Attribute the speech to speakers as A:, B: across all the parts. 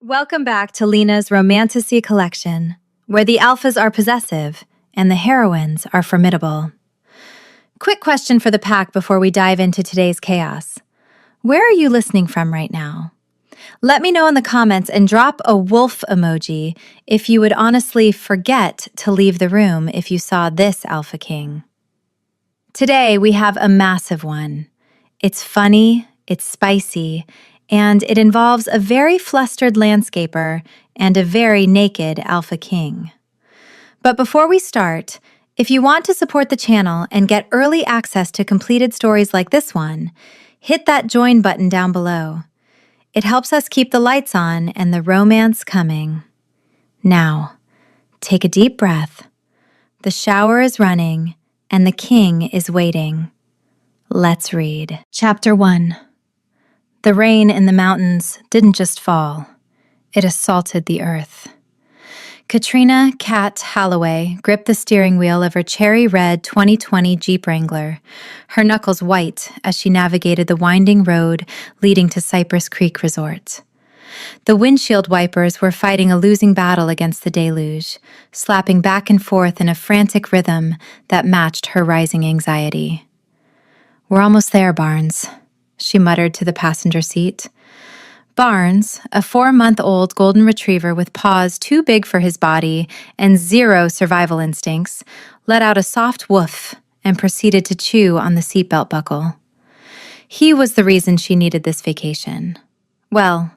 A: Welcome back to Lena's Romantasy Collection, where the alphas are possessive and the heroines are formidable. Quick question for the pack before we dive into today's chaos. Where are you listening from right now? Let me know in the comments and drop a wolf emoji if you would honestly forget to leave the room if you saw this Alpha King. Today we have a massive one. It's funny, it's spicy, and it involves a very flustered landscaper and a very naked Alpha King. But before we start, if you want to support the channel and get early access to completed stories like this one, hit that join button down below. It helps us keep the lights on and the romance coming. Now, take a deep breath. The shower is running and the king is waiting. Let's read. Chapter 1. The rain in the mountains didn't just fall, it assaulted the earth. Katrina Kat Holloway gripped the steering wheel of her cherry red 2020 Jeep Wrangler, her knuckles white as she navigated the winding road leading to Cypress Creek Resort. The windshield wipers were fighting a losing battle against the deluge, slapping back and forth in a frantic rhythm that matched her rising anxiety. "We're almost there, Barnes," she muttered to the passenger seat. Barnes, a 4-month-old golden retriever with paws too big for his body and zero survival instincts, let out a soft woof and proceeded to chew on the seatbelt buckle. He was the reason she needed this vacation. Well,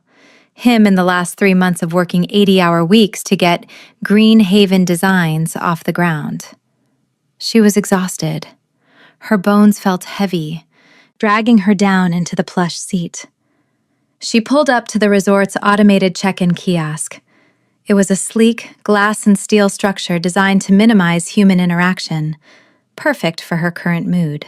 A: him in the last 3 months of working 80-hour weeks to get Green Haven Designs off the ground. She was exhausted. Her bones felt heavy, dragging her down into the plush seat. She pulled up to the resort's automated check-in kiosk. It was a sleek, glass and steel structure designed to minimize human interaction, perfect for her current mood.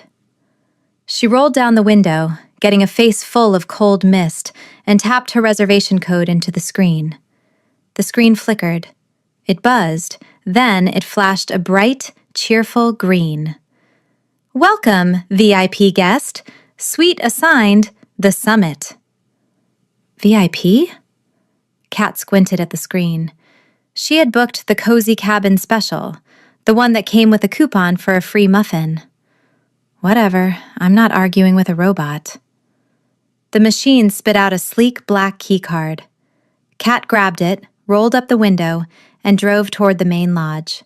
A: She rolled down the window, getting a face full of cold mist, and tapped her reservation code into the screen. The screen flickered. It buzzed, then it flashed a bright, cheerful green. "Welcome, VIP guest. Suite assigned, the Summit." VIP? Kat squinted at the screen. She had booked the Cozy Cabin Special, the one that came with a coupon for a free muffin. Whatever, I'm not arguing with a robot. The machine spit out a sleek black keycard. Kat grabbed it, rolled up the window, and drove toward the main lodge.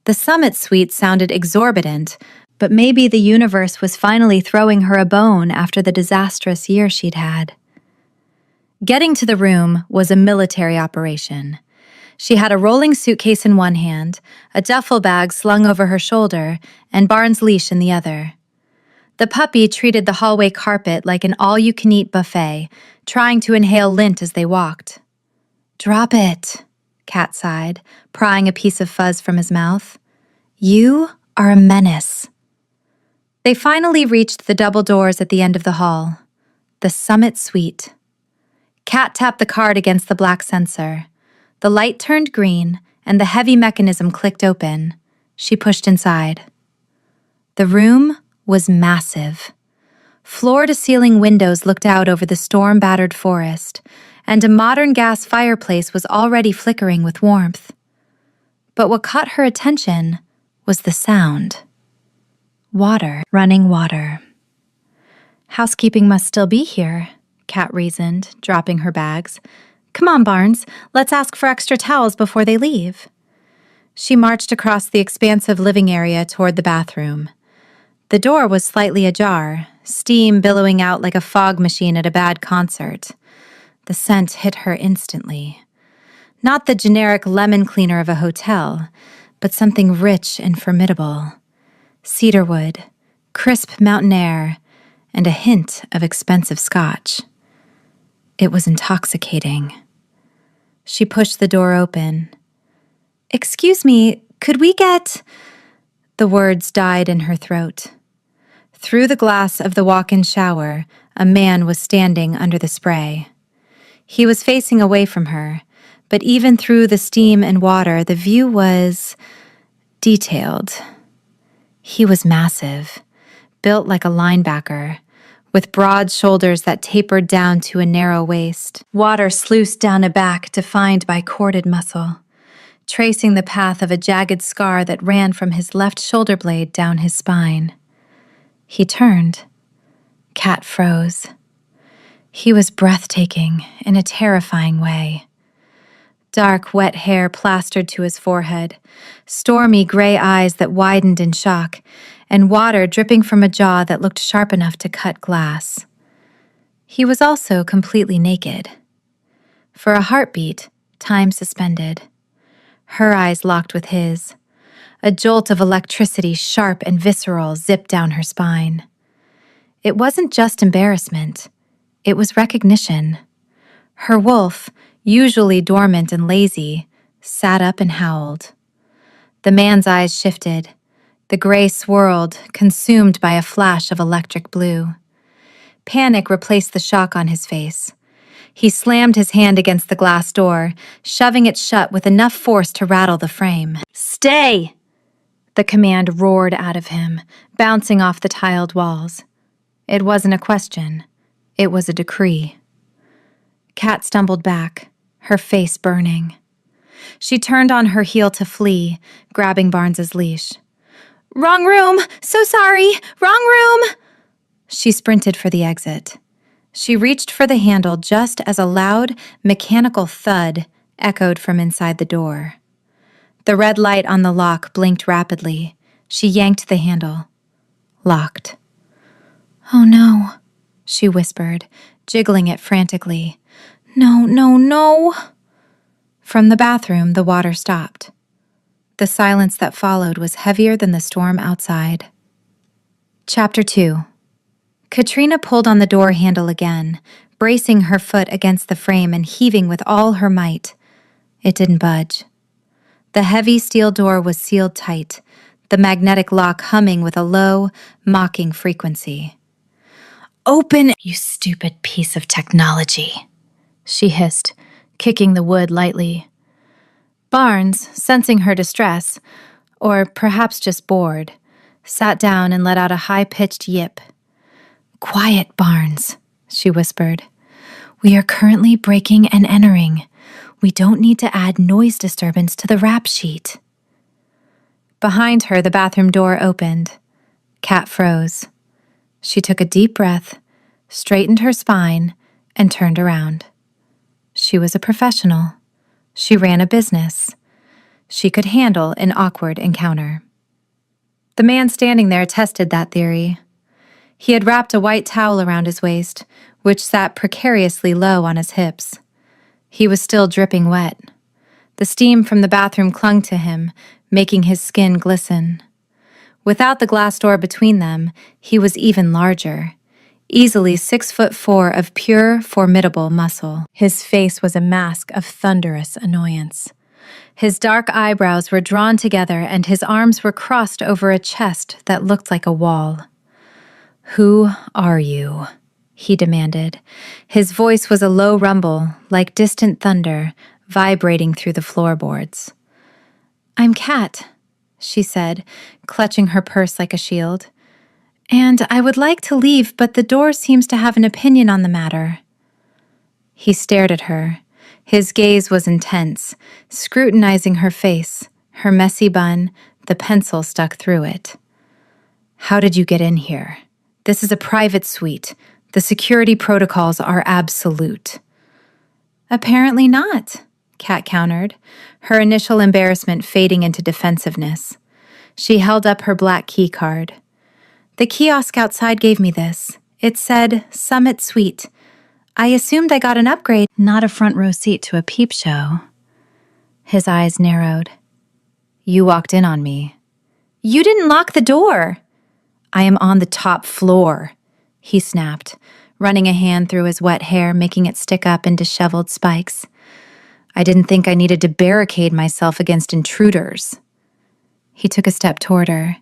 A: The Summit suite sounded exorbitant, but maybe the universe was finally throwing her a bone after the disastrous year she'd had. Getting to the room was a military operation. She had a rolling suitcase in one hand, a duffel bag slung over her shoulder, and Barnes' leash in the other. The puppy treated the hallway carpet like an all-you-can-eat buffet, trying to inhale lint as they walked. "Drop it," Kat sighed, prying a piece of fuzz from his mouth. "You are a menace." They finally reached the double doors at the end of the hall, the Summit Suite. Kat tapped the card against the black sensor. The light turned green, and the heavy mechanism clicked open. She pushed inside. The room was massive. Floor-to-ceiling windows looked out over the storm-battered forest, and a modern gas fireplace was already flickering with warmth. But what caught her attention was the sound. Water, running water. "Housekeeping must still be here," Kat reasoned, dropping her bags. "Come on, Barnes, let's ask for extra towels before they leave." She marched across the expansive living area toward the bathroom. The door was slightly ajar, steam billowing out like a fog machine at a bad concert. The scent hit her instantly. Not the generic lemon cleaner of a hotel, but something rich and formidable. Cedarwood, crisp mountain air, and a hint of expensive scotch. It was intoxicating. She pushed the door open. "Excuse me, could we get—" The words died in her throat. Through the glass of the walk-in shower, a man was standing under the spray. He was facing away from her, but even through the steam and water, the view was detailed. He was massive, built like a linebacker, with broad shoulders that tapered down to a narrow waist, water sluiced down a back defined by corded muscle, tracing the path of a jagged scar that ran from his left shoulder blade down his spine. He turned. Kat froze. He was breathtaking in a terrifying way. Dark, wet hair plastered to his forehead, stormy gray eyes that widened in shock, and water dripping from a jaw that looked sharp enough to cut glass. He was also completely naked. For a heartbeat, time suspended. Her eyes locked with his. A jolt of electricity, sharp and visceral, zipped down her spine. It wasn't just embarrassment. It was recognition. Her wolf, usually dormant and lazy, sat up and howled. The man's eyes shifted. The gray swirled, consumed by a flash of electric blue. Panic replaced the shock on his face. He slammed his hand against the glass door, shoving it shut with enough force to rattle the frame. "Stay!" The command roared out of him, bouncing off the tiled walls. It wasn't a question. It was a decree. Kat stumbled back, her face burning. She turned on her heel to flee, grabbing Barnes's leash. "Wrong room! So sorry! Wrong room!" She sprinted for the exit. She reached for the handle just as a loud, mechanical thud echoed from inside the door. The red light on the lock blinked rapidly. She yanked the handle. Locked. "Oh no," she whispered, jiggling it frantically. "No, no, no." From the bathroom, the water stopped. The silence that followed was heavier than the storm outside. Chapter 2. Katrina pulled on the door handle again, bracing her foot against the frame and heaving with all her might. It didn't budge. The heavy steel door was sealed tight, the magnetic lock humming with a low, mocking frequency. "Open, you stupid piece of technology," she hissed, kicking the wood lightly. Barnes, sensing her distress, or perhaps just bored, sat down and let out a high-pitched yip. "Quiet, Barnes," she whispered. "We are currently breaking and entering. We don't need to add noise disturbance to the rap sheet." Behind her, the bathroom door opened. Kat froze. She took a deep breath, straightened her spine, and turned around. She was a professional. She ran a business. She could handle an awkward encounter. The man standing there tested that theory. He had wrapped a white towel around his waist, which sat precariously low on his hips. He was still dripping wet. The steam from the bathroom clung to him, making his skin glisten. Without the glass door between them, he was even larger, easily 6'4" of pure, formidable muscle. His face was a mask of thunderous annoyance. His dark eyebrows were drawn together and his arms were crossed over a chest that looked like a wall. "Who are you?" he demanded. His voice was a low rumble, like distant thunder, vibrating through the floorboards. "I'm Kat," she said, clutching her purse like a shield. "And I would like to leave, but the door seems to have an opinion on the matter." He stared at her. His gaze was intense, scrutinizing her face, her messy bun, the pencil stuck through it. "How did you get in here? This is a private suite. The security protocols are absolute." "Apparently not," Kat countered, her initial embarrassment fading into defensiveness. She held up her black key card. "The kiosk outside gave me this. It said Summit Suite. I assumed I got an upgrade, not a front row seat to a peep show." His eyes narrowed. "You walked in on me." "You didn't lock the door." "I am on the top floor," he snapped, running a hand through his wet hair, making it stick up in disheveled spikes. "I didn't think I needed to barricade myself against intruders." He took a step toward her.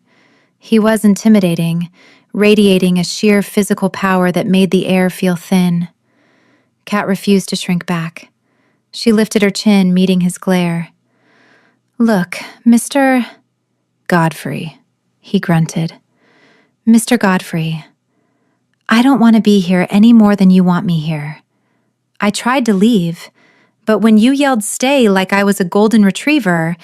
A: He was intimidating, radiating a sheer physical power that made the air feel thin. Kat refused to shrink back. She lifted her chin, meeting his glare. "Look, Mr. Godfrey," he grunted. "Mr. Godfrey, I don't want to be here any more than you want me here. I tried to leave, but when you yelled stay like I was a golden retriever,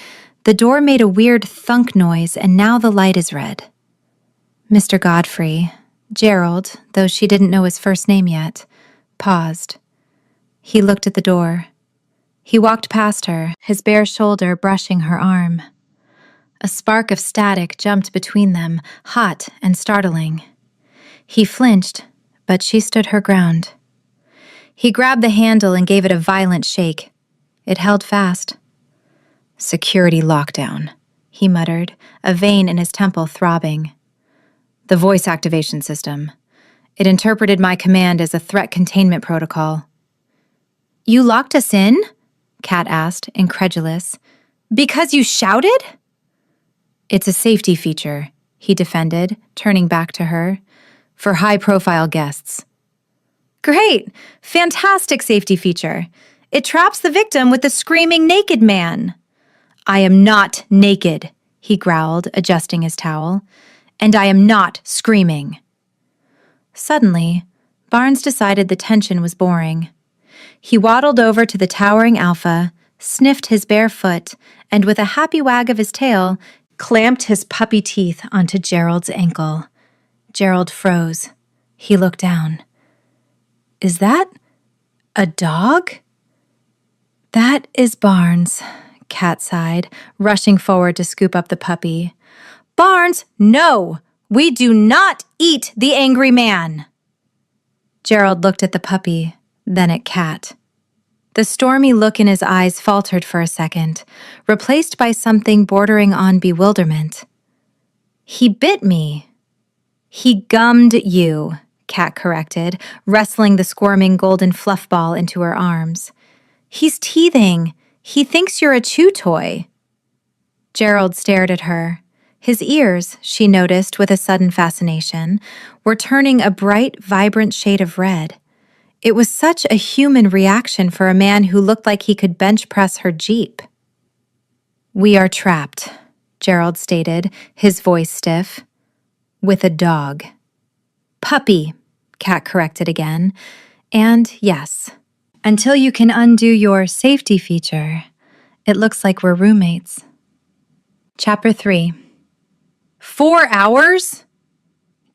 A: the door made a weird thunk noise and now the light is red. Mr. Godfrey, Gerald, though she didn't know his first name yet, paused. He looked at the door. He walked past her, his bare shoulder brushing her arm. A spark of static jumped between them, hot and startling. He flinched, but she stood her ground. He grabbed the handle and gave it a violent shake. It held fast. "Security lockdown," he muttered, a vein in his temple throbbing. "The voice activation system. It interpreted my command as a threat containment protocol." "You locked us in?" Kat asked, incredulous. "Because you shouted?" "It's a safety feature," he defended, turning back to her. "For high-profile guests." "Great! Fantastic safety feature. It traps the victim with the screaming naked man." "I am not naked," he growled, adjusting his towel. "And I am not screaming." Suddenly, Barnes decided the tension was boring. He waddled over to the towering alpha, sniffed his bare foot, and with a happy wag of his tail, clamped his puppy teeth onto Gerald's ankle. Gerald froze. He looked down. "Is that a dog?" "That is Barnes," Kat sighed, rushing forward to scoop up the puppy. "Barnes, no! We do not eat the angry man!" Gerald looked at the puppy, then at Kat. The stormy look in his eyes faltered for a second, replaced by something bordering on bewilderment. "He bit me." "He gummed you," Kat corrected, wrestling the squirming golden fluff ball into her arms. "He's teething. He thinks you're a chew toy." Gerald stared at her. His ears, she noticed with a sudden fascination, were turning a bright, vibrant shade of red. It was such a human reaction for a man who looked like he could bench press her Jeep. "We are trapped," Gerald stated, his voice stiff. "With a dog." "Puppy," Kat corrected again. "And yes, until you can undo your safety feature, it looks like we're roommates." Chapter 3. 4 hours?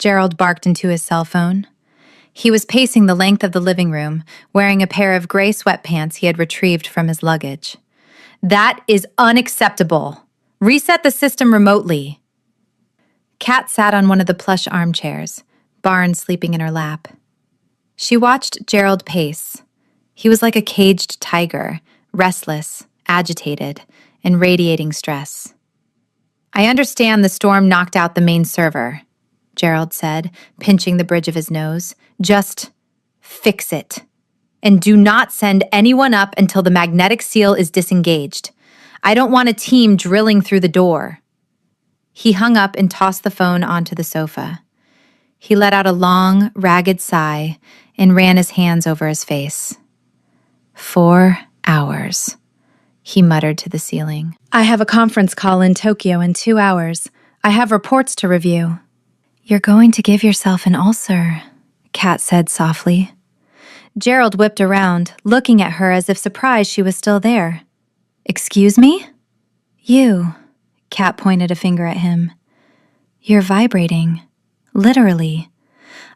A: Gerald barked into his cell phone. He was pacing the length of the living room, wearing a pair of gray sweatpants he had retrieved from his luggage. "That is unacceptable. Reset the system remotely." Kat sat on one of the plush armchairs, Barnes sleeping in her lap. She watched Gerald pace. He was like a caged tiger, restless, agitated, and radiating stress. "I understand the storm knocked out the main server," Gerald said, pinching the bridge of his nose. "Just fix it. And do not send anyone up until the magnetic seal is disengaged. I don't want a team drilling through the door." He hung up and tossed the phone onto the sofa. He let out a long, ragged sigh and ran his hands over his face. 4 hours, he muttered to the ceiling. "I have a conference call in Tokyo in 2 hours. I have reports to review." "You're going to give yourself an ulcer," Kat said softly. Gerald whipped around, looking at her as if surprised she was still there. "Excuse me?" "You," Kat pointed a finger at him. "You're vibrating. Literally.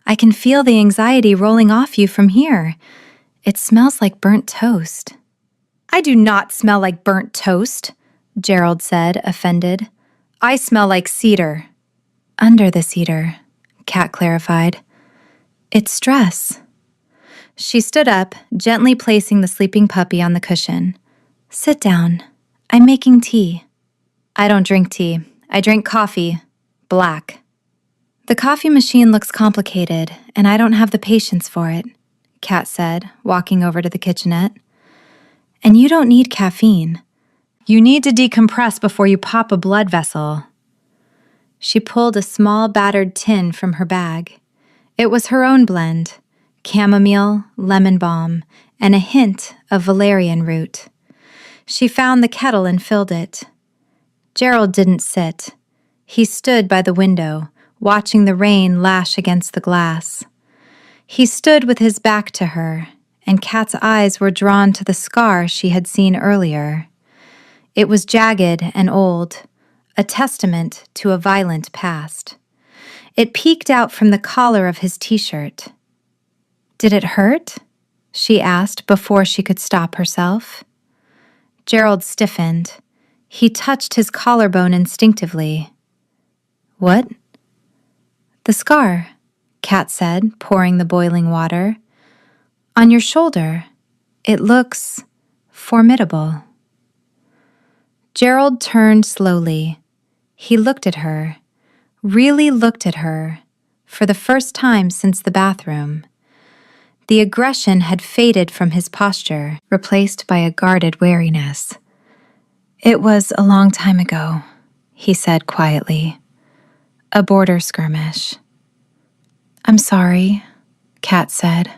A: I can feel the anxiety rolling off you from here. It smells like burnt toast." "I do not smell like burnt toast," Gerald said, offended. "I smell like cedar." "Under the cedar," Kat clarified. "It's stress." She stood up, gently placing the sleeping puppy on the cushion. "Sit down. I'm making tea." "I don't drink tea. I drink coffee. Black." "The coffee machine looks complicated, and I don't have the patience for it," Kat said, walking over to the kitchenette. "And you don't need caffeine. You need to decompress before you pop a blood vessel." She pulled a small battered tin from her bag. It was her own blend, chamomile, lemon balm, and a hint of valerian root. She found the kettle and filled it. Gerald didn't sit. He stood by the window, watching the rain lash against the glass. He stood with his back to her, and Kat's eyes were drawn to the scar she had seen earlier. It was jagged and old, a testament to a violent past. It peeked out from the collar of his t-shirt. "Did it hurt?" she asked before she could stop herself. Gerald stiffened. He touched his collarbone instinctively. "What?" "The scar," Kat said, pouring the boiling water. "On your shoulder. It looks formidable." Gerald turned slowly. He looked at her, really looked at her, for the first time since the bathroom. The aggression had faded from his posture, replaced by a guarded wariness. "It was a long time ago," he said quietly. "A border skirmish." "I'm sorry," Kat said.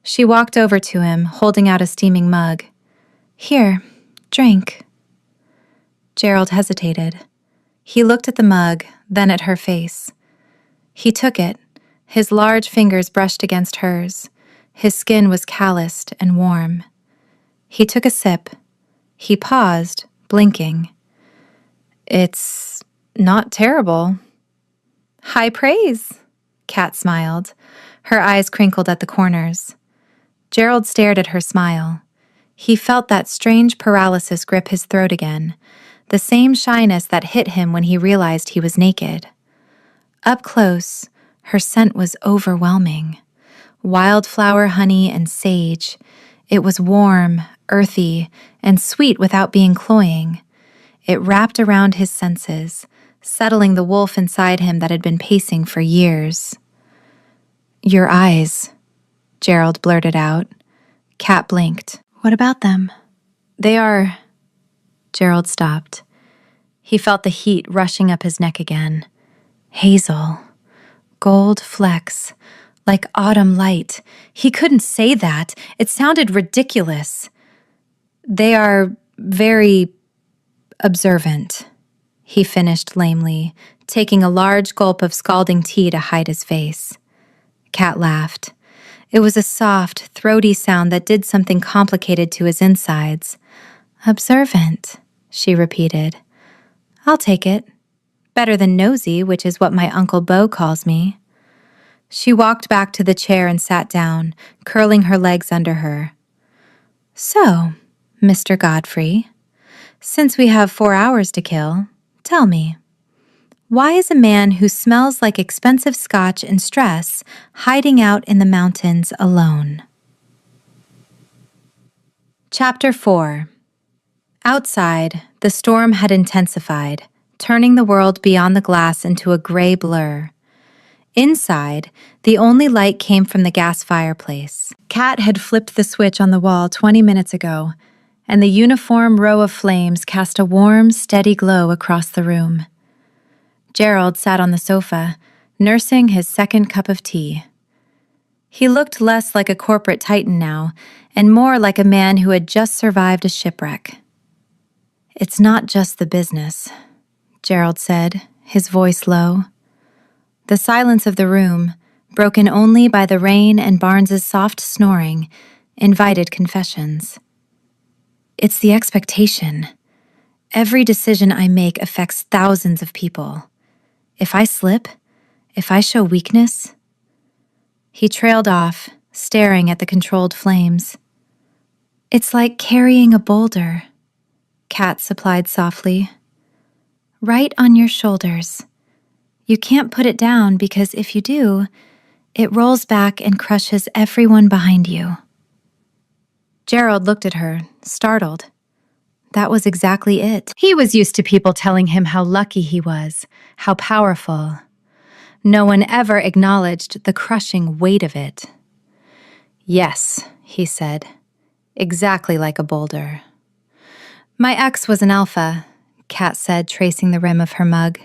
A: She walked over to him, holding out a steaming mug. "Here, drink." Gerald hesitated. He looked at the mug, then at her face. He took it. His large fingers brushed against hers. His skin was calloused and warm. He took a sip. He paused, blinking. "It's not terrible." "High praise," Kat smiled. Her eyes crinkled at the corners. Gerald stared at her smile. He felt that strange paralysis grip his throat again, the same shyness that hit him when he realized he was naked. Up close, her scent was overwhelming. Wildflower honey and sage. It was warm, earthy, and sweet without being cloying. It wrapped around his senses, settling the wolf inside him that had been pacing for years. "Your eyes," Gerald blurted out. Kat blinked. "What about them?" "They are—" Gerald stopped. He felt the heat rushing up his neck again. Hazel. Gold flecks. Like autumn light. He couldn't say that. It sounded ridiculous. "They are very observant," he finished lamely, taking a large gulp of scalding tea to hide his face. Kat laughed. It was a soft, throaty sound that did something complicated to his insides. "Observant," she repeated. "I'll take it. Better than nosy, which is what my Uncle Beau calls me." She walked back to the chair and sat down, curling her legs under her. "So, Mr. Godfrey, since we have 4 hours to kill, tell me, why is a man who smells like expensive scotch and stress hiding out in the mountains alone?" Chapter 4. Outside, the storm had intensified, turning the world beyond the glass into a gray blur. Inside, the only light came from the gas fireplace. Kat had flipped the switch on the wall 20 minutes ago, and the uniform row of flames cast a warm, steady glow across the room. Gerald sat on the sofa, nursing his second cup of tea. He looked less like a corporate titan now, and more like a man who had just survived a shipwreck. "It's not just the business," Gerald said, his voice low. The silence of the room, broken only by the rain and Barnes's soft snoring, invited confessions. "It's the expectation. Every decision I make affects thousands of people. If I slip, if I show weakness..." He trailed off, staring at the controlled flames. "It's like carrying a boulder," Kat supplied softly. "Right on your shoulders. You can't put it down because if you do, it rolls back and crushes everyone behind you." Gerald looked at her, startled. That was exactly it. He was used to people telling him how lucky he was, how powerful. No one ever acknowledged the crushing weight of it. "Yes," he said, "exactly like a boulder." "My ex was an alpha," Kat said, tracing the rim of her mug.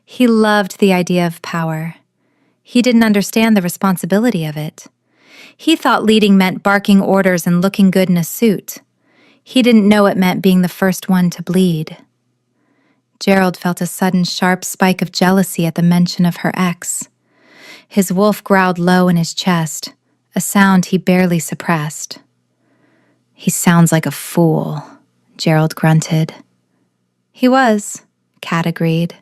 A: He loved the idea of power. He didn't understand the responsibility of it. He thought leading meant barking orders and looking good in a suit. He didn't know it meant being the first one to bleed. Gerald felt a sudden sharp spike of jealousy at the mention of her ex. His wolf growled low in his chest, a sound he barely suppressed. "He sounds like a fool," Gerald grunted. "He was," Kat agreed.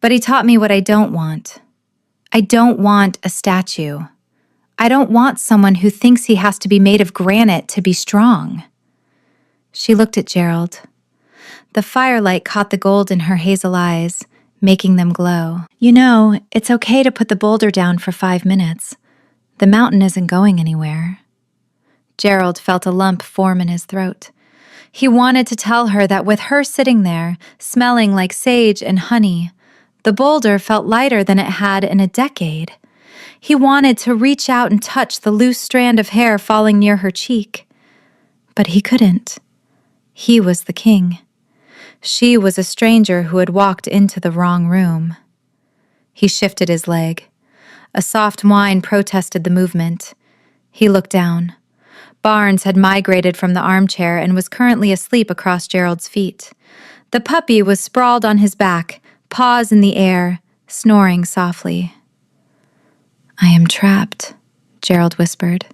A: "But he taught me what I don't want. I don't want a statue. I don't want someone who thinks he has to be made of granite to be strong." She looked at Gerald. The firelight caught the gold in her hazel eyes, making them glow. "You know, it's okay to put the boulder down for 5 minutes. The mountain isn't going anywhere." Gerald felt a lump form in his throat. He wanted to tell her that with her sitting there, smelling like sage and honey, the boulder felt lighter than it had in a decade. He wanted to reach out and touch the loose strand of hair falling near her cheek. But he couldn't. He was the king. She was a stranger who had walked into the wrong room. He shifted his leg. A soft whine protested the movement. He looked down. Barnes had migrated from the armchair and was currently asleep across Gerald's feet. The puppy was sprawled on his back, paws in the air, snoring softly. "I am trapped," Gerald whispered.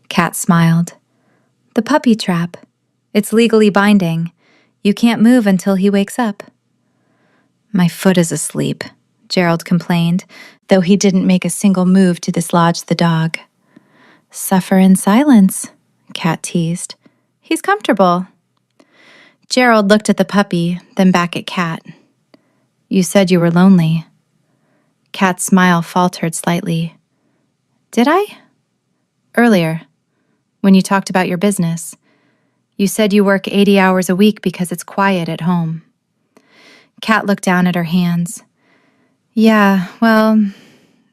A: Kat smiled. "The puppy trap. It's legally binding. You can't move until he wakes up." "My foot is asleep," Gerald complained, though he didn't make a single move to dislodge the dog. "Suffer in silence," Kat teased. "He's comfortable." Gerald looked at the puppy, then back at Kat. "You said you were lonely." Kat's smile faltered slightly. "Did I?" "Earlier, when you talked about your business. You said you work 80 hours a week because it's quiet at home." Kat looked down at her hands. "Yeah, well,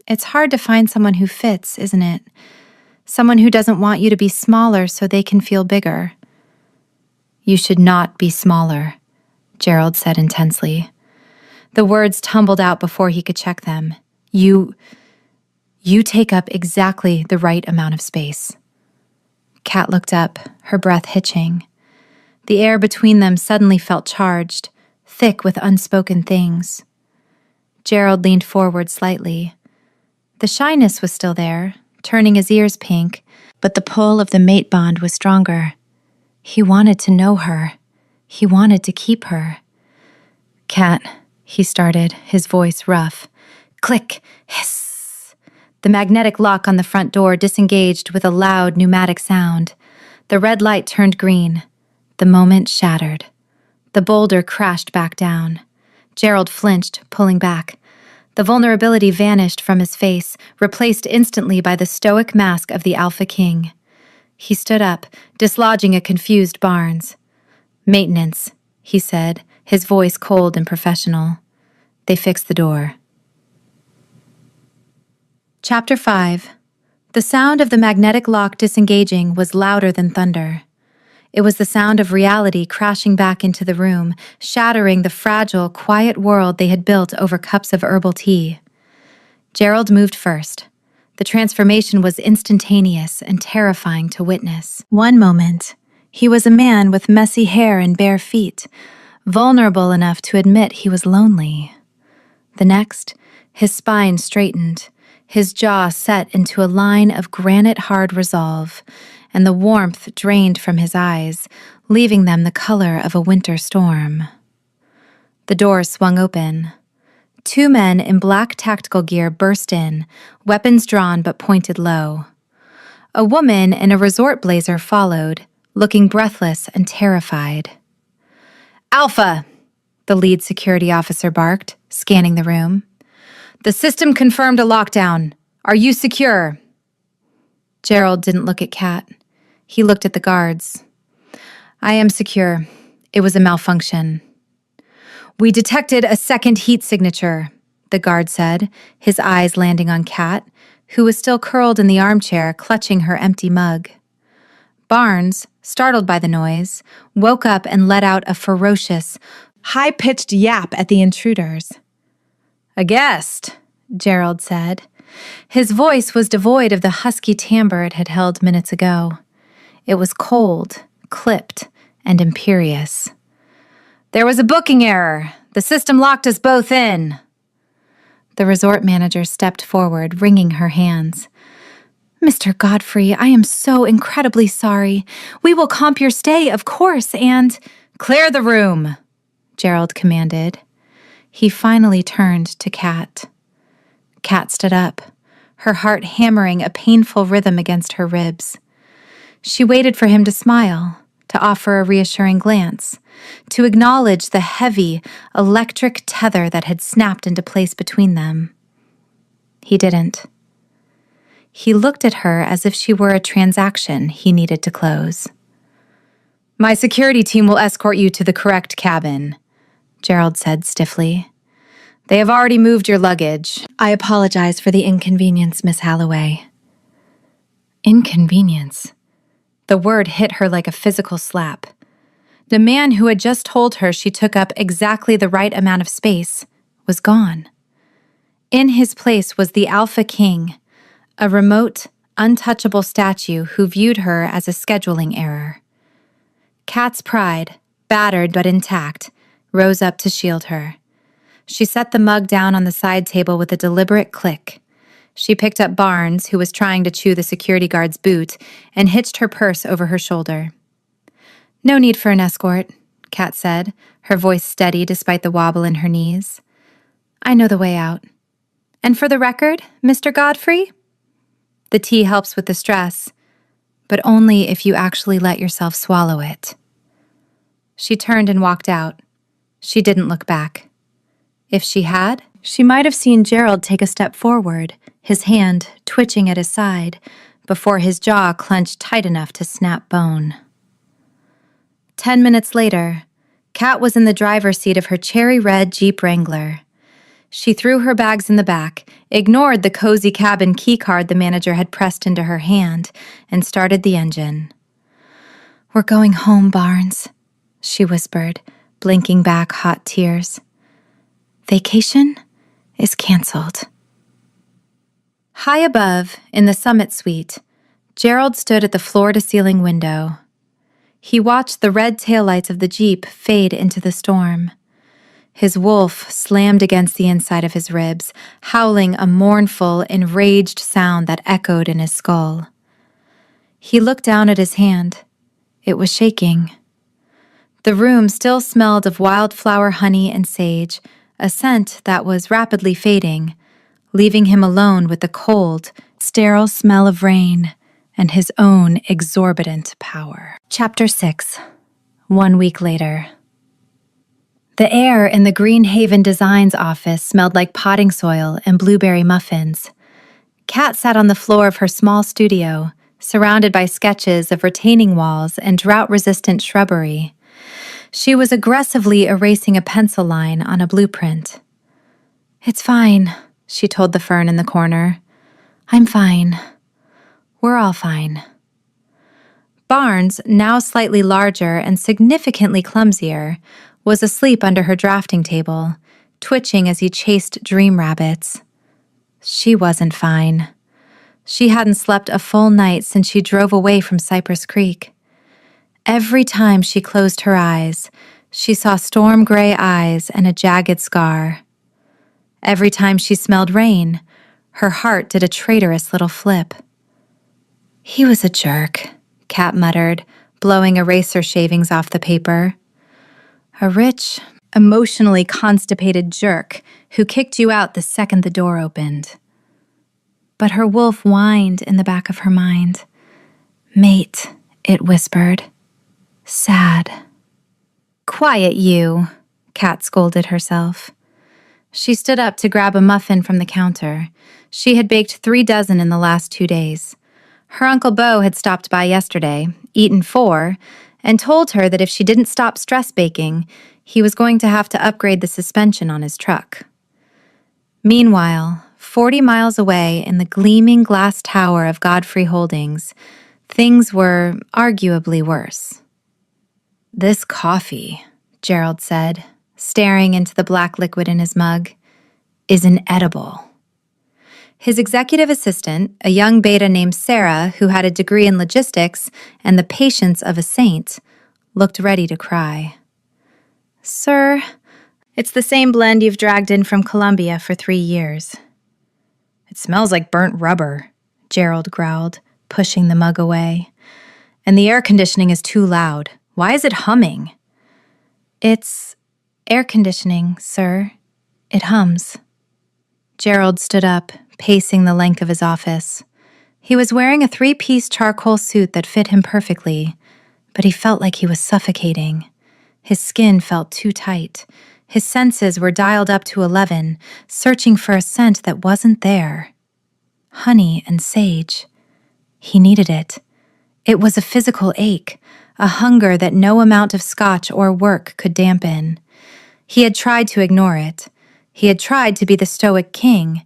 A: it's hard to find someone who fits, isn't it? Someone who doesn't want you to be smaller so they can feel bigger." "You should not be smaller," Gerald said intensely. The words tumbled out before he could check them. You take up exactly the right amount of space." Kat looked up, her breath hitching. The air between them suddenly felt charged, thick with unspoken things. Gerald leaned forward slightly. The shyness was still there, turning his ears pink, but the pull of the mate bond was stronger. He wanted to know her. He wanted to keep her. "Kat," he started, his voice rough. Click, hiss. The magnetic lock on the front door disengaged with a loud pneumatic sound. The red light turned green. The moment shattered. The boulder crashed back down. Gerald flinched, pulling back. The vulnerability vanished from his face, replaced instantly by the stoic mask of the Alpha King. He stood up, dislodging a confused Barnes. "Maintenance," he said, his voice cold and professional. They fixed the door. Chapter 5. The sound of the magnetic lock disengaging was louder than thunder. It was the sound of reality crashing back into the room, shattering the fragile, quiet world they had built over cups of herbal tea. Gerald moved first. The transformation was instantaneous and terrifying to witness. One moment, he was a man with messy hair and bare feet, vulnerable enough to admit he was lonely. The next, his spine straightened, his jaw set into a line of granite-hard resolve, and the warmth drained from his eyes, leaving them the color of a winter storm. The door swung open. 2 men in black tactical gear burst in, weapons drawn but pointed low. A woman in a resort blazer followed, looking breathless and terrified. "Alpha!" the lead security officer barked, scanning the room. "The system confirmed a lockdown. Are you secure?" Gerald didn't look at Kat. He looked at the guards. "I am secure. It was a malfunction." "We detected a second heat signature," the guard said, his eyes landing on Kat, who was still curled in the armchair, clutching her empty mug. Barnes, startled by the noise, woke up and let out a ferocious, high-pitched yap at the intruders. "A guest," Gerald said. His voice was devoid of the husky timbre it had held minutes ago. It was cold, clipped, and imperious. "There was a booking error. The system locked us both in." The resort manager stepped forward, wringing her hands. Mr. Godfrey, I am so incredibly sorry. We will comp your stay, of course, and— Clear the room, Gerald commanded. He finally turned to Kat. Kat stood up, her heart hammering a painful rhythm against her ribs. She waited for him to smile, to offer a reassuring glance, to acknowledge the heavy, electric tether that had snapped into place between them. He didn't. He looked at her as if she were a transaction he needed to close. My security team will escort you to the correct cabin, Gerald said stiffly. They have already moved your luggage. I apologize for the inconvenience, Miss Halloway. Inconvenience? The word hit her like a physical slap. The man who had just told her she took up exactly the right amount of space was gone. In his place was the Alpha King, a remote, untouchable statue who viewed her as a scheduling error. Kat's pride, battered but intact, rose up to shield her. She set the mug down on the side table with a deliberate click. She picked up Barnes, who was trying to chew the security guard's boot, and hitched her purse over her shoulder. No need for an escort, Kat said, her voice steady despite the wobble in her knees. I know the way out. And for the record, Mr. Godfrey? The tea helps with the stress, but only if you actually let yourself swallow it. She turned and walked out. She didn't look back. If she had, she might have seen Gerald take a step forward, his hand twitching at his side, before his jaw clenched tight enough to snap bone. 10 minutes later, Kat was in the driver's seat of her cherry-red Jeep Wrangler. She threw her bags in the back, ignored the cozy cabin keycard the manager had pressed into her hand, and started the engine. We're going home, Barnes, she whispered, blinking back hot tears. Vacation is canceled. High above, in the summit suite, Gerald stood at the floor-to-ceiling window. He watched the red taillights of the Jeep fade into the storm. His wolf slammed against the inside of his ribs, howling a mournful, enraged sound that echoed in his skull. He looked down at his hand. It was shaking. The room still smelled of wildflower honey and sage, a scent that was rapidly fading, leaving him alone with the cold, sterile smell of rain and his own exorbitant power. Chapter 6. 1 week later. The air in the Greenhaven Designs office smelled like potting soil and blueberry muffins. Kat sat on the floor of her small studio, surrounded by sketches of retaining walls and drought-resistant shrubbery. She was aggressively erasing a pencil line on a blueprint. It's fine, she told the fern in the corner. I'm fine. We're all fine. Barnes, now slightly larger and significantly clumsier, was asleep under her drafting table, twitching as he chased dream rabbits. She wasn't fine. She hadn't slept a full night since she drove away from Cypress Creek. Every time she closed her eyes, she saw storm gray eyes and a jagged scar. Every time she smelled rain, her heart did a traitorous little flip. He was a jerk, Kat muttered, blowing eraser shavings off the paper. A rich, emotionally constipated jerk who kicked you out the second the door opened. But her wolf whined in the back of her mind. Mate, it whispered. Sad. Quiet you, Kat scolded herself. She stood up to grab a muffin from the counter. She had baked 3 dozen in the last 2 days. Her Uncle Beau had stopped by yesterday, eaten 4, and told her that if she didn't stop stress baking, he was going to have to upgrade the suspension on his truck. Meanwhile, 40 miles away in the gleaming glass tower of Godfrey Holdings, things were arguably worse. This coffee, Gerald said, staring into the black liquid in his mug, is inedible. His executive assistant, a young beta named Sarah who had a degree in logistics and the patience of a saint, looked ready to cry. Sir, It's the same blend you've dragged in from Colombia for 3 years. It smells like burnt rubber, Gerald growled, pushing the mug away. And the air conditioning is too loud. Why is it humming? It's air conditioning, sir. It hums. Gerald stood up, pacing the length of his office. He was wearing a 3-piece charcoal suit that fit him perfectly, but he felt like he was suffocating. His skin felt too tight. His senses were dialed up to 11, searching for a scent that wasn't there. Honey and sage. He needed it. It was a physical ache, a hunger that no amount of scotch or work could dampen. He had tried to ignore it. He had tried to be the stoic king,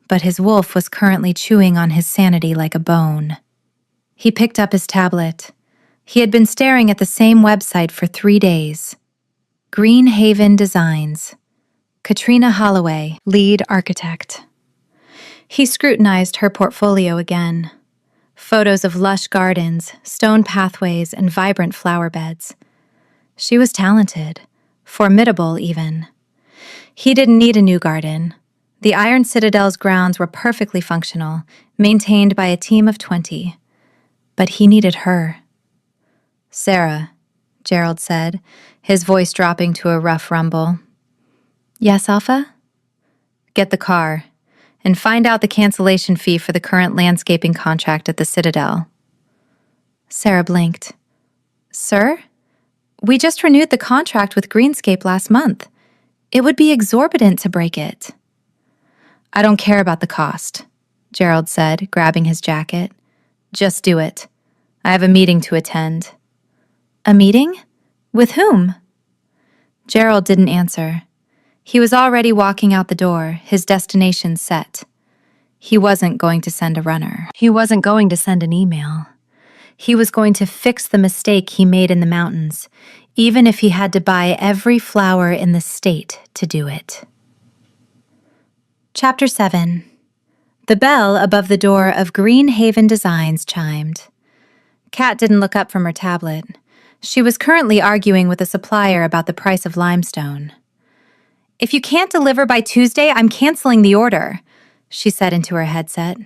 A: but his wolf was currently chewing on his sanity like a bone. He picked up his tablet. He had been staring at the same website for 3 days. Greenhaven Designs. Katrina Holloway, lead architect. He scrutinized her portfolio again. Photos of lush gardens, stone pathways, and vibrant flower beds. She was talented, formidable even. He didn't need a new garden. The Iron Citadel's grounds were perfectly functional, maintained by a team of 20. But he needed her. Sarah, Gerald said, his voice dropping to a rough rumble. Yes, Alpha? Get the car, and find out the cancellation fee for the current landscaping contract at the Citadel. Sarah blinked. Sir? We just renewed the contract with Greenscape last month. It would be exorbitant to break it. I don't care about the cost, Gerald said, grabbing his jacket. Just do it. I have a meeting to attend. A meeting? With whom? Gerald didn't answer. He was already walking out the door, his destination set. He wasn't going to send a runner. He wasn't going to send an email. He was going to fix the mistake he made in the mountains, even if he had to buy every flower in the state to do it. Chapter 7. The bell above the door of Greenhaven Designs chimed. Kat didn't look up from her tablet. She was currently arguing with a supplier about the price of limestone. If you can't deliver by Tuesday, I'm canceling the order, she said into her headset.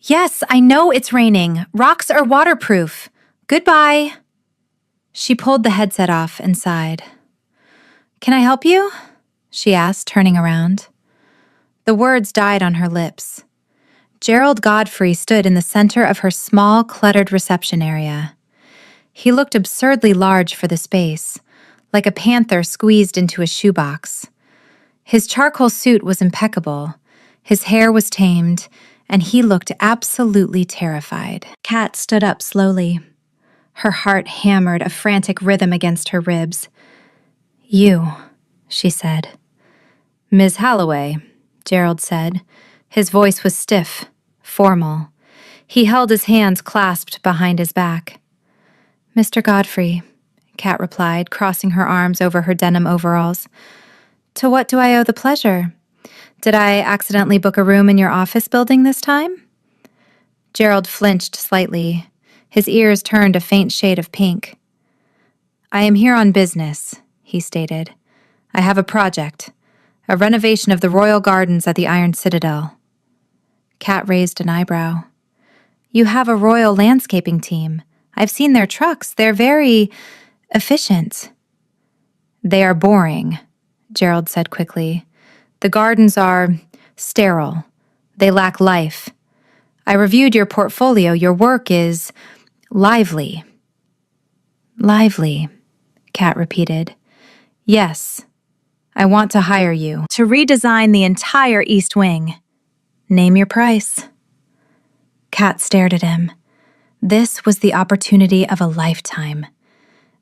A: Yes, I know it's raining. Rocks are waterproof. Goodbye. She pulled the headset off and sighed. Can I help you? She asked, turning around. The words died on her lips. Gerald Godfrey stood in the center of her small, cluttered reception area. He looked absurdly large for the space, like a panther squeezed into a shoebox. His charcoal suit was impeccable, his hair was tamed, and he looked absolutely terrified. Kat stood up slowly. Her heart hammered a frantic rhythm against her ribs. You, she said. Ms. Holloway, Gerald said. His voice was stiff, formal. He held his hands clasped behind his back. Mr. Godfrey, Kat replied, crossing her arms over her denim overalls. To what do I owe the pleasure? Did I accidentally book a room in your office building this time? Gerald flinched slightly. His ears turned a faint shade of pink. I am here on business, he stated. I have a project, a renovation of the royal gardens at the Iron Citadel. Kat raised an eyebrow. You have a royal landscaping team. I've seen their trucks. They're very efficient. They are boring, Gerald said quickly. The gardens are sterile. They lack life. I reviewed your portfolio. Your work is lively. Lively, Kat repeated. Yes, I want to hire you to redesign the entire East Wing. Name your price. Kat stared at him. This was the opportunity of a lifetime.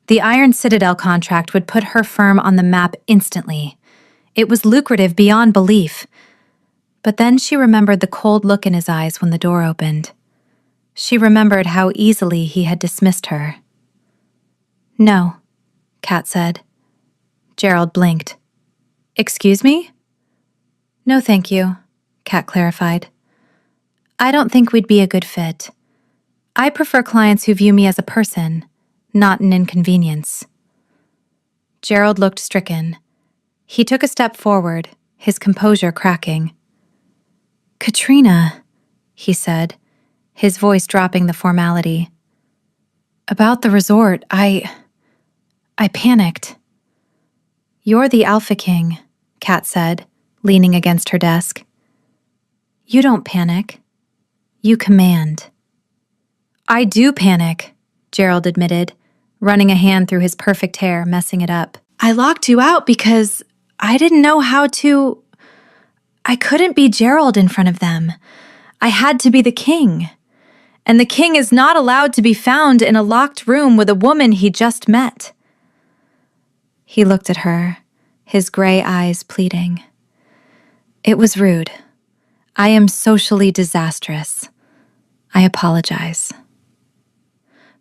A: The Iron Citadel contract would put her firm on the map instantly. It was lucrative beyond belief. But then she remembered the cold look in his eyes when the door opened. She remembered how easily he had dismissed her. No, Kat said. Gerald blinked. Excuse me? No, thank you, Kat clarified. I don't think we'd be a good fit. I prefer clients who view me as a person, not an inconvenience. Gerald looked stricken. He took a step forward, his composure cracking. "Katrina," he said, his voice dropping the formality. "About the resort, I panicked." "You're the Alpha King," Kat said, leaning against her desk. "You don't panic. You command." "I do panic," Gerald admitted, running a hand through his perfect hair, messing it up. "I locked you out because I didn't know how to... I couldn't be Gerald in front of them. I had to be the king. And the king is not allowed to be found in a locked room with a woman he just met." He looked at her, his gray eyes pleading. "It was rude. I am socially disastrous. I apologize."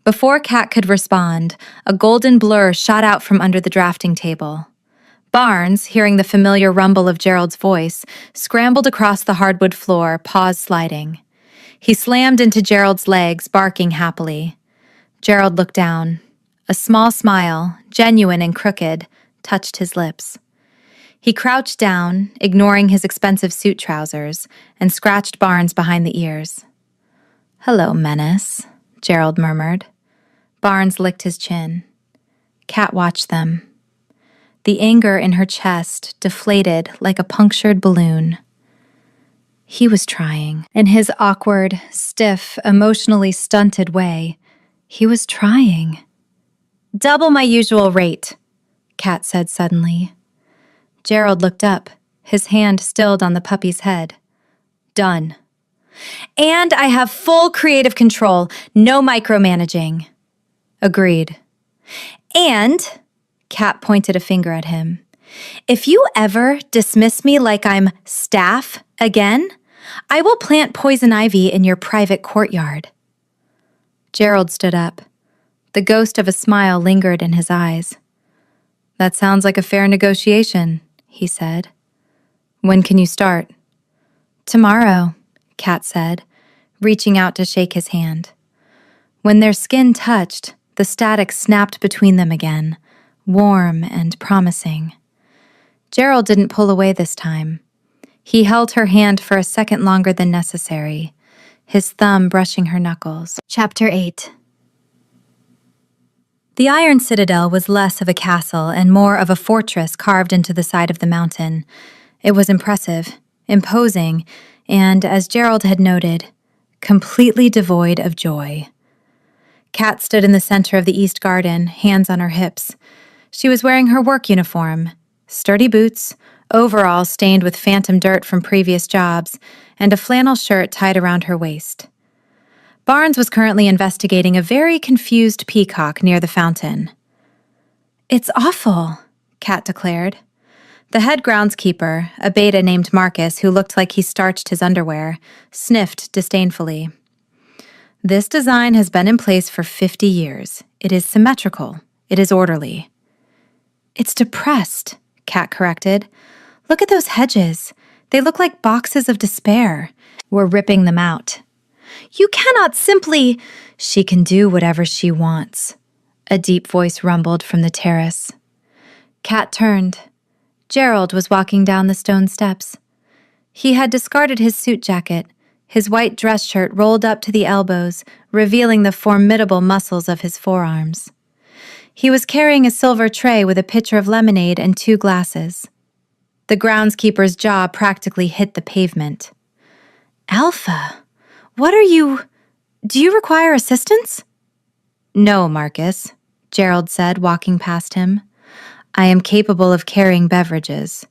A: Before Kat could respond, a golden blur shot out from under the drafting table. Barnes, hearing the familiar rumble of Gerald's voice, scrambled across the hardwood floor, paws sliding. He slammed into Gerald's legs, barking happily. Gerald looked down. A small smile, genuine and crooked, touched his lips. He crouched down, ignoring his expensive suit trousers, and scratched Barnes behind the ears. "Hello, Menace," Gerald murmured. Barnes licked his chin. Kat watched them. The anger in her chest deflated like a punctured balloon. He was trying. In his awkward, stiff, emotionally stunted way, he was trying. "Double my usual rate," Kat said suddenly. Gerald looked up, his hand stilled on the puppy's head. "Done. And I have full creative control, no micromanaging." "Agreed." "And," Kat pointed a finger at him, "if you ever dismiss me like I'm staff again, I will plant poison ivy in your private courtyard." Gerald stood up. The ghost of a smile lingered in his eyes. "That sounds like a fair negotiation," he said. "When can you start?" "Tomorrow," Kat said, reaching out to shake his hand. When their skin touched, the static snapped between them again, warm and promising. Gerald didn't pull away this time. He held her hand for a second longer than necessary, his thumb brushing her knuckles. Chapter 8. The Iron Citadel was less of a castle and more of a fortress carved into the side of the mountain. It was impressive, imposing, and, as Gerald had noted, completely devoid of joy. Kat stood in the center of the East Garden, hands on her hips. She was wearing her work uniform, sturdy boots, overalls stained with phantom dirt from previous jobs, and a flannel shirt tied around her waist. Barnes was currently investigating a very confused peacock near the fountain. "It's awful," Kat declared. The head groundskeeper, a beta named Marcus who looked like he starched his underwear, sniffed disdainfully. "This design has been in place for 50 years. It is symmetrical. It is orderly." "It's depressed," Kat corrected. "Look at those hedges. They look like boxes of despair. We're ripping them out." "You cannot simply—" "She can do whatever she wants," a deep voice rumbled from the terrace. Kat turned. Gerald was walking down the stone steps. He had discarded his suit jacket, his white dress shirt rolled up to the elbows, revealing the formidable muscles of his forearms. He was carrying a silver tray with a pitcher of lemonade and 2 glasses. The groundskeeper's jaw practically hit the pavement. "Alpha, what are you... Do you require assistance?" "No, Marcus," Gerald said, walking past him. "I am capable of carrying beverages."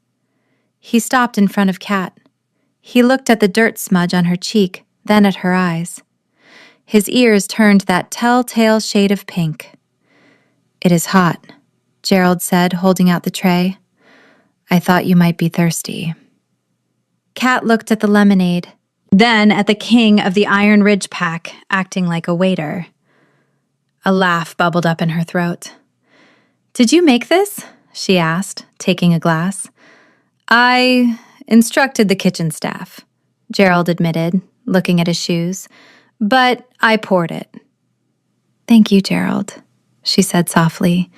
A: He stopped in front of Kat. He looked at the dirt smudge on her cheek, then at her eyes. His ears turned that telltale shade of pink. "It is hot," Gerald said, holding out the tray. "I thought you might be thirsty." Kat looked at the lemonade, then at the king of the Iron Ridge pack, acting like a waiter. A laugh bubbled up in her throat. "Did you make this?" she asked, taking a glass. "I instructed the kitchen staff," Gerald admitted, looking at his shoes. "But I poured it." "Thank you, Gerald," she said softly.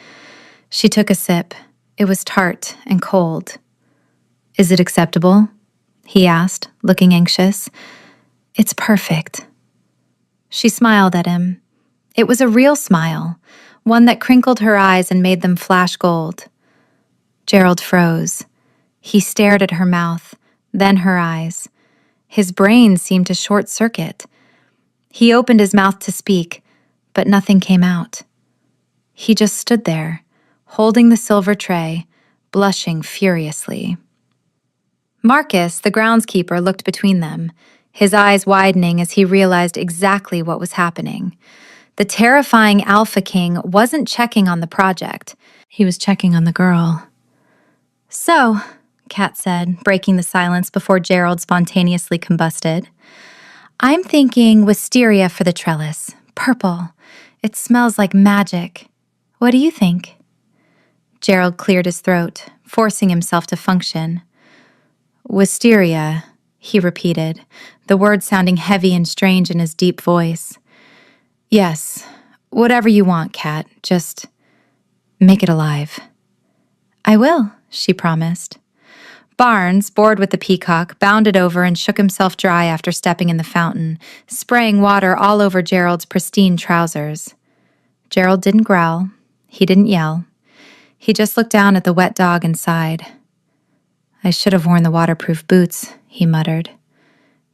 A: She took a sip. It was tart and cold. "Is it acceptable?" he asked, looking anxious. "It's perfect." She smiled at him. It was a real smile, one that crinkled her eyes and made them flash gold. Gerald froze. He stared at her mouth, then her eyes. His brain seemed to short circuit. He opened his mouth to speak, but nothing came out. He just stood there, holding the silver tray, blushing furiously. Marcus, the groundskeeper, looked between them, his eyes widening as he realized exactly what was happening. The terrifying Alpha King wasn't checking on the project. He was checking on the girl. "So," Kat said, breaking the silence before Gerald spontaneously combusted, "I'm thinking wisteria for the trellis. Purple. It smells like magic. What do you think?" Gerald cleared his throat, forcing himself to function. "Wisteria," he repeated, the word sounding heavy and strange in his deep voice. "Yes, whatever you want, Kat. Just make it alive." "I will," she promised. Barnes, bored with the peacock, bounded over and shook himself dry after stepping in the fountain, spraying water all over Gerald's pristine trousers. Gerald didn't growl. He didn't yell. He just looked down at the wet dog and sighed. "I should have worn the waterproof boots," he muttered.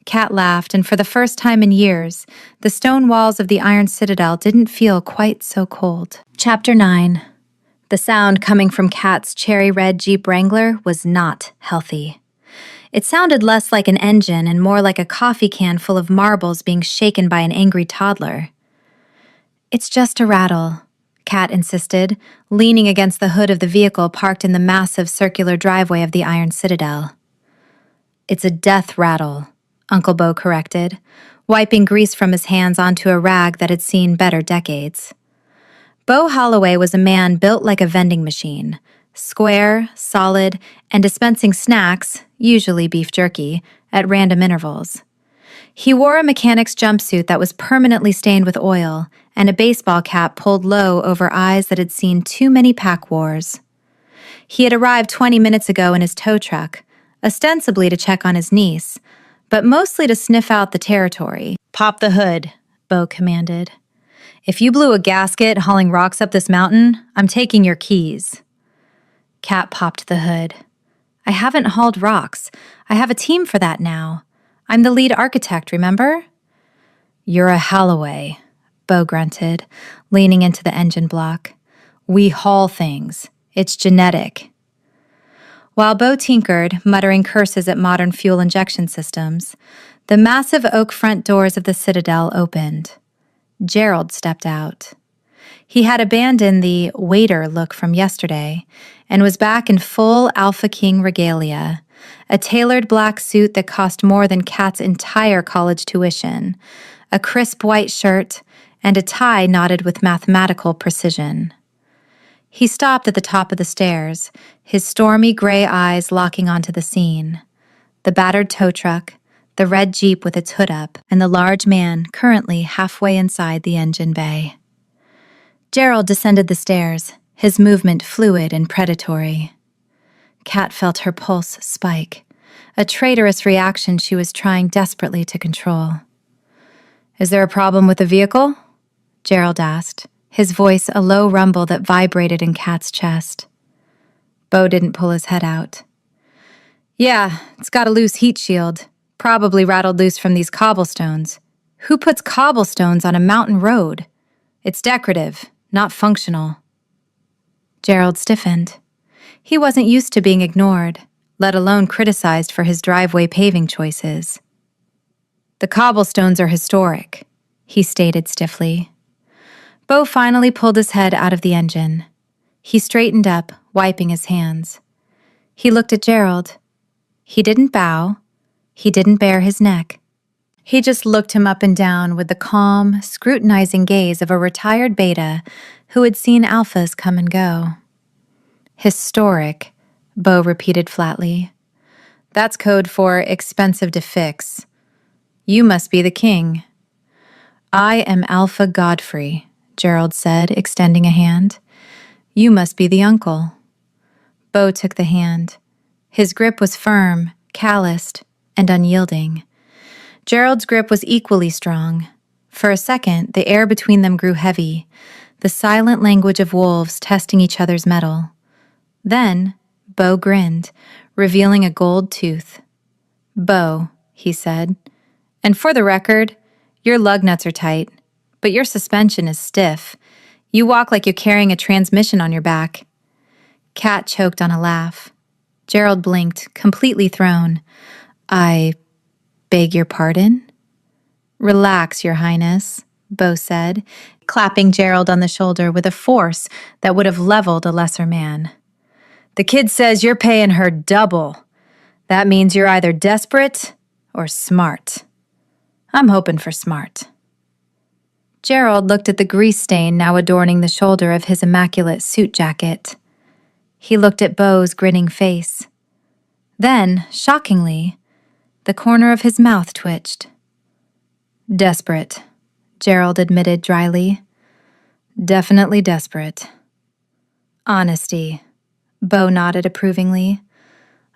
A: Kat laughed, and for the first time in years, the stone walls of the Iron Citadel didn't feel quite so cold. Chapter 9. The sound coming from Kat's cherry-red Jeep Wrangler was not healthy. It sounded less like an engine and more like a coffee can full of marbles being shaken by an angry toddler. "It's just a rattle," Kat insisted, leaning against the hood of the vehicle parked in the massive circular driveway of the Iron Citadel. "It's a death rattle," Uncle Bo corrected, wiping grease from his hands onto a rag that had seen better decades. Bo Holloway was a man built like a vending machine, square, solid, and dispensing snacks, usually beef jerky, at random intervals. He wore a mechanic's jumpsuit that was permanently stained with oil and a baseball cap pulled low over eyes that had seen too many pack wars. He had arrived 20 minutes ago in his tow truck, ostensibly to check on his niece, but mostly to sniff out the territory. "Pop the hood," Bo commanded. "If you blew a gasket hauling rocks up this mountain, I'm taking your keys." Kat popped the hood. "I haven't hauled rocks. I have a team for that now. I'm the lead architect, remember?" "You're a Holloway," Bo grunted, leaning into the engine block. "We haul things. It's genetic." While Bo tinkered, muttering curses at modern fuel injection systems, the massive oak front doors of the Citadel opened. Gerald stepped out. He had abandoned the waiter look from yesterday and was back in full Alpha King regalia, a tailored black suit that cost more than Kat's entire college tuition, a crisp white shirt, and a tie knotted with mathematical precision. He stopped at the top of the stairs, his stormy gray eyes locking onto the scene. The battered tow truck, the red Jeep with its hood up, and the large man currently halfway inside the engine bay. Gerald descended the stairs, his movement fluid and predatory. Kat felt her pulse spike, a traitorous reaction she was trying desperately to control. "Is there a problem with the vehicle?" Gerald asked, his voice a low rumble that vibrated in Kat's chest. Bo didn't pull his head out. "Yeah, it's got a loose heat shield. Probably rattled loose from these cobblestones. Who puts cobblestones on a mountain road? It's decorative, not functional." Gerald stiffened. He wasn't used to being ignored, let alone criticized for his driveway paving choices. "The cobblestones are historic," he stated stiffly. Bo finally pulled his head out of the engine. He straightened up, wiping his hands. He looked at Gerald. He didn't bow. He didn't bare his neck. He just looked him up and down with the calm, scrutinizing gaze of a retired beta who had seen alphas come and go. "Historic," Bo repeated flatly. "That's code for expensive to fix. You must be the king." "I am Alpha Godfrey," Gerald said, extending a hand. "You must be the uncle." Bo took the hand. His grip was firm, calloused, and unyielding. Gerald's grip was equally strong. For a second, the air between them grew heavy, the silent language of wolves testing each other's mettle. Then, Bo grinned, revealing a gold tooth. "Bo," he said, "and for the record, your lug nuts are tight, but your suspension is stiff. You walk like you're carrying a transmission on your back." Kat choked on a laugh. Gerald blinked, completely thrown. "I beg your pardon?" "Relax, Your Highness," Bo said, clapping Gerald on the shoulder with a force that would have leveled a lesser man. "The kid says you're paying her double. That means you're either desperate or smart. I'm hoping for smart." Gerald looked at the grease stain now adorning the shoulder of his immaculate suit jacket. He looked at Bo's grinning face. Then, shockingly, the corner of his mouth twitched. "Desperate," Gerald admitted dryly. "Definitely desperate." "Honesty," Bo nodded approvingly.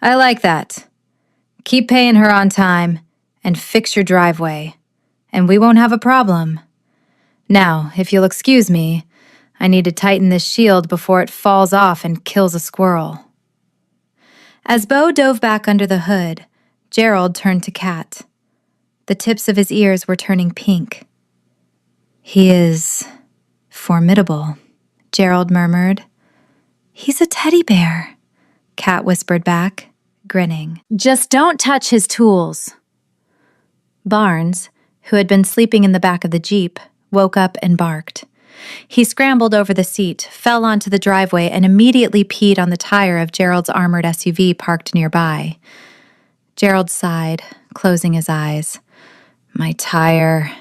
A: "I like that. Keep paying her on time and fix your driveway, and we won't have a problem. Now, if you'll excuse me, I need to tighten this shield before it falls off and kills a squirrel." As Bo dove back under the hood, Gerald turned to Kat. The tips of his ears were turning pink. "He is formidable," Gerald murmured. "He's a teddy bear," Kat whispered back, grinning. "Just don't touch his tools." Barnes, who had been sleeping in the back of the Jeep, woke up and barked. He scrambled over the seat, fell onto the driveway, and immediately peed on the tire of Gerald's armored SUV parked nearby. Gerald sighed, closing his eyes. "My tire."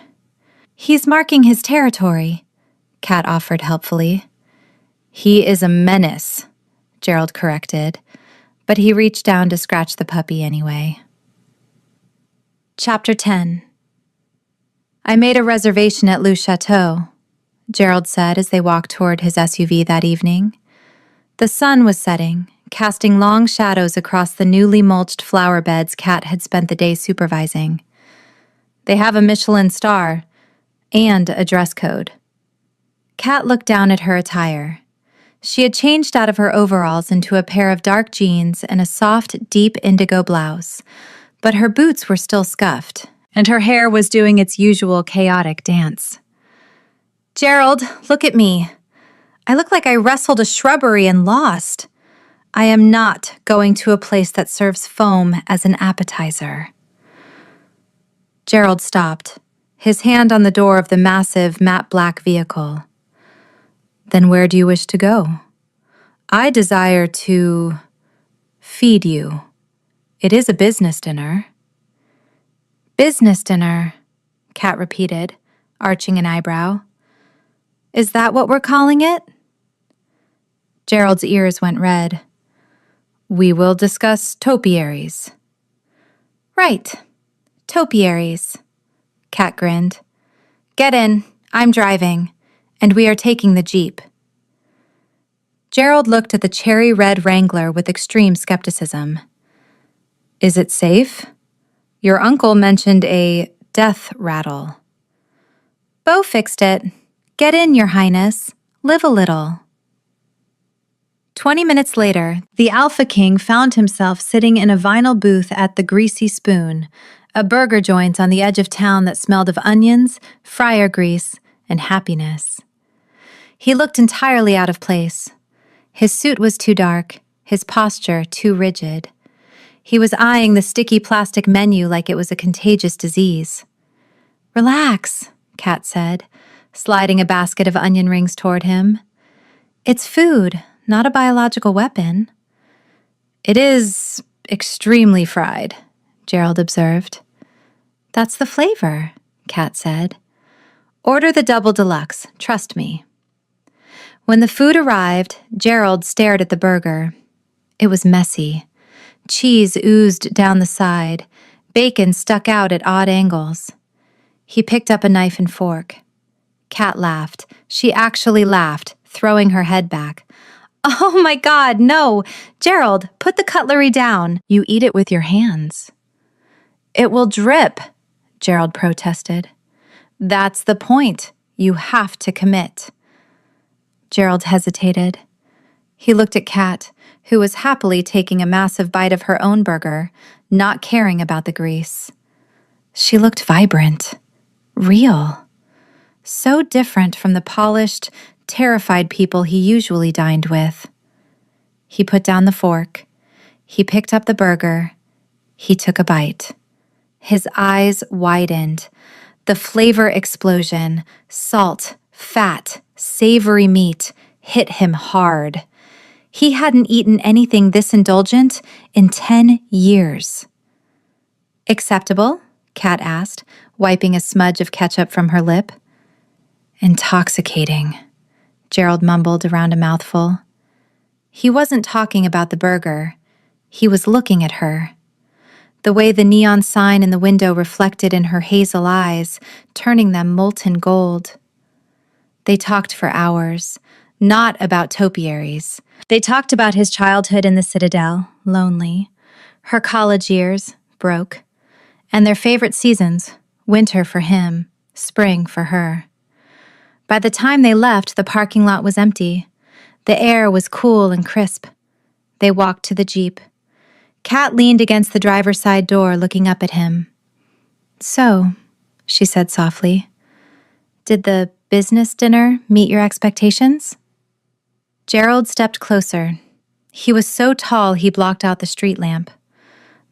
A: "He's marking his territory," Kat offered helpfully. "He is a menace," Gerald corrected, but he reached down to scratch the puppy anyway. Chapter 10. "I made a reservation at Le Chateau," Gerald said as they walked toward his SUV that evening. The sun was setting, casting long shadows across the newly mulched flower beds Kat had spent the day supervising. "They have a Michelin star and a dress code." Kat looked down at her attire. She had changed out of her overalls into a pair of dark jeans and a soft, deep indigo blouse, but her boots were still scuffed, and her hair was doing its usual chaotic dance. "Gerald, look at me. I look like I wrestled a shrubbery and lost. I am not going to a place that serves foam as an appetizer." Gerald stopped, his hand on the door of the massive matte black vehicle. "Then where do you wish to go?" "I desire to feed you. It is a business dinner." "Business dinner," Kat repeated, arching an eyebrow. "Is that what we're calling it?" Gerald's ears went red. "We will discuss topiaries." "Right, topiaries," Kat grinned. "Get in, I'm driving, and we are taking the Jeep." Gerald looked at the cherry-red Wrangler with extreme skepticism. "Is it safe? Your uncle mentioned a death rattle." "Bo fixed it. Get in, Your Highness. Live a little." 20 minutes later, the Alpha King found himself sitting in a vinyl booth at the Greasy Spoon, a burger joint on the edge of town that smelled of onions, fryer grease, and happiness. He looked entirely out of place. His suit was too dark, his posture too rigid. He was eyeing the sticky plastic menu like it was a contagious disease. "Relax," Kat said, sliding a basket of onion rings toward him. "It's food, not a biological weapon." "It is extremely fried," Gerald observed. "That's the flavor," Kat said. "Order the double deluxe, trust me." When the food arrived, Gerald stared at the burger. It was messy. Cheese oozed down the side. Bacon stuck out at odd angles. He picked up a knife and fork. Kat laughed. She actually laughed, throwing her head back. Oh my God, no! Gerald, put the cutlery down. You eat it with your hands. It will drip, Gerald protested. That's the point. You have to commit. Gerald hesitated. He looked at Kat, who was happily taking a massive bite of her own burger, not caring about the grease. She looked vibrant, real, so different from the polished, terrified people he usually dined with. He put down the fork. He picked up the burger. He took a bite. His eyes widened. The flavor explosion, salt, fat, savory meat, hit him hard. He hadn't eaten anything this indulgent in 10 years. Acceptable? Kat asked, wiping a smudge of ketchup from her lip. Intoxicating, Gerald mumbled around a mouthful. He wasn't talking about the burger. He was looking at her. The way the neon sign in the window reflected in her hazel eyes, turning them molten gold. They talked for hours, not about topiaries. They talked about his childhood in the Citadel, lonely, her college years, broke, and their favorite seasons, winter for him, spring for her. By the time they left, the parking lot was empty. The air was cool and crisp. They walked to the Jeep. Kat leaned against the driver's side door, looking up at him. So, she said softly, did the business dinner meet your expectations? Gerald stepped closer. He was so tall he blocked out the street lamp.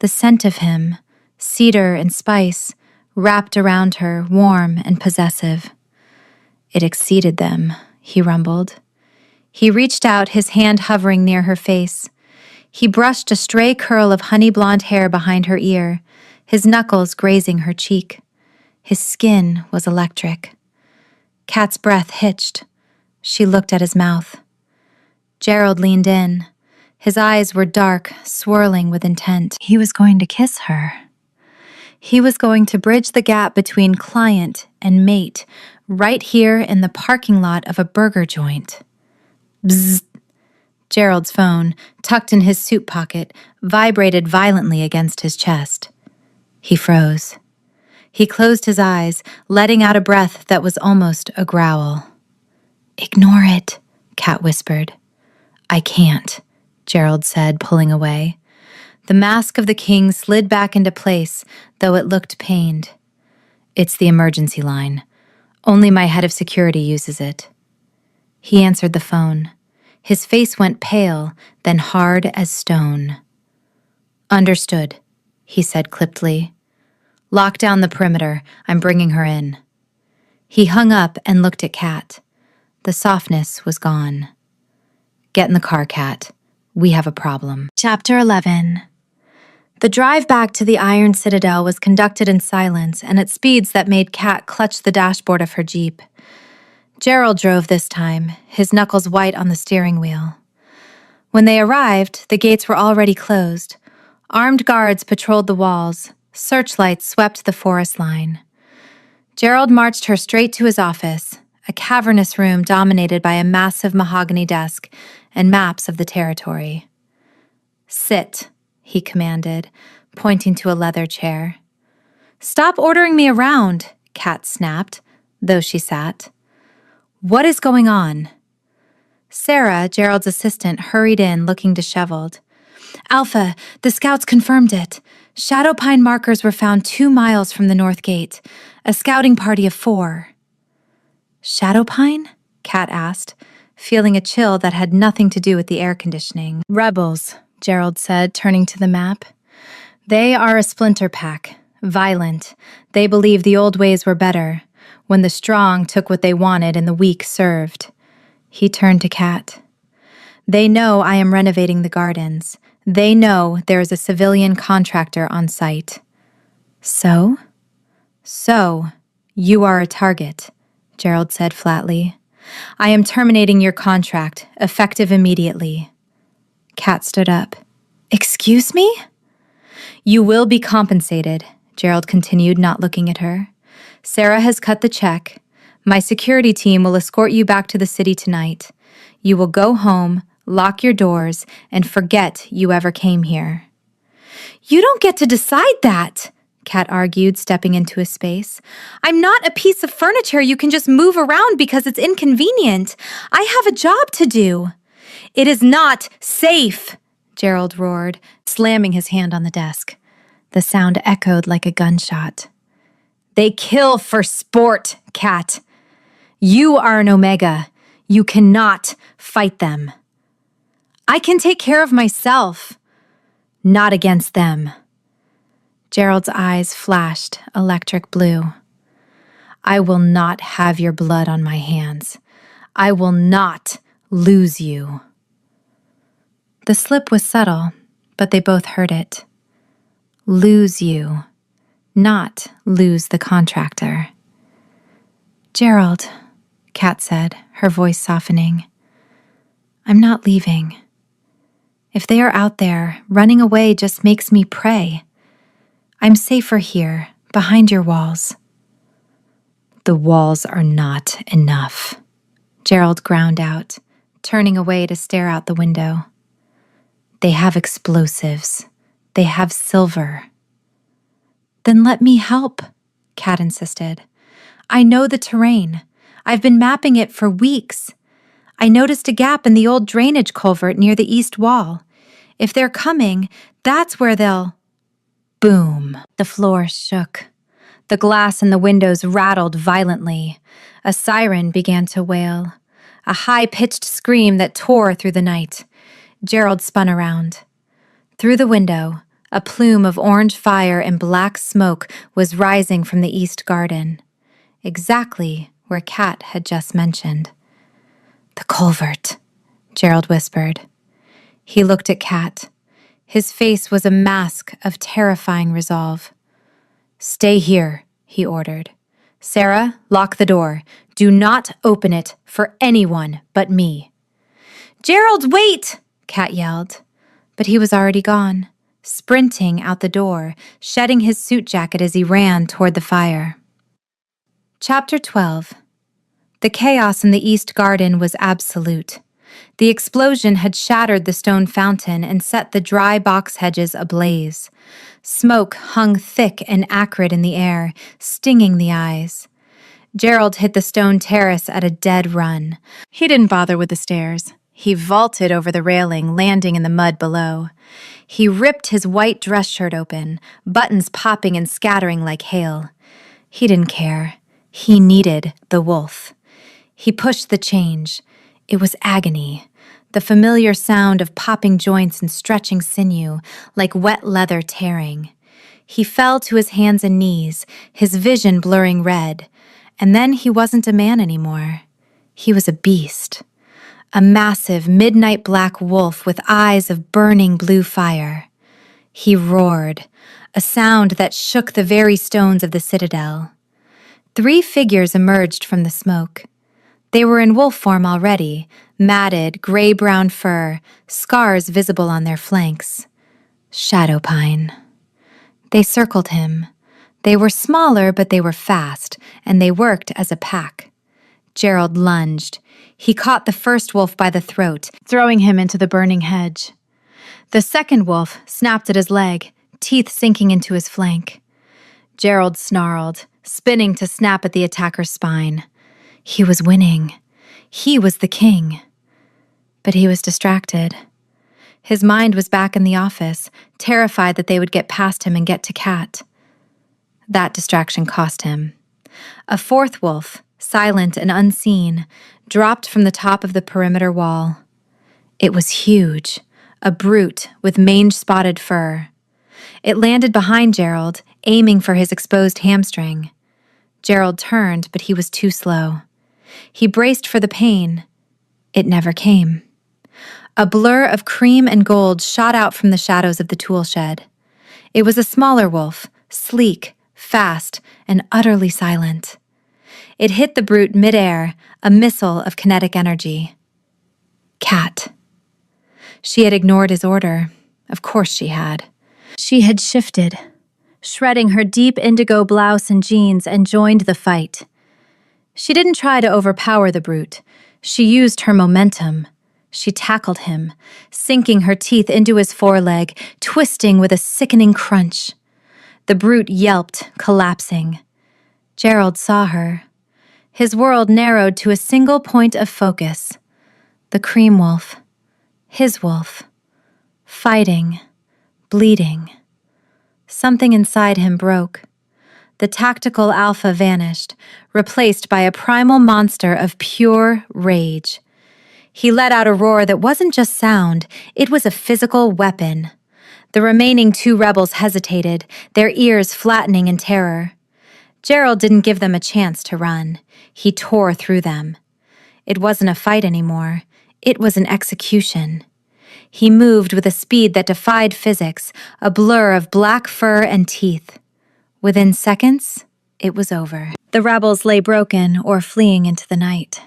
A: The scent of him, cedar and spice, wrapped around her, warm and possessive. It exceeded them, he rumbled. He reached out, his hand hovering near her face. He brushed a stray curl of honey blonde hair behind her ear, his knuckles grazing her cheek. His skin was electric. Kat's breath hitched. She looked at his mouth. Gerald leaned in. His eyes were dark, swirling with intent. He was going to kiss her. He was going to bridge the gap between client and mate, right here in the parking lot of a burger joint. Bzzz. Gerald's phone, tucked in his suit pocket, vibrated violently against his chest. He froze. He closed his eyes, letting out a breath that was almost a growl. Ignore it, Kat whispered. I can't, Gerald said, pulling away. The mask of the king slid back into place, though it looked pained. It's the emergency line. Only my head of security uses it. He answered the phone. His face went pale, then hard as stone. Understood, he said clippedly. Lock down the perimeter. I'm bringing her in. He hung up and looked at Kat. The softness was gone. Get in the car, Kat. We have a problem. Chapter 11. The drive back to the Iron Citadel was conducted in silence and at speeds that made Kat clutch the dashboard of her Jeep. Gerald drove this time, his knuckles white on the steering wheel. When they arrived, the gates were already closed. Armed guards patrolled the walls. Searchlights swept the forest line. Gerald marched her straight to his office, a cavernous room dominated by a massive mahogany desk and maps of the territory. Sit, he commanded, pointing to a leather chair. Stop ordering me around, Kat snapped, though she sat. What is going on? Sarah, Gerald's assistant, hurried in, looking disheveled. Alpha, the scouts confirmed it. Shadow Pine markers were found 2 miles from the north gate. A scouting party of 4. Shadow Pine? Kat asked, feeling a chill that had nothing to do with the air conditioning. Rebels, Gerald said, turning to the map. They are a splinter pack, violent. They believe the old ways were better, when the strong took what they wanted and the weak served. He turned to Kat. They know I am renovating the gardens. They know there is a civilian contractor on site. So? So, you are a target, Gerald said flatly. I am terminating your contract, effective immediately. Kat stood up. Excuse me? You will be compensated, Gerald continued, not looking at her. Sarah has cut the check. My security team will escort you back to the city tonight. You will go home, lock your doors, and forget you ever came here." "You don't get to decide that," Cat argued, stepping into his space. "I'm not a piece of furniture you can just move around because it's inconvenient. I have a job to do." "It is not safe," Gerald roared, slamming his hand on the desk. The sound echoed like a gunshot. "They kill for sport, Cat. You are an Omega. You cannot fight them." "I can take care of myself." "Not against them." Gerald's eyes flashed electric blue. "I will not have your blood on my hands. I will not lose you." The slip was subtle, but they both heard it. Lose you, not lose the contractor. "Gerald," Cat said, her voice softening, "I'm not leaving. If they are out there, running away just makes me pray. I'm safer here, behind your walls." "The walls are not enough," Gerald ground out, turning away to stare out the window. "They have explosives. They have silver." "Then let me help," Cat insisted. "I know the terrain. I've been mapping it for weeks. I noticed a gap in the old drainage culvert near the east wall. If they're coming, that's where they'll—" Boom! The floor shook. The glass in the windows rattled violently. A siren began to wail, a high-pitched scream that tore through the night. Gerald spun around. Through the window, a plume of orange fire and black smoke was rising from the east garden, exactly where Cat had just mentioned. "The culvert," Gerald whispered. He looked at Cat. His face was a mask of terrifying resolve. "Stay here," he ordered. "Sarah, lock the door. Do not open it for anyone but me." "Gerald, wait!" Cat yelled. But he was already gone, sprinting out the door, shedding his suit jacket as he ran toward the fire. Chapter 12. The chaos in the East Garden was absolute. The explosion had shattered the stone fountain and set the dry box hedges ablaze. Smoke hung thick and acrid in the air, stinging the eyes. Gerald hit the stone terrace at a dead run. He didn't bother with the stairs. He vaulted over the railing, landing in the mud below. He ripped his white dress shirt open, buttons popping and scattering like hail. He didn't care. He needed the wolf. He pushed the change. It was agony. The familiar sound of popping joints and stretching sinew, like wet leather tearing. He fell to his hands and knees, his vision blurring red. And then he wasn't a man anymore. He was a beast. A massive, midnight black wolf with eyes of burning blue fire. He roared, a sound that shook the very stones of the citadel. 3 figures emerged from the smoke. They were in wolf form already, matted, gray-brown fur, scars visible on their flanks. Shadowpine. They circled him. They were smaller, but they were fast, and they worked as a pack. Gerald lunged. He caught the first wolf by the throat, throwing him into the burning hedge. The second wolf snapped at his leg, teeth sinking into his flank. Gerald snarled, spinning to snap at the attacker's spine. He was winning. He was the king. But he was distracted. His mind was back in the office, terrified that they would get past him and get to Cat. That distraction cost him. A fourth wolf, silent and unseen, dropped from the top of the perimeter wall. It was huge, a brute with mange-spotted fur. It landed behind Gerald, aiming for his exposed hamstring. Gerald turned, but he was too slow. He braced for the pain. It never came. A blur of cream and gold shot out from the shadows of the tool shed. It was a smaller wolf, sleek, fast, and utterly silent. It hit the brute midair, a missile of kinetic energy. Cat. She had ignored his order. Of course she had. She had shifted, shredding her deep indigo blouse and jeans, and joined the fight. She didn't try to overpower the brute. She used her momentum. She tackled him, sinking her teeth into his foreleg, twisting with a sickening crunch. The brute yelped, collapsing. Gerald saw her. His world narrowed to a single point of focus. The cream wolf. His wolf. Fighting. Bleeding. Something inside him broke. The tactical alpha vanished, replaced by a primal monster of pure rage. He let out a roar that wasn't just sound, it was a physical weapon. The remaining 2 rebels hesitated, their ears flattening in terror. Gerald didn't give them a chance to run. He tore through them. It wasn't a fight anymore. It was an execution. He moved with a speed that defied physics, a blur of black fur and teeth. Within seconds, it was over. The rebels lay broken or fleeing into the night.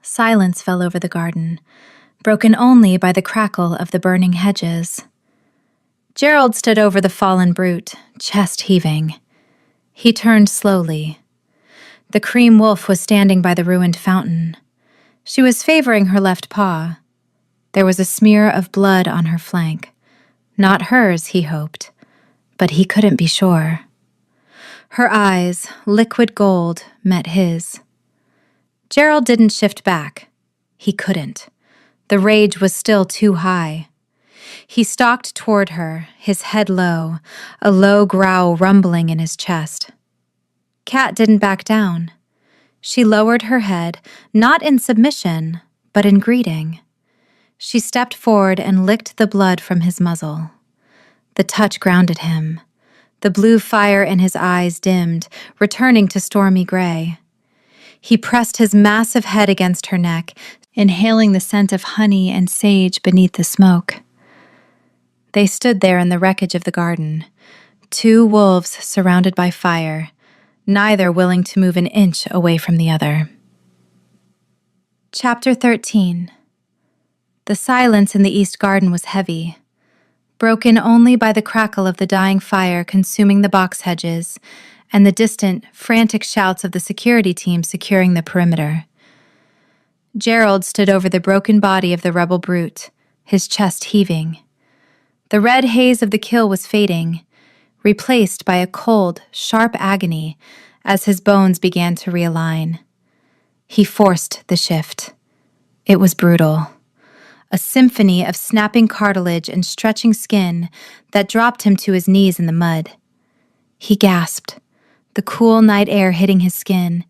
A: Silence fell over the garden, broken only by the crackle of the burning hedges. Gerald stood over the fallen brute, chest heaving. He turned slowly. The cream wolf was standing by the ruined fountain. She was favoring her left paw. There was a smear of blood on her flank. Not hers, he hoped, but he couldn't be sure. Her eyes, liquid gold, met his. Gerald didn't shift back. He couldn't. The rage was still too high. He stalked toward her, his head low, a low growl rumbling in his chest. Cat didn't back down. She lowered her head, not in submission, but in greeting. She stepped forward and licked the blood from his muzzle. The touch grounded him. The blue fire in his eyes dimmed, returning to stormy gray. He pressed his massive head against her neck, inhaling the scent of honey and sage beneath the smoke. They stood there in the wreckage of the garden, 2 wolves surrounded by fire, neither willing to move an inch away from the other. Chapter 13. The silence in the east garden was heavy, broken only by the crackle of the dying fire consuming the box hedges and the distant, frantic shouts of the security team securing the perimeter. Gerald stood over the broken body of the rebel brute, his chest heaving. The red haze of the kill was fading, replaced by a cold, sharp agony as his bones began to realign. He forced the shift. It was brutal. A symphony of snapping cartilage and stretching skin that dropped him to his knees in the mud. He gasped, the cool night air hitting his skin.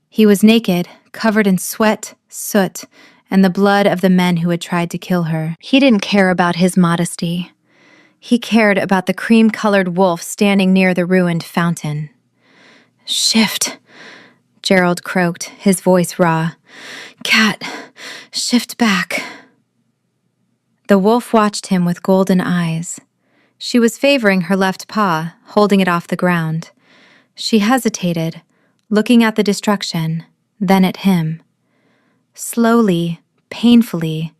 A: He was naked, covered in sweat, soot, and the blood of the men who had tried to kill her. He didn't care about his modesty. He cared about the cream-colored wolf standing near the ruined fountain. "Shift," Gerald croaked, his voice raw. "Cat, shift back." The wolf watched him with golden eyes. She was favoring her left paw, holding it off the ground. She hesitated, looking at the destruction, then at him. Slowly, painfully,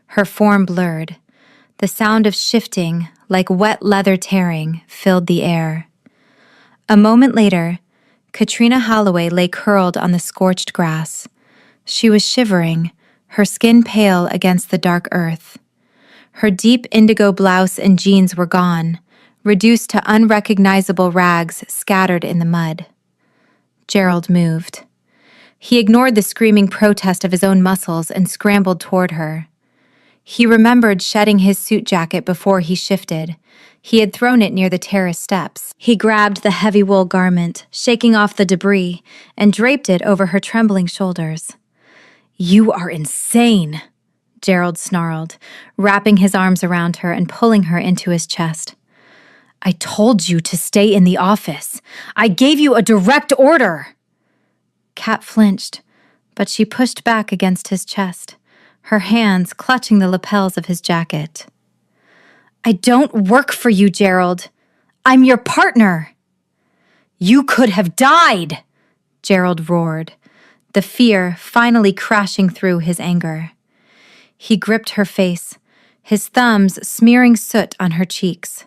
A: her form blurred. The sound of shifting, like wet leather tearing, filled the air. A moment later, Katrina Holloway lay curled on the scorched grass. She was shivering, her skin pale against the dark earth. Her deep indigo blouse and jeans were gone, reduced to unrecognizable rags scattered in the mud. Gerald moved. He ignored the screaming protest of his own muscles and scrambled toward her. He remembered shedding his suit jacket before he shifted. He had thrown it near the terrace steps. He grabbed the heavy wool garment, shaking off the debris, and draped it over her trembling shoulders. "You are insane," Gerald snarled, wrapping his arms around her and pulling her into his chest. "I told you to stay in the office. I gave you a direct order." Kat flinched, but she pushed back against his chest, her hands clutching the lapels of his jacket. "I don't work for you, Gerald. I'm your partner." "You could have died," Gerald roared, the fear finally crashing through his anger. He gripped her face, his thumbs smearing soot on her cheeks.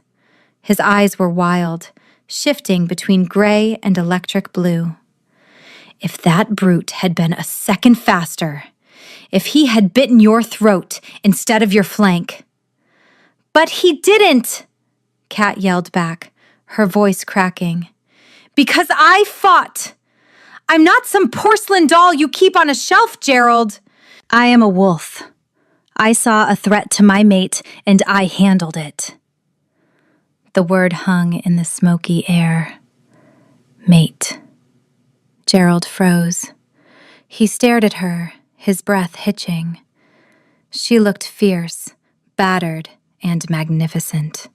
A: His eyes were wild, shifting between gray and electric blue. "If that brute had been a second faster, if he had bitten your throat instead of your flank." "But he didn't," Kat yelled back, her voice cracking. "Because I fought. I'm not some porcelain doll you keep on a shelf, Gerald. I am a wolf. I saw a threat to my mate, and I handled it." The word hung in the smoky air. Mate. Gerald froze. He stared at her, his breath hitching. She looked fierce, battered, and magnificent.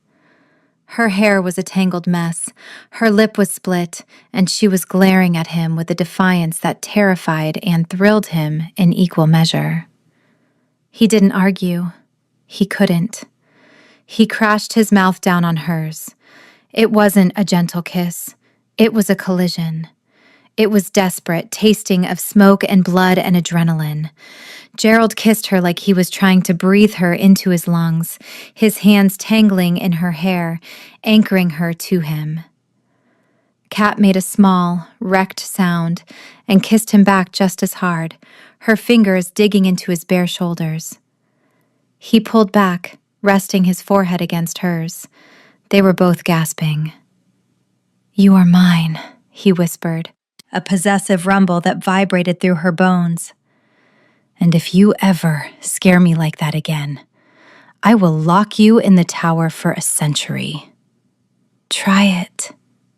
A: Her hair was a tangled mess, her lip was split, and she was glaring at him with a defiance that terrified and thrilled him in equal measure. He didn't argue. He couldn't. He crashed his mouth down on hers. It wasn't a gentle kiss. It was a collision. It was desperate, tasting of smoke and blood and adrenaline. Gerald kissed her like he was trying to breathe her into his lungs, his hands tangling in her hair, anchoring her to him. Kat made a small, wrecked sound and kissed him back just as hard, her fingers digging into his bare shoulders. He pulled back, resting his forehead against hers. They were both gasping. "You are mine," he whispered, a possessive rumble that vibrated through her bones. "And if you ever scare me like that again, I will lock you in the tower for a century." "Try it,"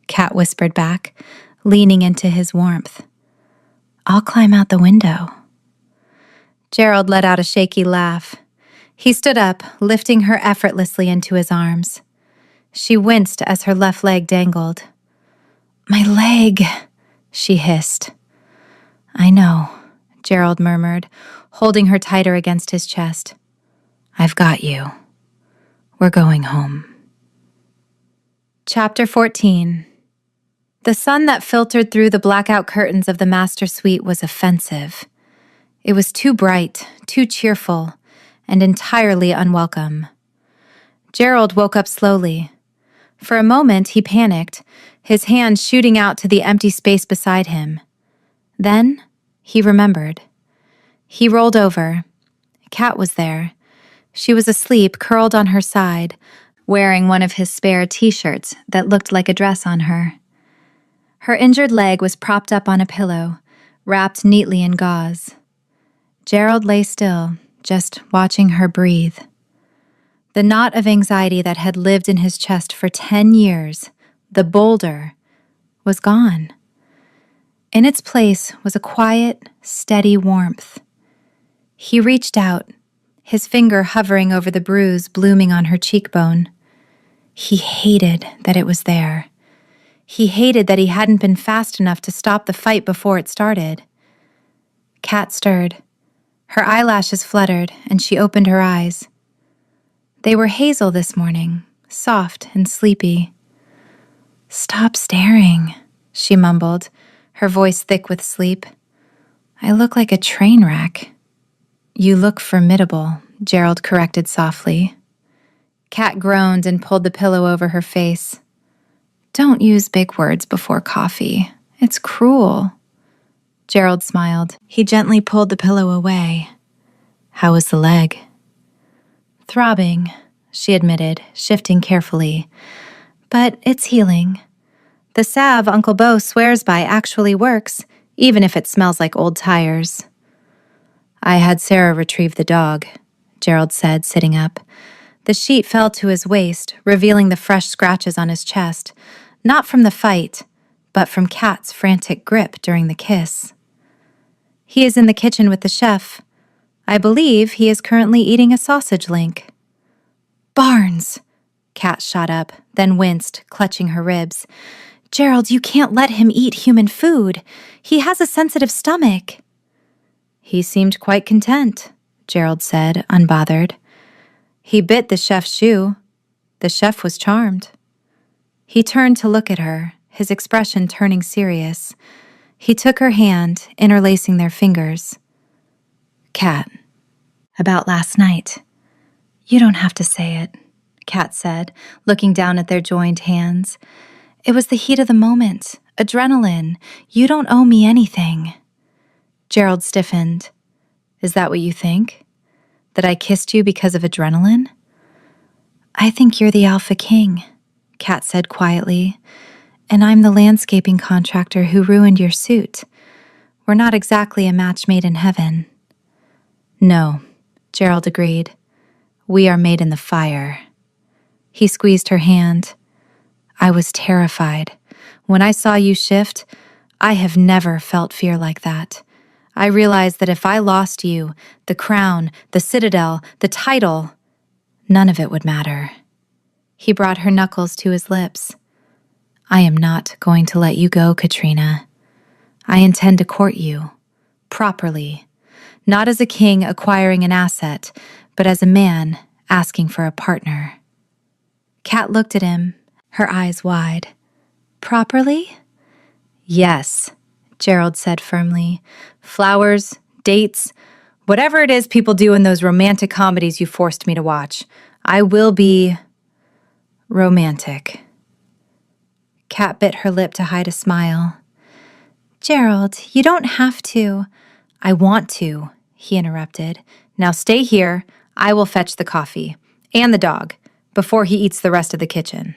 A: Kat whispered back, leaning into his warmth. "I'll climb out the window." Gerald let out a shaky laugh. He stood up, lifting her effortlessly into his arms. She winced as her left leg dangled. "My leg," she hissed. "I know," Gerald murmured, holding her tighter against his chest. "I've got you. We're going home." Chapter 14. The sun that filtered through the blackout curtains of the master suite was offensive. It was too bright, too cheerful, and entirely unwelcome. Gerald woke up slowly. For a moment, he panicked, his hand shooting out to the empty space beside him. Then, he remembered. He rolled over. Kat was there. She was asleep, curled on her side, wearing one of his spare t-shirts that looked like a dress on her. Her injured leg was propped up on a pillow, wrapped neatly in gauze. Gerald lay still, just watching her breathe. The knot of anxiety that had lived in his chest for 10 years, the boulder, was gone. In its place was a quiet, steady warmth. He reached out, his finger hovering over the bruise blooming on her cheekbone. He hated that it was there. He hated that he hadn't been fast enough to stop the fight before it started. Kat stirred. Her eyelashes fluttered, and she opened her eyes. They were hazel this morning, soft and sleepy. "Stop staring," she mumbled, her voice thick with sleep. "I look like a train wreck." "You look formidable," Gerald corrected softly. Kat groaned and pulled the pillow over her face. "Don't use big words before coffee. It's cruel." Gerald smiled. He gently pulled the pillow away. "How was the leg?" "Throbbing," she admitted, shifting carefully. "But it's healing. The salve Uncle Bo swears by actually works, even if it smells like old tires." "I had Sarah retrieve the dog," Gerald said, sitting up. The sheet fell to his waist, revealing the fresh scratches on his chest, not from the fight, but from Kat's frantic grip during the kiss. "He is in the kitchen with the chef. I believe he is currently eating a sausage link." "Barnes!" Kat shot up, then winced, clutching her ribs. "Gerald, you can't let him eat human food. He has a sensitive stomach." "He seemed quite content," Gerald said, unbothered. "He bit the chef's shoe. The chef was charmed." He turned to look at her, his expression turning serious. He took her hand, interlacing their fingers. "Kat, about last night." "You don't have to say it," Kat said, looking down at their joined hands. "It was the heat of the moment, adrenaline. You don't owe me anything." Gerald stiffened. Is that what you think? That I kissed you because of adrenaline? I think you're the Alpha King, Kat said quietly, and I'm the landscaping contractor who ruined your suit. We're not exactly a match made in heaven. No, Gerald agreed. We are made in the fire. He squeezed her hand. I was terrified. When I saw you shift, I have never felt fear like that. I realized that if I lost you, the crown, the citadel, the title, none of it would matter. He brought her knuckles to his lips. I am not going to let you go, Katrina. I intend to court you, properly, not as a king acquiring an asset, but as a man asking for a partner. Kat looked at him, her eyes wide. Properly? Yes, Gerald said firmly. Flowers, dates, whatever it is people do in those romantic comedies you forced me to watch. I will be romantic. Kat bit her lip to hide a smile. Gerald, you don't have to. I want to, he interrupted. Now stay here. I will fetch the coffee. And the dog, before he eats the rest of the kitchen.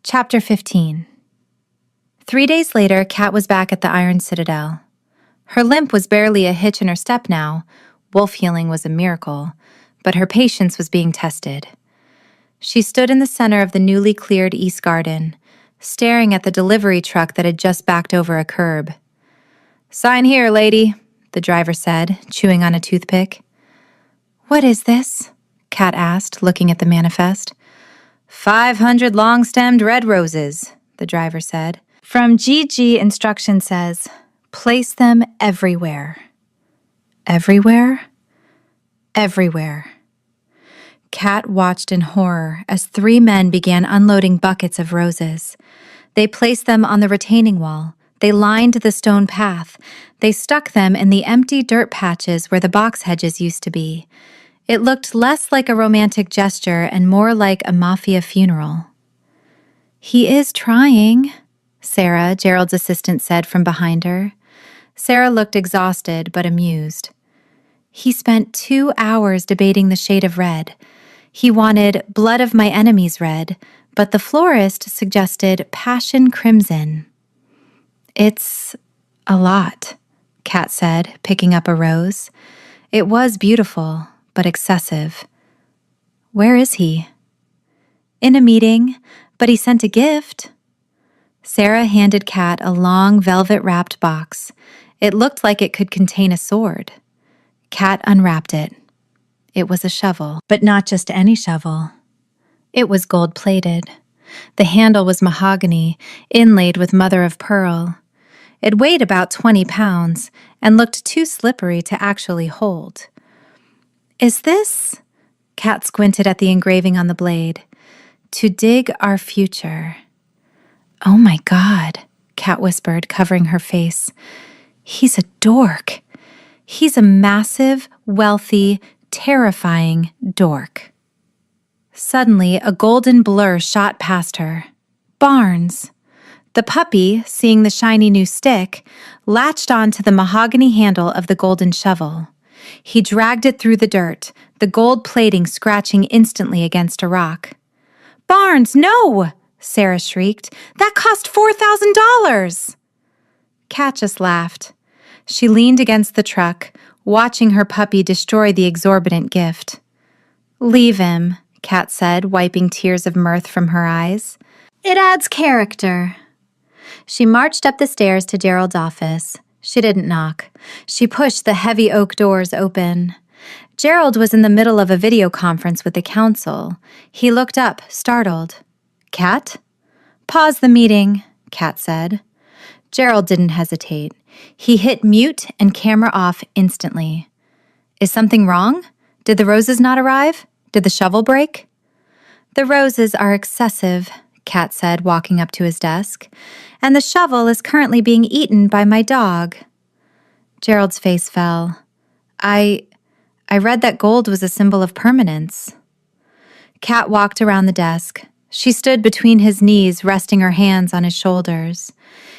A: Chapter 15. 3 days later, Kat was back at the Iron Citadel. Her limp was barely a hitch in her step now. Wolf healing was a miracle, but her patience was being tested. She stood in the center of the newly cleared East Garden, staring at the delivery truck that had just backed over a curb. Sign here, lady, the driver said, chewing on a toothpick. What is this? Kat asked, looking at the manifest. 500 long-stemmed red roses, the driver said. From GG, instruction says, place them everywhere. Everywhere? Everywhere. Kat watched in horror as 3 men began unloading buckets of roses. They placed them on the retaining wall. They lined the stone path. They stuck them in the empty dirt patches where the box hedges used to be. It looked less like a romantic gesture and more like a mafia funeral. He is trying, Sarah, Gerald's assistant, said from behind her. Sarah looked exhausted but amused. He spent 2 hours debating the shade of red. He wanted blood of my enemies red, but the florist suggested passion crimson. It's a lot, Kat said, picking up a rose. It was beautiful, but excessive. Where is he? In a meeting, but he sent a gift. Sarah handed Kat a long velvet-wrapped box. It looked like it could contain a sword. Kat unwrapped it. It was a shovel, but not just any shovel. It was gold-plated. The handle was mahogany, inlaid with mother-of-pearl. It weighed about 20 pounds and looked too slippery to actually hold. Is this? Kat squinted at the engraving on the blade. To dig our future. Oh my God, Kat whispered, covering her face. He's a dork. He's a massive, wealthy, terrifying dork. Suddenly, a golden blur shot past her. Barnes. The puppy, seeing the shiny new stick, latched onto the mahogany handle of the golden shovel. He dragged it through the dirt, the gold plating scratching instantly against a rock. Barnes, no! Sarah shrieked. That cost $4,000! Kat just laughed. She leaned against the truck, watching her puppy destroy the exorbitant gift. Leave him, Kat said, wiping tears of mirth from her eyes. It adds character. She marched up the stairs to Gerald's office. She didn't knock. She pushed the heavy oak doors open. Gerald was in the middle of a video conference with the council. He looked up, startled. Kat? Pause the meeting, Kat said. Gerald didn't hesitate. He hit mute and camera off instantly. Is something wrong? Did the roses not arrive? Did the shovel break? The roses are excessive, Kat said, walking up to his desk, and the shovel is currently being eaten by my dog. Gerald's face fell. I read that gold was a symbol of permanence. Kat walked around the desk. She stood between his knees, resting her hands on his shoulders.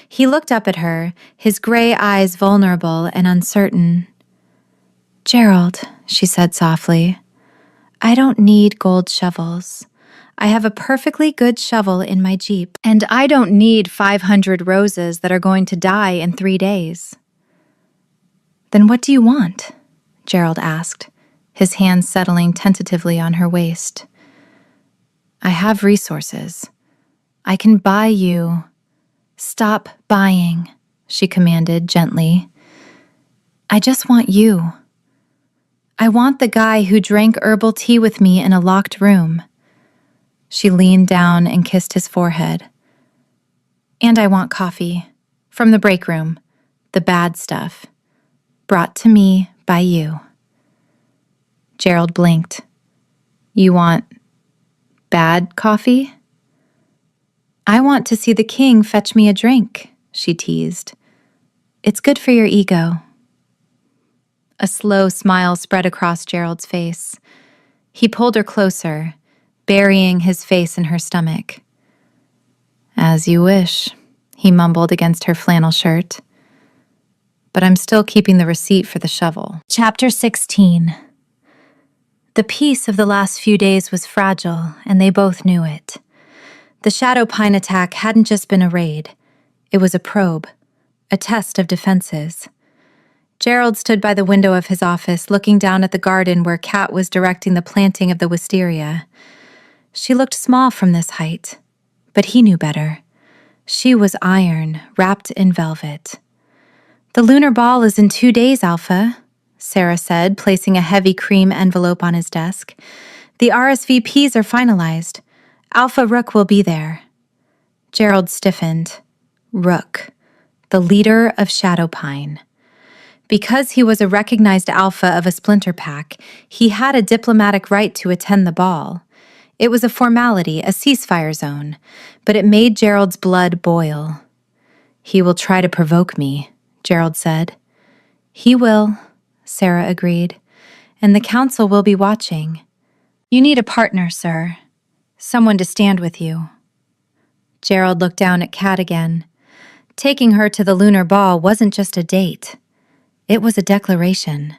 A: He looked up at her, his gray eyes vulnerable and uncertain. Gerald, she said softly, I don't need gold shovels. I have a perfectly good shovel in my Jeep, and I don't need 500 roses that are going to die in 3 days. Then what do you want? Gerald asked, his hands settling tentatively on her waist. I have resources. I can buy you. Stop buying, she commanded gently. I just want you. I want the guy who drank herbal tea with me in a locked room. She leaned down and kissed his forehead. And I want coffee. From the break room. The bad stuff. Brought to me by you. Gerald blinked. You want bad coffee? I want to see the king fetch me a drink, she teased. It's good for your ego. A slow smile spread across Gerald's face. He pulled her closer, burying his face in her stomach. As you wish, he mumbled against her flannel shirt. But I'm still keeping the receipt for the shovel. Chapter 16. The peace of the last few days was fragile, and they both knew it. The Shadow Pine attack hadn't just been a raid. It was a probe, a test of defenses. Gerald stood by the window of his office, looking down at the garden where Kat was directing the planting of the wisteria. She looked small from this height, but he knew better. She was iron, wrapped in velvet. The lunar ball is in 2 days, Alpha, Sarah said, placing a heavy cream envelope on his desk. The RSVPs are finalized. Alpha Rook will be there. Gerald stiffened. Rook, the leader of Shadowpine. Because he was a recognized alpha of a splinter pack, he had a diplomatic right to attend the ball. It was a formality, a ceasefire zone, but it made Gerald's blood boil. He will try to provoke me, Gerald said. He will, Sarah agreed, and the council will be watching. You need a partner, sir. Someone to stand with you. Gerald looked down at Kat again. Taking her to the lunar ball wasn't just a date. It was a declaration.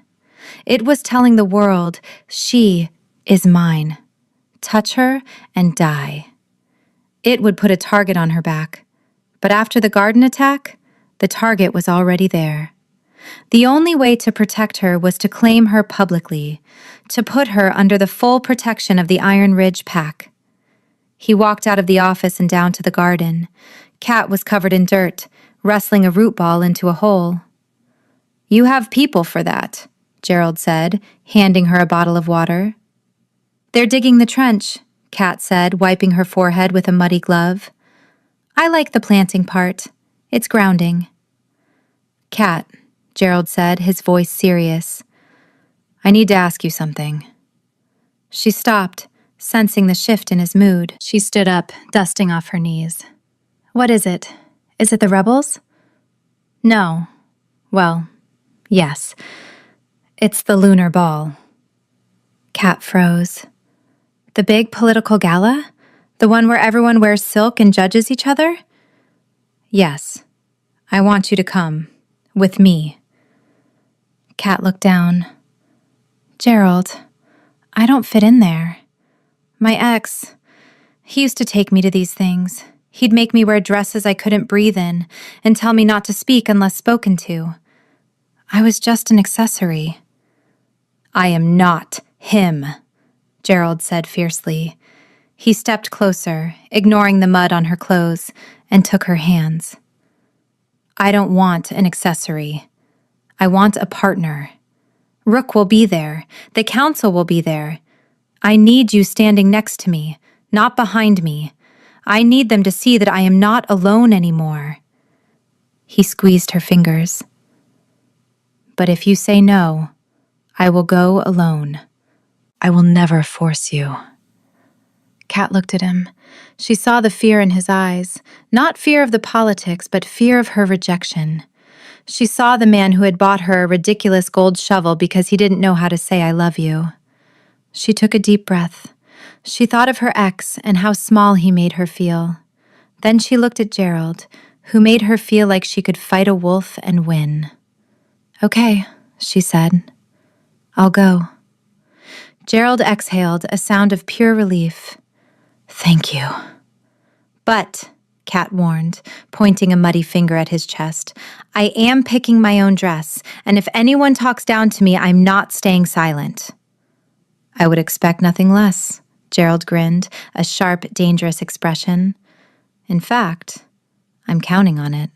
A: It was telling the world, she is mine. Touch her and die. It would put a target on her back. But after the garden attack, the target was already there. The only way to protect her was to claim her publicly, to put her under the full protection of the Iron Ridge Pack. He walked out of the office and down to the garden. Kat was covered in dirt, wrestling a root ball into a hole. You have people for that, Gerald said, handing her a bottle of water. They're digging the trench, Kat said, wiping her forehead with a muddy glove. I like the planting part. It's grounding. Kat, Gerald said, his voice serious. I need to ask you something. She stopped, sensing the shift in his mood. She stood up, dusting off her knees. What is it? Is it the rebels? No. Well, yes. It's the lunar ball. Kat froze. The big political gala? The one where everyone wears silk and judges each other? Yes. I want you to come. With me. Kat looked down. Gerald, I don't fit in there. My ex, he used to take me to these things. He'd make me wear dresses I couldn't breathe in and tell me not to speak unless spoken to. I was just an accessory. I am not him, Gerald said fiercely. He stepped closer, ignoring the mud on her clothes, and took her hands. I don't want an accessory. I want a partner. Rook will be there. The council will be there. I need you standing next to me, not behind me. I need them to see that I am not alone anymore. He squeezed her fingers. But if you say no, I will go alone. I will never force you. Kat looked at him. She saw the fear in his eyes, not fear of the politics, but fear of her rejection. She saw the man who had bought her a ridiculous gold shovel because he didn't know how to say I love you. She took a deep breath. She thought of her ex and how small he made her feel. Then she looked at Gerald, who made her feel like she could fight a wolf and win. Okay, she said. I'll go. Gerald exhaled, a sound of pure relief. Thank you. But, Kat warned, pointing a muddy finger at his chest, I am picking my own dress, and if anyone talks down to me, I'm not staying silent. I would expect nothing less, Gerald grinned, a sharp, dangerous expression. In fact, I'm counting on it.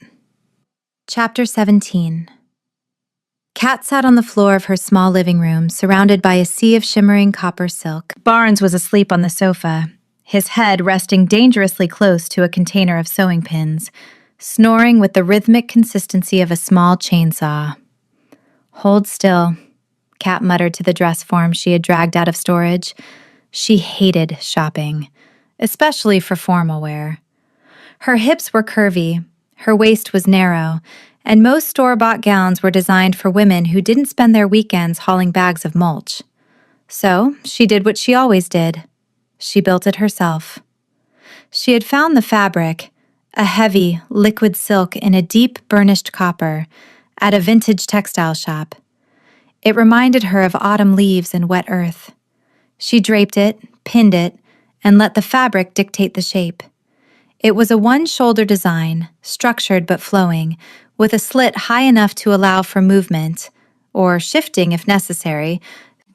A: Chapter 17. Kat sat on the floor of her small living room, surrounded by a sea of shimmering copper silk. Barnes was asleep on the sofa, his head resting dangerously close to a container of sewing pins, snoring with the rhythmic consistency of a small chainsaw. Hold still, Kat muttered to the dress form she had dragged out of storage. She hated shopping, especially for formal wear. Her hips were curvy, her waist was narrow, and most store-bought gowns were designed for women who didn't spend their weekends hauling bags of mulch. So she did what she always did. She built it herself. She had found the fabric, a heavy, liquid silk in a deep burnished copper, at a vintage textile shop. It reminded her of autumn leaves and wet earth. She draped it, pinned it, and let the fabric dictate the shape. It was a one-shoulder design, structured but flowing, with a slit high enough to allow for movement, or shifting if necessary,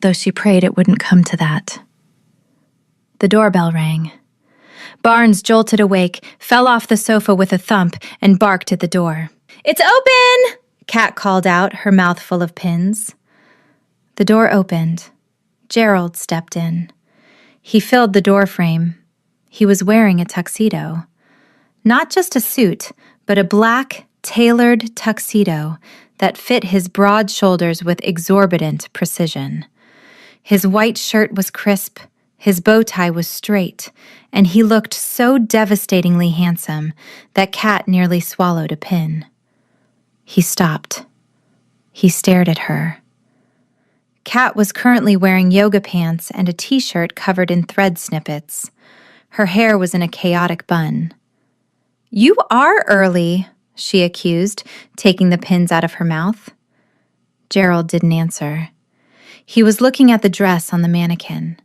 A: though she prayed it wouldn't come to that. The doorbell rang. Barnes jolted awake, fell off the sofa with a thump, and barked at the door. "It's open!" Kat called out, her mouth full of pins. The door opened. Gerald stepped in. He filled the doorframe. He was wearing a tuxedo. Not just a suit, but a black, tailored tuxedo that fit his broad shoulders with exorbitant precision. His white shirt was crisp, his bow tie was straight, and he looked so devastatingly handsome that Kat nearly swallowed a pin. He stopped. He stared at her. Kat was currently wearing yoga pants and a t-shirt covered in thread snippets. Her hair was in a chaotic bun. "You are early," she accused, taking the pins out of her mouth. Gerald didn't answer. He was looking at the dress on the mannequin.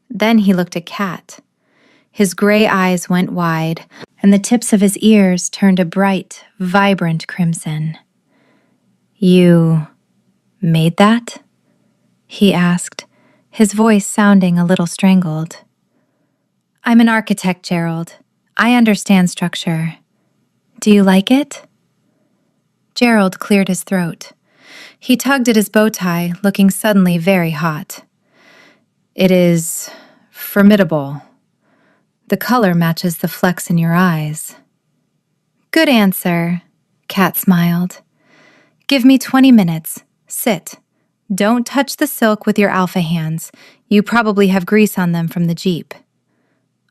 A: Then he looked at Kat. His gray eyes went wide, and the tips of his ears turned a bright, vibrant crimson. "You made that?" he asked, his voice sounding a little strangled. "I'm an architect, Gerald. I understand structure. Do you like it?" Gerald cleared his throat. He tugged at his bow tie, looking suddenly very hot. "It is formidable. The color matches the flecks in your eyes." "Good answer," Kat smiled. "Give me 20 minutes. Sit. Don't touch the silk with your alpha hands. You probably have grease on them from the Jeep."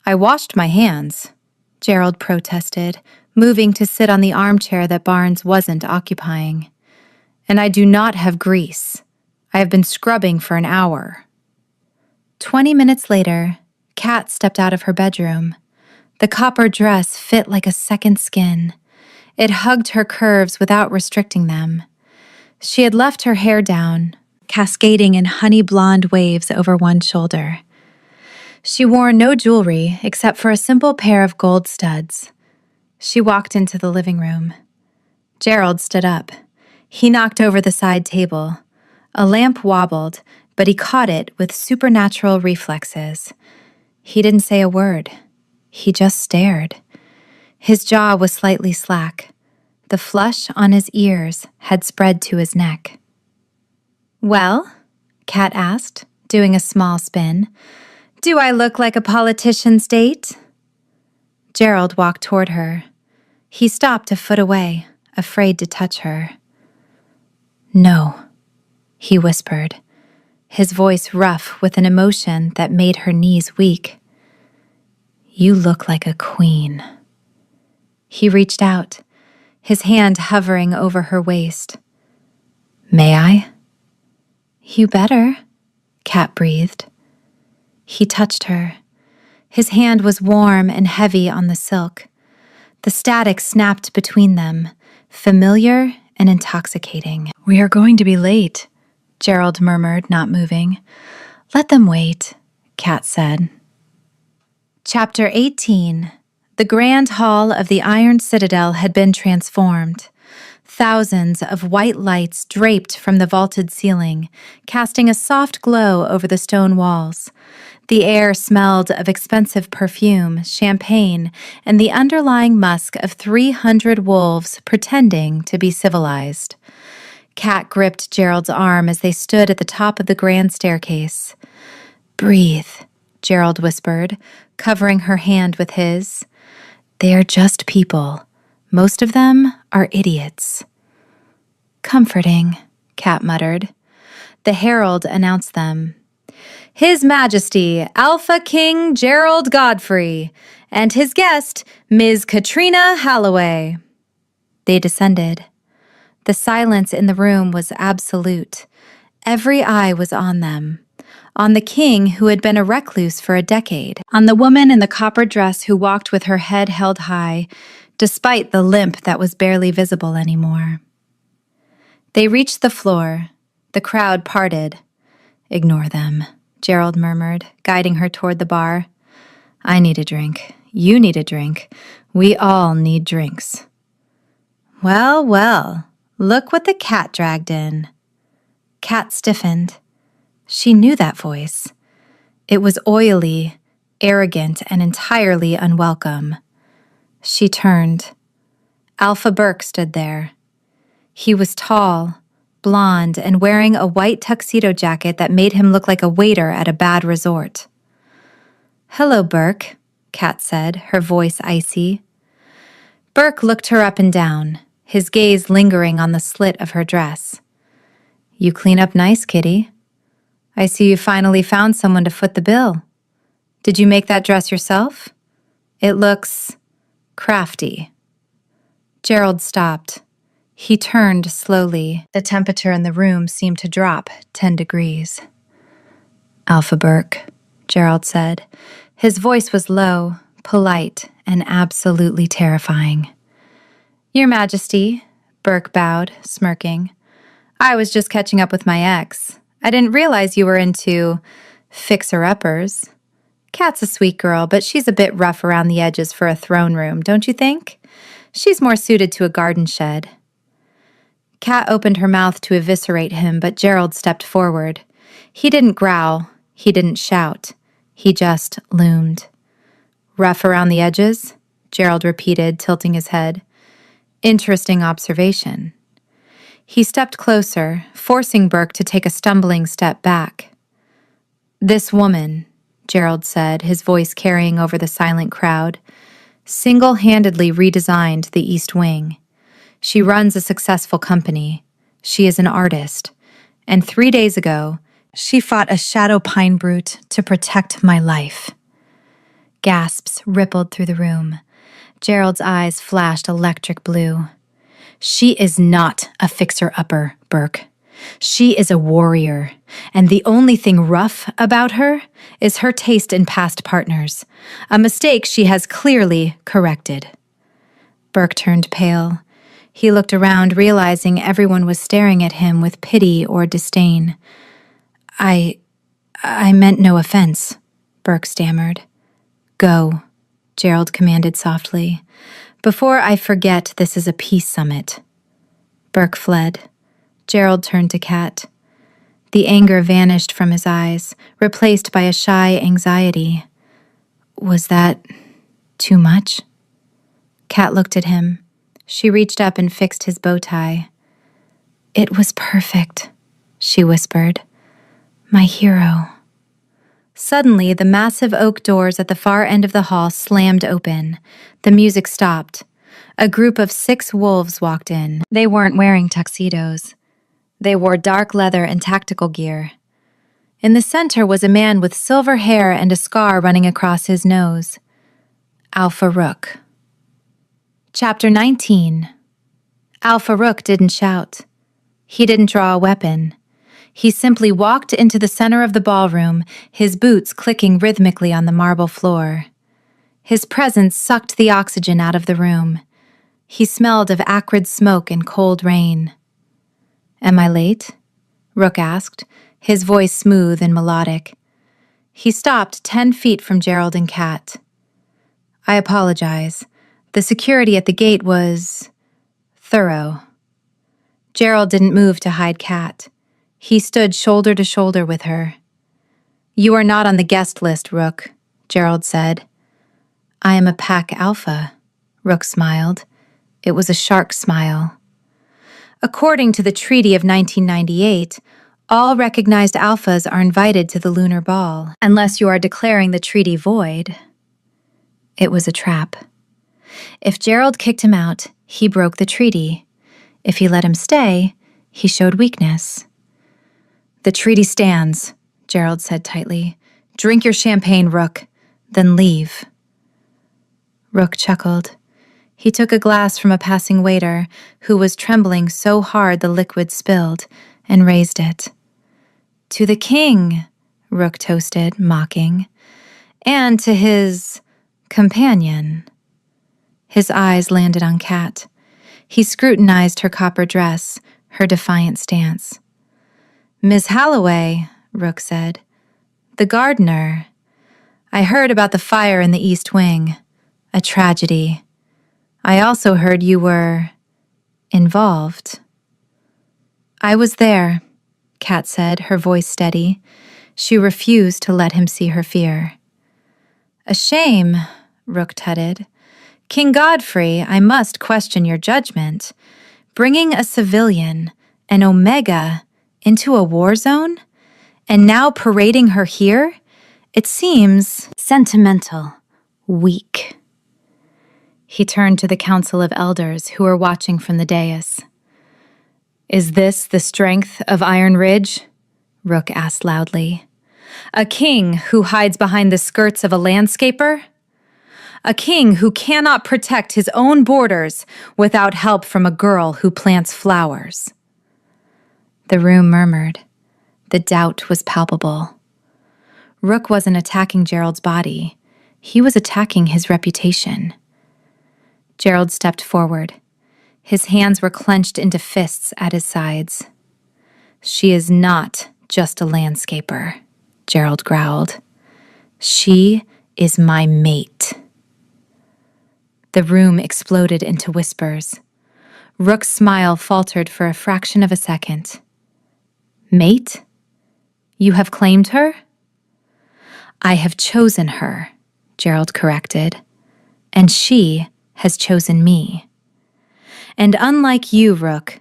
A: "I washed my hands," Gerald protested, moving to sit on the armchair that Barnes wasn't occupying. "And I do not have grease. I have been scrubbing for an hour." 20 minutes later, Kat stepped out of her bedroom. The copper dress fit like a second skin. It hugged her curves without restricting them. She had left her hair down, cascading in honey blonde waves over one shoulder. She wore no jewelry except for a simple pair of gold studs. She walked into the living room. Gerald stood up. He knocked over the side table. A lamp wobbled, but he caught it with supernatural reflexes. He didn't say a word. He just stared. His jaw was slightly slack. The flush on his ears had spread to his neck. "Well?" Kat asked, doing a small spin. "Do I look like a politician's date?" Gerald walked toward her. He stopped a foot away, afraid to touch her. "No," he whispered, his voice rough with an emotion that made her knees weak. "You look like a queen." He reached out, his hand hovering over her waist. "May I?" "You better," Kat breathed. He touched her. His hand was warm and heavy on the silk. The static snapped between them, familiar and intoxicating. "We are going to be late," Gerald murmured, not moving. Let them wait, Kat said. Chapter 18. The Grand Hall of the Iron Citadel had been transformed. Thousands of white lights draped from the vaulted ceiling, casting a soft glow over the stone walls. The air smelled of expensive perfume, champagne, and the underlying musk of 300 wolves pretending to be civilized. Kat gripped Gerald's arm as they stood at the top of the grand staircase. "Breathe," Gerald whispered, covering her hand with his. "They are just people. Most of them are idiots." "Comforting," Kat muttered. The herald announced them. "His Majesty, Alpha King Gerald Godfrey, and his guest, Ms. Katrina Halloway." They descended. The silence in the room was absolute. Every eye was on them. On the king who had been a recluse for a decade. On the woman in the copper dress who walked with her head held high, despite the limp that was barely visible anymore. They reached the floor. The crowd parted. "Ignore them," Gerald murmured, guiding her toward the bar. "I need a drink. You need a drink. We all need drinks." "Well, well, look what the cat dragged in." Kat stiffened. She knew that voice. It was oily, arrogant, and entirely unwelcome. She turned. Alpha Burke stood there. He was tall, blonde, and wearing a white tuxedo jacket that made him look like a waiter at a bad resort. "Hello, Burke," Kat said, her voice icy. Burke looked her up and down, his gaze lingering on the slit of her dress. "You clean up nice, kitty. I see you finally found someone to foot the bill. Did you make that dress yourself? It looks crafty." Gerald stopped. He turned slowly. The temperature in the room seemed to drop 10 degrees. "Alpha Burke," Gerald said. His voice was low, polite, and absolutely terrifying. "Your Majesty," Burke bowed, smirking. "I was just catching up with my ex. I didn't realize you were into fixer-uppers. Kat's a sweet girl, but she's a bit rough around the edges for a throne room, don't you think? She's more suited to a garden shed." Kat opened her mouth to eviscerate him, but Gerald stepped forward. He didn't growl. He didn't shout. He just loomed. "Rough around the edges?" Gerald repeated, tilting his head. "Interesting observation." He stepped closer, forcing Burke to take a stumbling step back. "This woman," Gerald said, his voice carrying over the silent crowd, single-handedly redesigned the East Wing. She runs a successful company. She is an artist. And 3 days ago, she fought a shadow pine brute to protect my life." Gasps rippled through the room. Gerald's eyes flashed electric blue. "She is not a fixer-upper, Burke. She is a warrior, and the only thing rough about her is her taste in past partners, a mistake she has clearly corrected." Burke turned pale. He looked around, realizing everyone was staring at him with pity or disdain. I meant no offense," Burke stammered. "Go," Gerald commanded softly. "Before I forget, this is a peace summit." Burke fled. Gerald turned to Kat. The anger vanished from his eyes, replaced by a shy anxiety. "Was that too much?" Kat looked at him. She reached up and fixed his bow tie. "It was perfect," she whispered. "My hero." Suddenly, the massive oak doors at the far end of the hall slammed open. The music stopped. A group of 6 wolves walked in. They weren't wearing tuxedos. They wore dark leather and tactical gear. In the center was a man with silver hair and a scar running across his nose. Alpha Rook. Chapter 19. Alpha Rook didn't shout. He didn't draw a weapon. He simply walked into the center of the ballroom, his boots clicking rhythmically on the marble floor. His presence sucked the oxygen out of the room. He smelled of acrid smoke and cold rain. "Am I late?" Rook asked, his voice smooth and melodic. He stopped 10 feet from Gerald and Kat. I apologize. The security at the gate was thorough. Gerald didn't move to hide Kat. He stood shoulder to shoulder with her. You are not on the guest list, Rook, Gerald said. I am a pack alpha, Rook smiled. It was a shark smile. According to the Treaty of 1998, all recognized alphas are invited to the lunar ball, unless you are declaring the treaty void. It was a trap. If Gerald kicked him out, he broke the treaty. If he let him stay, he showed weakness. The treaty stands, Gerald said tightly. Drink your champagne, Rook, then leave. Rook chuckled. He took a glass from a passing waiter who was trembling so hard the liquid spilled and raised it. To the king, Rook toasted, mocking, and to his companion. His eyes landed on Kat. He scrutinized her copper dress, her defiant stance. Miss Halloway, Rook said. The gardener. I heard about the fire in the East Wing. A tragedy. I also heard you were involved. I was there, Kat said, her voice steady. She refused to let him see her fear. A shame, Rook tutted. King Godfrey, I must question your judgment. Bringing a civilian, an Omega, into a war zone? And now parading her here? It seems sentimental, weak. He turned to the Council of Elders who were watching from the dais. Is this the strength of Iron Ridge? Rook asked loudly. A king who hides behind the skirts of a landscaper? A king who cannot protect his own borders without help from a girl who plants flowers. The room murmured. The doubt was palpable. Rook wasn't attacking Gerald's body. He was attacking his reputation. Gerald stepped forward. His hands were clenched into fists at his sides. She is not just a landscaper, Gerald growled. She is my mate. The room exploded into whispers. Rook's smile faltered for a fraction of a second. Mate? You have claimed her? I have chosen her, Gerald corrected, and she has chosen me. And unlike you, Rook,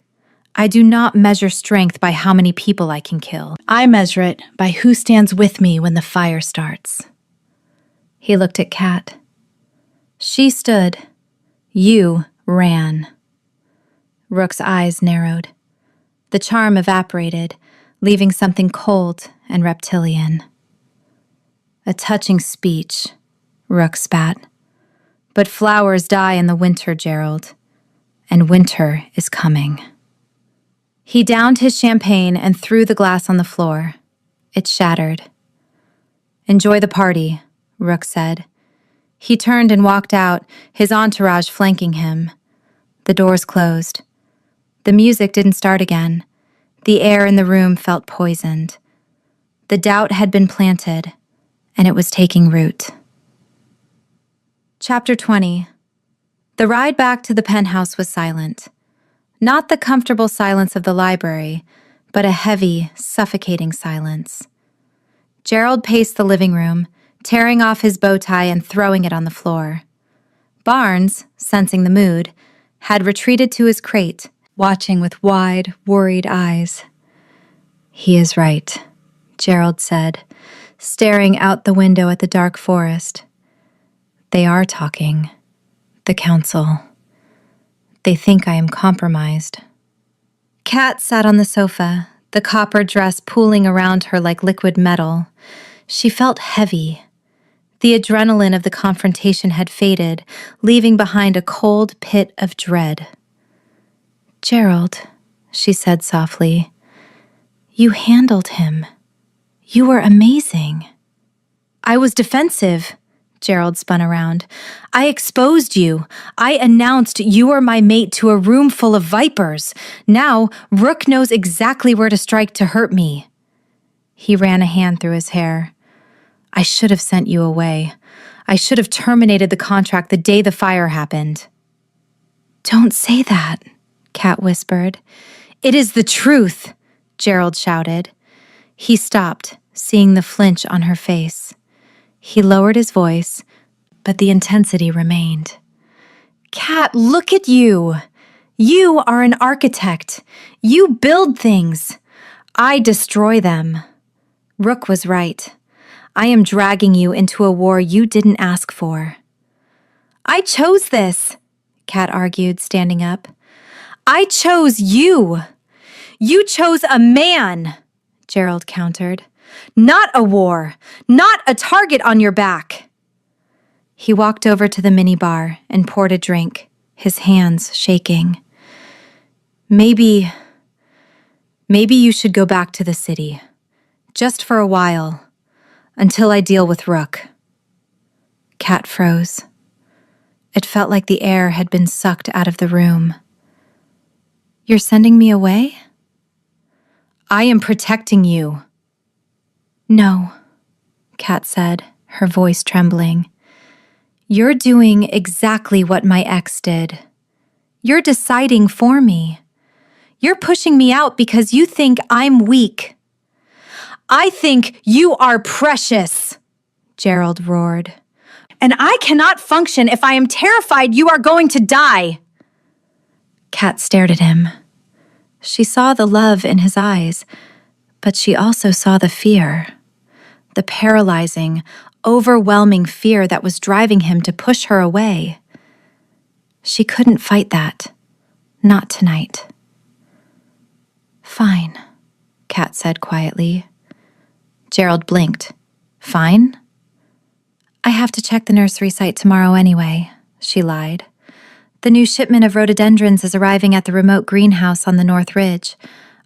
A: I do not measure strength by how many people I can kill. I measure it by who stands with me when the fire starts. He looked at Kat. She stood. You ran. Rook's eyes narrowed. The charm evaporated, leaving something cold and reptilian. A touching speech, Rook spat. But flowers die in the winter, Gerald, and winter is coming. He downed his champagne and threw the glass on the floor. It shattered. Enjoy the party, Rook said. He turned and walked out, his entourage flanking him. The doors closed. The music didn't start again. The air in the room felt poisoned. The doubt had been planted, and it was taking root. Chapter 20. The ride back to the penthouse was silent. Not the comfortable silence of the library, but a heavy, suffocating silence. Gerald paced the living room, tearing off his bow tie and throwing it on the floor. Barnes, sensing the mood, had retreated to his crate, watching with wide, worried eyes. He is right, Gerald said, staring out the window at the dark forest. They are talking. The council. They think I am compromised. Kat sat on the sofa, the copper dress pooling around her like liquid metal. She felt heavy. The adrenaline of the confrontation had faded, leaving behind a cold pit of dread. Gerald, she said softly, you handled him. You were amazing. I was defensive, Gerald spun around. I exposed you. I announced you were my mate to a room full of vipers. Now, Rook knows exactly where to strike to hurt me. He ran a hand through his hair. I should have sent you away. I should have terminated the contract the day the fire happened. Don't say that, Kat whispered. It is the truth, Gerald shouted. He stopped, seeing the flinch on her face. He lowered his voice, but the intensity remained. Kat, look at you. You are an architect. You build things. I destroy them. Rook was right. I am dragging you into a war you didn't ask for. I chose this, Kat argued, standing up. I chose you. You chose a man, Gerald countered. Not a war, not a target on your back. He walked over to the minibar and poured a drink, his hands shaking. Maybe you should go back to the city, just for a while, until I deal with Rook. Kat froze. It felt like the air had been sucked out of the room. You're sending me away? I am protecting you. No, Kat said, her voice trembling. You're doing exactly what my ex did. You're deciding for me. You're pushing me out because you think I'm weak. I think you are precious, Gerald roared. And I cannot function if I am terrified you are going to die. Kat stared at him. She saw the love in his eyes, but she also saw the fear. The paralyzing, overwhelming fear that was driving him to push her away. She couldn't fight that. Not tonight. Fine, Kat said quietly. Gerald blinked. Fine? I have to check the nursery site tomorrow anyway, she lied. The new shipment of rhododendrons is arriving at the remote greenhouse on the North Ridge.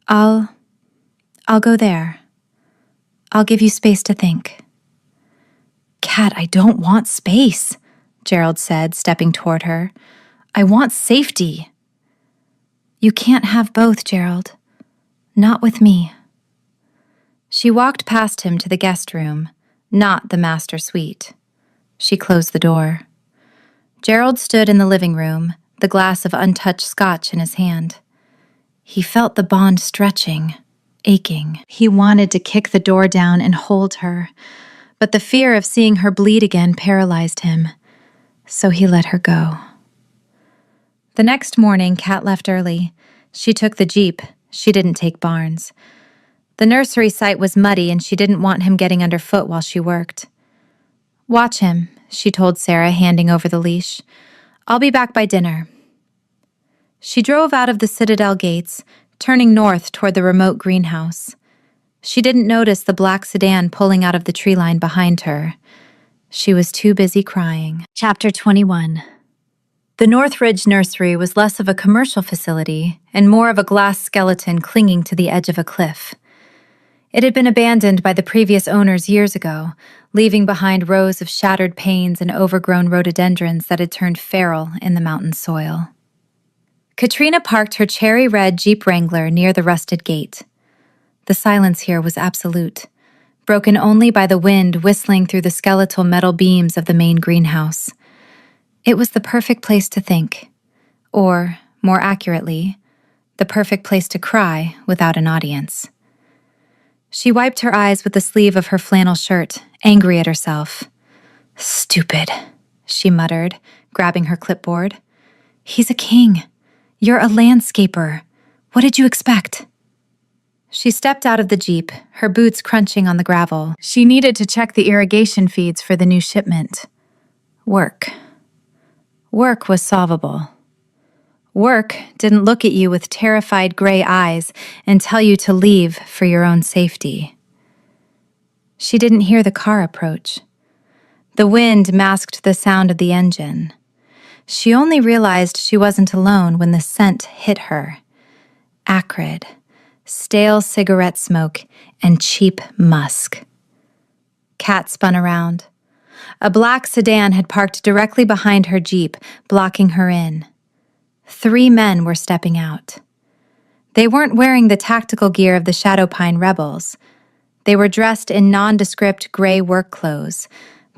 A: I'll go there. I'll give you space to think. Kat, I don't want space, Gerald said, stepping toward her. I want safety. You can't have both, Gerald. Not with me. She walked past him to the guest room, not the master suite. She closed the door. Gerald stood in the living room, the glass of untouched scotch in his hand. He felt the bond stretching, aching. He wanted to kick the door down and hold her, but the fear of seeing her bleed again paralyzed him, so he let her go. The next morning, Kat left early. She took the Jeep. She didn't take Barnes. The nursery site was muddy and she didn't want him getting underfoot while she worked. Watch him, she told Sarah, handing over the leash. I'll be back by dinner. She drove out of the Citadel gates, turning north toward the remote greenhouse. She didn't notice the black sedan pulling out of the tree line behind her. She was too busy crying. Chapter 21. The Northridge Nursery was less of a commercial facility and more of a glass skeleton clinging to the edge of a cliff. It had been abandoned by the previous owners years ago, leaving behind rows of shattered panes and overgrown rhododendrons that had turned feral in the mountain soil. Katrina parked her cherry-red Jeep Wrangler near the rusted gate. The silence here was absolute, broken only by the wind whistling through the skeletal metal beams of the main greenhouse. It was the perfect place to think, or, more accurately, the perfect place to cry without an audience. She wiped her eyes with the sleeve of her flannel shirt, angry at herself. Stupid, she muttered, grabbing her clipboard. He's a king. You're a landscaper. What did you expect? She stepped out of the Jeep, her boots crunching on the gravel. She needed to check the irrigation feeds for the new shipment. Work. Work was solvable. Work didn't look at you with terrified gray eyes and tell you to leave for your own safety. She didn't hear the car approach. The wind masked the sound of the engine. She only realized she wasn't alone when the scent hit her. Acrid, stale cigarette smoke, and cheap musk. Kat spun around. A black sedan had parked directly behind her Jeep, blocking her in. 3 men were stepping out. They weren't wearing the tactical gear of the Shadowpine rebels. They were dressed in nondescript gray work clothes,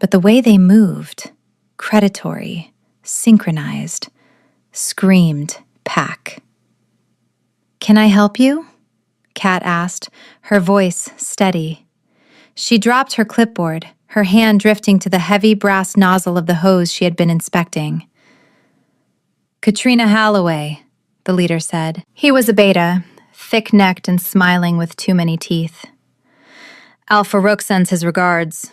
A: but the way they moved, predatory, synchronized, screamed pack. "Can I help you?" Kat asked, her voice steady. She dropped her clipboard, her hand drifting to the heavy brass nozzle of the hose she had been inspecting. "Katrina Holloway," the leader said. He was a beta, thick-necked and smiling with too many teeth. "Alpha Rook sends his regards."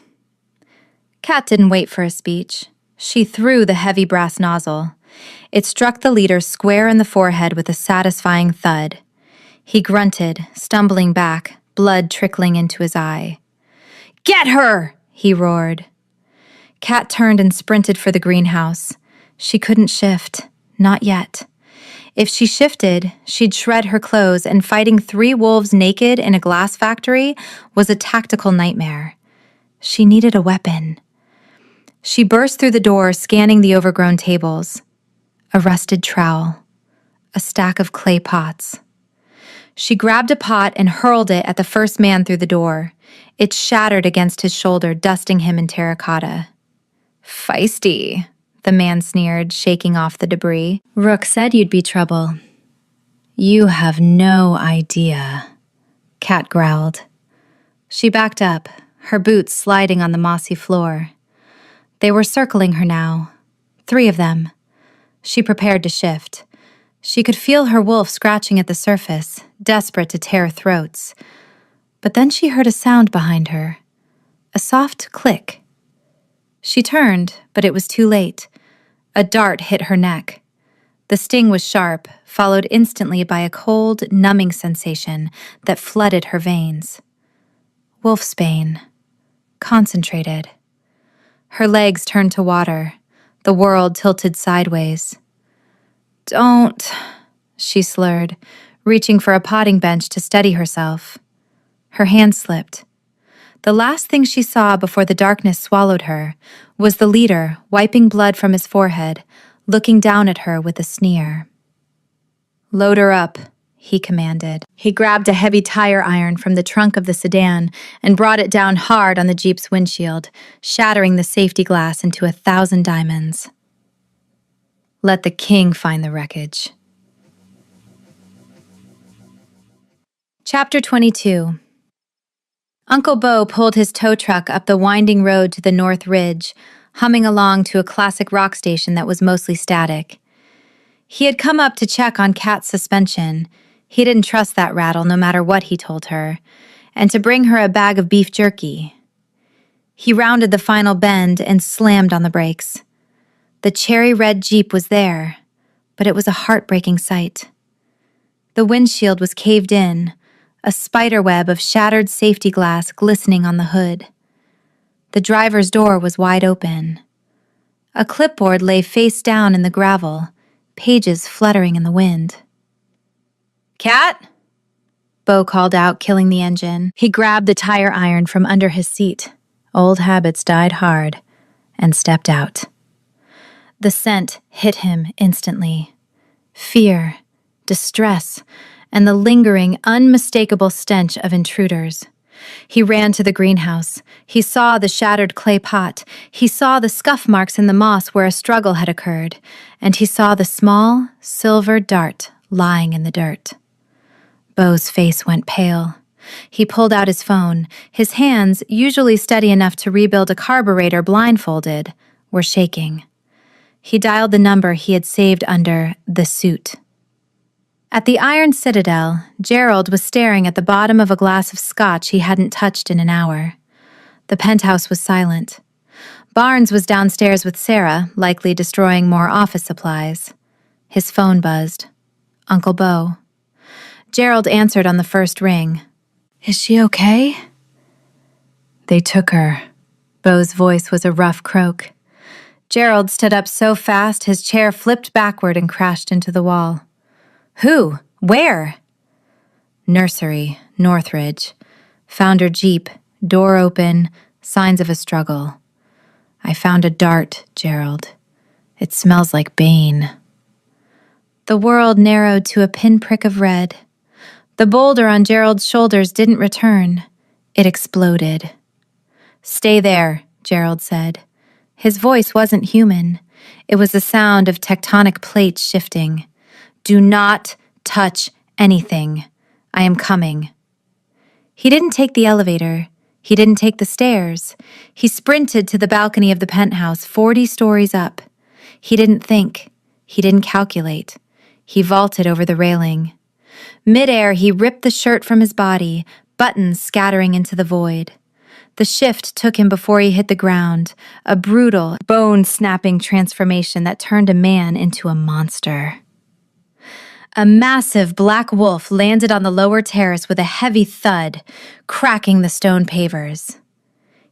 A: Kat didn't wait for a speech. She threw the heavy brass nozzle. It struck the leader square in the forehead with a satisfying thud. He grunted, stumbling back, blood trickling into his eye. "Get her!" he roared. Kat turned and sprinted for the greenhouse. She couldn't shift. Not yet. If she shifted, she'd shred her clothes, and fighting 3 wolves naked in a glass factory was a tactical nightmare. She needed a weapon. She burst through the door, scanning the overgrown tables. A rusted trowel. A stack of clay pots. She grabbed a pot and hurled it at the first man through the door. It shattered against his shoulder, dusting him in terracotta. "Feisty," the man sneered, shaking off the debris. "Rook said you'd be trouble." "You have no idea," Kat growled. She backed up, her boots sliding on the mossy floor. They were circling her now, 3 of them. She prepared to shift. She could feel her wolf scratching at the surface, desperate to tear throats. But then she heard a sound behind her. A soft click. She turned, but it was too late. A dart hit her neck. The sting was sharp, followed instantly by a cold, numbing sensation that flooded her veins. Wolfsbane. Concentrated. Her legs turned to water. The world tilted sideways. "Don't," she slurred, reaching for a potting bench to steady herself. Her hand slipped. The last thing she saw before the darkness swallowed her was the leader, wiping blood from his forehead, looking down at her with a sneer. "Load her up," he commanded. He grabbed a heavy tire iron from the trunk of the sedan and brought it down hard on the Jeep's windshield, shattering the safety glass into 1,000 diamonds. "Let the king find the wreckage." Chapter 22. Uncle Bo pulled his tow truck up the winding road to the North Ridge, humming along to a classic rock station that was mostly static. He had come up to check on Kat's suspension. He didn't trust that rattle no matter what he told her, and to bring her a bag of beef jerky. He rounded the final bend and slammed on the brakes. The cherry-red Jeep was there, but it was a heartbreaking sight. The windshield was caved in, a spiderweb of shattered safety glass glistening on the hood. The driver's door was wide open. A clipboard lay face down in the gravel, pages fluttering in the wind. "Kat?" Bo called out, killing the engine. He grabbed the tire iron from under his seat. Old habits died hard, and stepped out. The scent hit him instantly. Fear, distress, and the lingering, unmistakable stench of intruders. He ran to the greenhouse. He saw the shattered clay pot. He saw the scuff marks in the moss where a struggle had occurred, and he saw the small, silver dart lying in the dirt. Bo's face went pale. He pulled out his phone. His hands, usually steady enough to rebuild a carburetor blindfolded, were shaking. He dialed the number he had saved under the suit. At the Iron Citadel, Gerald was staring at the bottom of a glass of scotch he hadn't touched in an hour. The penthouse was silent. Barnes was downstairs with Sarah, likely destroying more office supplies. His phone buzzed. Uncle Bo. Gerald answered on the first ring. "Is she okay?" "They took her." Bo's voice was a rough croak. Gerald stood up so fast his chair flipped backward and crashed into the wall. "Who? Where?" "Nursery, Northridge. Found her Jeep, door open, signs of a struggle. I found a dart, Gerald. It smells like Bane. The world narrowed to a pinprick of red. The boulder on Gerald's shoulders didn't return. It exploded. Stay there, Gerald said. His voice wasn't human. It was the sound of tectonic plates shifting. Do not touch anything. I am coming. He didn't take the elevator. He didn't take the stairs. He sprinted to the balcony of the penthouse 40 stories up. He didn't think. He didn't calculate. He vaulted over the railing. Midair, he ripped the shirt from his body, buttons scattering into the void. The shift took him before he hit the ground, a brutal, bone-snapping transformation that turned a man into a monster. A massive black wolf landed on the lower terrace with a heavy thud, cracking the stone pavers.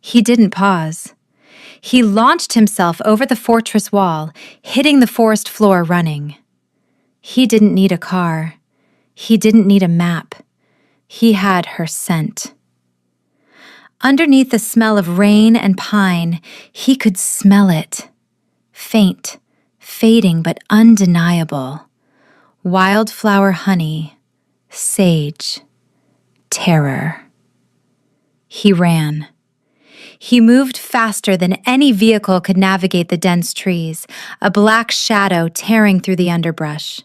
A: He didn't pause. He launched himself over the fortress wall, hitting the forest floor running. He didn't need a car. He didn't need a map. He had her scent. Underneath the smell of rain and pine, he could smell it. Faint, fading but undeniable. Wildflower honey, sage, terror. He ran. He moved faster than any vehicle could navigate the dense trees, a black shadow tearing through the underbrush.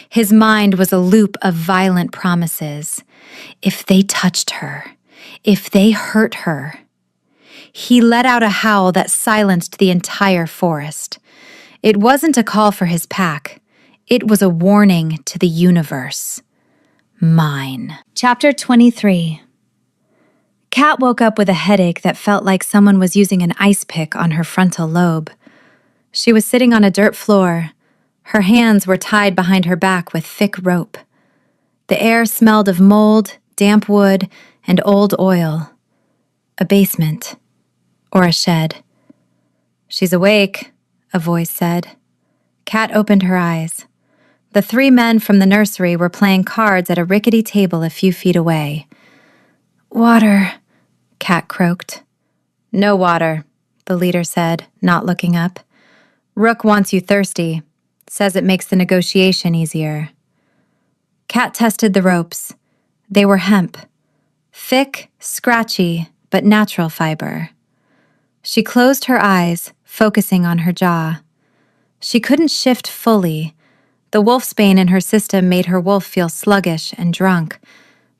A: His mind was a loop of violent promises. If they touched her, if they hurt her. He let out a howl that silenced the entire forest. It wasn't a call for his pack. It was a warning to the universe. Mine. Chapter 23. Kat woke up with a headache that felt like someone was using an ice pick on her frontal lobe. She was sitting on a dirt floor. Her hands were tied behind her back with thick rope. The air smelled of mold, damp wood, and old oil. A basement. Or a shed. She's awake, a voice said. Kat opened her eyes. The 3 men from the nursery were playing cards at a rickety table a few feet away. Water, Kat croaked. No water, the leader said, not looking up. Rook wants you thirsty. Says it makes the negotiation easier. Kat tested the ropes. They were hemp. Thick, scratchy, but natural fiber. She closed her eyes, focusing on her jaw. She couldn't shift fully. The wolfsbane in her system made her wolf feel sluggish and drunk,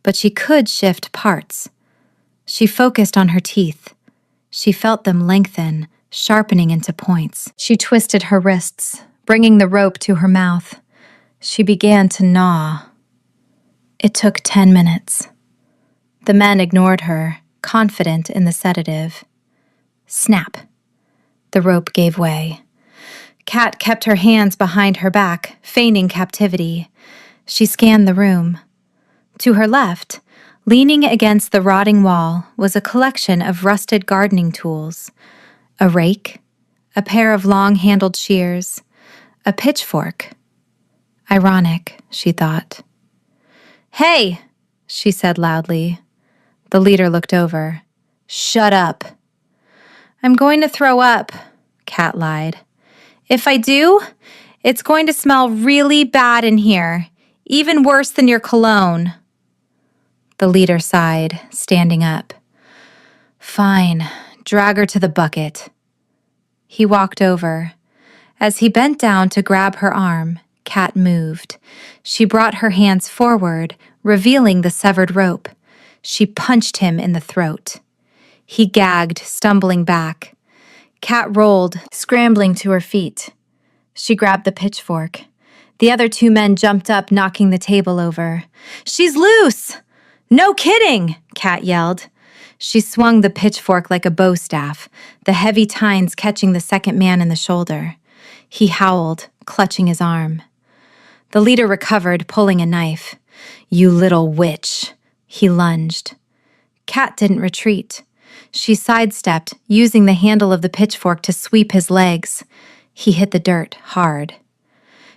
A: but she could shift parts. She focused on her teeth. She felt them lengthen, sharpening into points. She twisted her wrists, bringing the rope to her mouth. She began to gnaw. It took 10 minutes. The men ignored her, confident in the sedative. Snap. The rope gave way. Kat kept her hands behind her back, feigning captivity. She scanned the room. To her left, leaning against the rotting wall, was a collection of rusted gardening tools. A rake, a pair of long-handled shears, a pitchfork. Ironic, she thought. Hey, she said loudly. The leader looked over. Shut up. I'm going to throw up, Kat lied. If I do, it's going to smell really bad in here, even worse than your cologne. The leader sighed, standing up. Fine, drag her to the bucket. He walked over. As he bent down to grab her arm, Kat moved. She brought her hands forward, revealing the severed rope. She punched him in the throat. He gagged, stumbling back. Kat rolled, scrambling to her feet. She grabbed the pitchfork. The other 2 men jumped up, knocking the table over. She's loose! No kidding, Kat yelled. She swung the pitchfork like a bow staff, the heavy tines catching the second man in the shoulder. He howled, clutching his arm. The leader recovered, pulling a knife. You little witch, he lunged. Kat didn't retreat. She sidestepped, using the handle of the pitchfork to sweep his legs. He hit the dirt hard.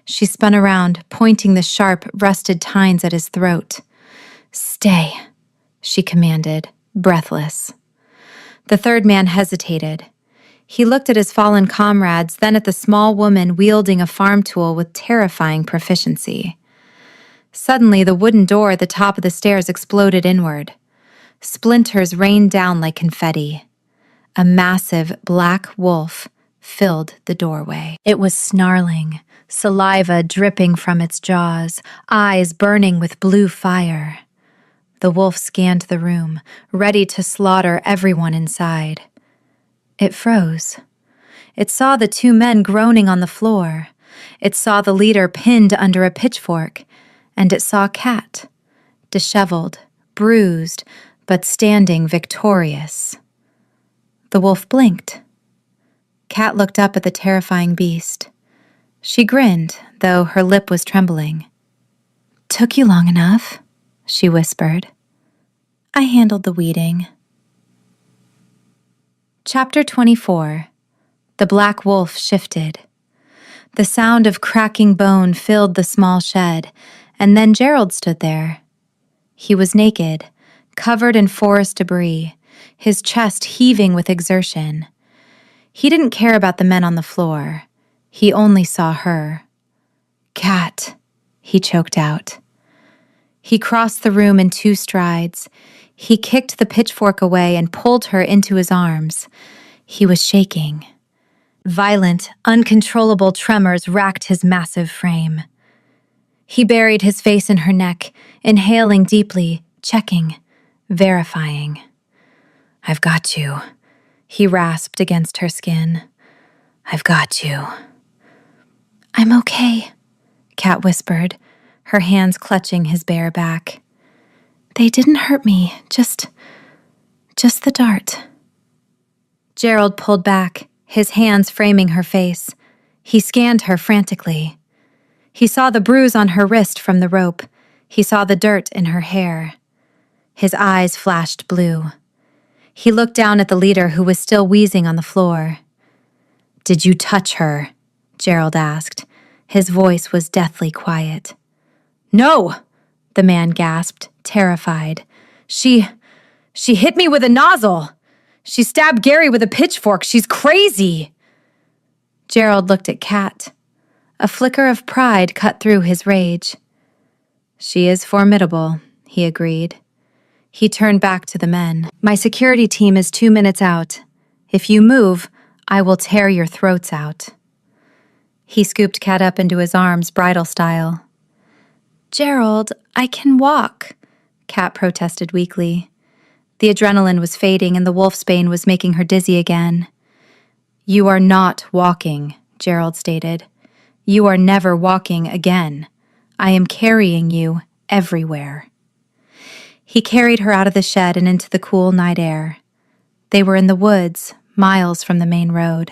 A: She spun around, pointing the sharp, rusted tines at his throat. Stay, she commanded, breathless. The third man hesitated. He looked at his fallen comrades, then at the small woman wielding a farm tool with terrifying proficiency. Suddenly, the wooden door at the top of the stairs exploded inward. Splinters rained down like confetti. A massive black wolf filled the doorway. It was snarling, saliva dripping from its jaws, eyes burning with blue fire. The wolf scanned the room, ready to slaughter everyone inside. It froze. It saw the two men groaning on the floor. It saw the leader pinned under a pitchfork, and it saw Kat, disheveled, bruised, but standing victorious. The wolf blinked. Kat looked up at the terrifying beast. She grinned, though her lip was trembling. "Took you long enough," she whispered. "I handled the weeding." Chapter 24. The black wolf shifted. The sound of cracking bone filled the small shed, and then Gerald stood there. He was naked, covered in forest debris, his chest heaving with exertion. He didn't care about the men on the floor. He only saw her. "Kat," he choked out. He crossed the room in 2 strides. He kicked the pitchfork away and pulled her into his arms. He was shaking. Violent, uncontrollable tremors racked his massive frame. He buried his face in her neck, inhaling deeply, checking, verifying. "I've got you," he rasped against her skin. "I've got you." "I'm okay," Kat whispered, her hands clutching his bare back. "They didn't hurt me, just the dart." Gerald pulled back, his hands framing her face. He scanned her frantically. He saw the bruise on her wrist from the rope. He saw the dirt in her hair. His eyes flashed blue. He looked down at the leader who was still wheezing on the floor. "Did you touch her?" Gerald asked. His voice was deathly quiet. "No!" the man gasped, terrified. She hit me with a nozzle. She stabbed Gary with a pitchfork. She's crazy." Gerald looked at Kat. A flicker of pride cut through his rage. "She is formidable," he agreed. He turned back to the men. "My security team is 2 minutes out. If you move, I will tear your throats out." He scooped Kat up into his arms, bridal style. "Gerald, I can walk," Kat protested weakly. The adrenaline was fading and the wolfsbane was making her dizzy again. "You are not walking," Gerald stated. "You are never walking again. I am carrying you everywhere." He carried her out of the shed and into the cool night air. They were in the woods, miles from the main road.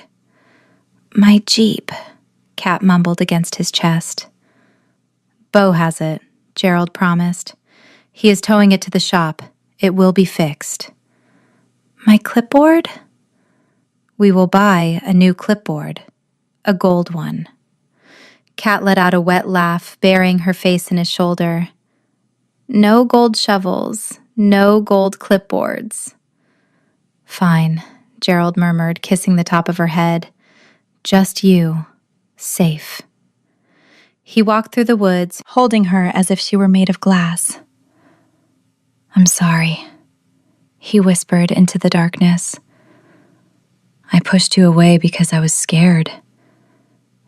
A: "My Jeep," Kat mumbled against his chest. "Bo has it," Gerald promised. "He is towing it to the shop. It will be fixed." "My clipboard?" "We will buy a new clipboard. A gold one." Kat let out a wet laugh, burying her face in his shoulder. "No gold shovels, no gold clipboards." "Fine," Gerald murmured, kissing the top of her head. "Just you, safe." He walked through the woods, holding her as if she were made of glass. "I'm sorry," he whispered into the darkness. "I pushed you away because I was scared,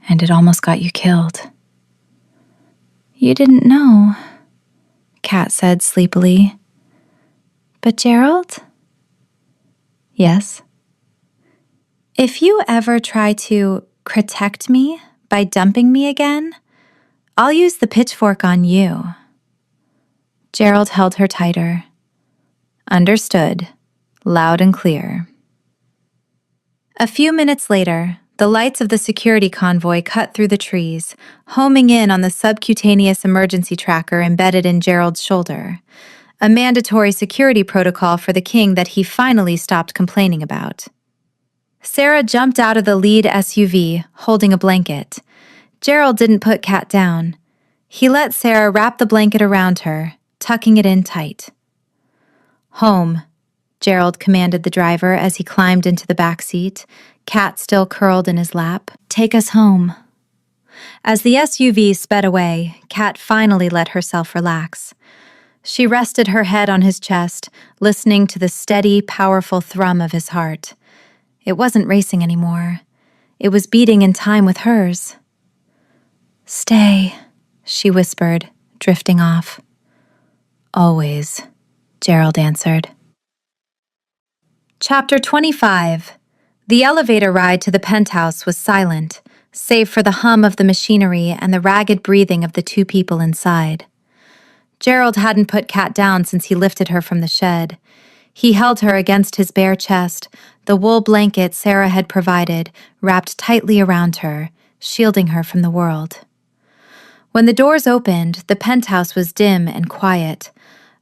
A: and it almost got you killed." "You didn't know," Kat said sleepily. "But Gerald?" "Yes?" "If you ever try to protect me by dumping me again, I'll use the pitchfork on you." Gerald held her tighter. "Understood," loud and clear. A few minutes later, the lights of the security convoy cut through the trees, homing in on the subcutaneous emergency tracker embedded in Gerald's shoulder, a mandatory security protocol for the king that he finally stopped complaining about. Sarah jumped out of the lead SUV, holding a blanket. Gerald didn't put Kat down. He let Sarah wrap the blanket around her, tucking it in tight. "Home," Gerald commanded the driver as he climbed into the back seat, Cat still curled in his lap. "Take us home." As the SUV sped away, Cat finally let herself relax. She rested her head on his chest, listening to the steady, powerful thrum of his heart. It wasn't racing anymore. It was beating in time with hers. "Stay," she whispered, drifting off. "Always," Gerald answered. Chapter 25. The elevator ride to the penthouse was silent, save for the hum of the machinery and the ragged breathing of the two people inside. Gerald hadn't put Kat down since he lifted her from the shed. He held her against his bare chest, the wool blanket Sarah had provided wrapped tightly around her, shielding her from the world. When the doors opened, the penthouse was dim and quiet.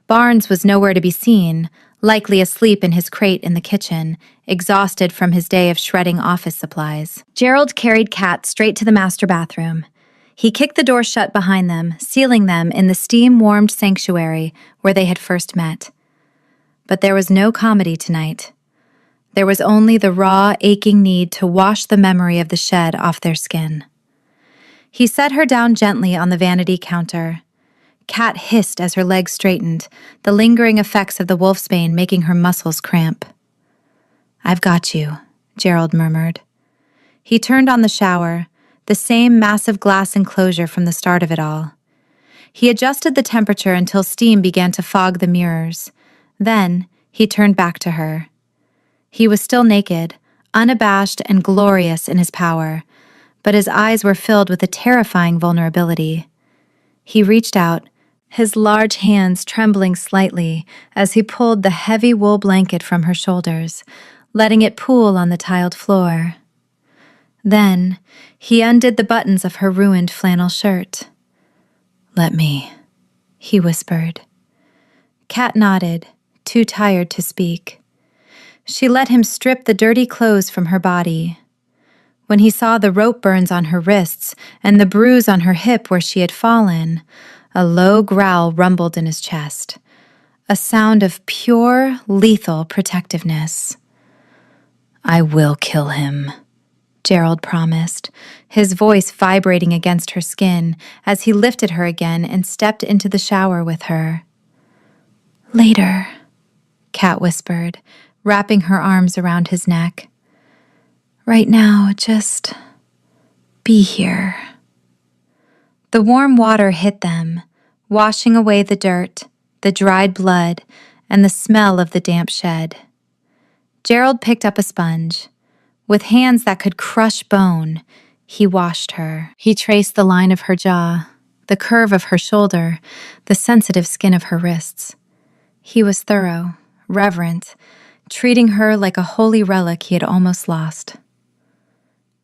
A: Barnes was nowhere to be seen, likely asleep in his crate in the kitchen, exhausted from his day of shredding office supplies. Gerald carried Kat straight to the master bathroom. He kicked the door shut behind them, sealing them in the steam-warmed sanctuary where they had first met. But there was no comedy tonight. There was only the raw, aching need to wash the memory of the shed off their skin. He set her down gently on the vanity counter. Kat hissed as her legs straightened, the lingering effects of the wolfsbane making her muscles cramp. "I've got you," Gerald murmured. He turned on the shower, the same massive glass enclosure from the start of it all. He adjusted the temperature until steam began to fog the mirrors. Then, he turned back to her. He was still naked, unabashed and glorious in his power, but his eyes were filled with a terrifying vulnerability. He reached out, his large hands trembling slightly as he pulled the heavy wool blanket from her shoulders, letting it pool on the tiled floor. Then, he undid the buttons of her ruined flannel shirt. "Let me," he whispered. Kat nodded, too tired to speak. She let him strip the dirty clothes from her body. When he saw the rope burns on her wrists and the bruise on her hip where she had fallen, a low growl rumbled in his chest, a sound of pure, lethal protectiveness. "I will kill him," Gerald promised, his voice vibrating against her skin as he lifted her again and stepped into the shower with her. "Later," Kat whispered, wrapping her arms around his neck. "Right now, just be here." The warm water hit them, washing away the dirt, the dried blood, and the smell of the damp shed. Gerald picked up a sponge. With hands that could crush bone, he washed her. He traced the line of her jaw, the curve of her shoulder, the sensitive skin of her wrists. He was thorough, reverent, treating her like a holy relic he had almost lost.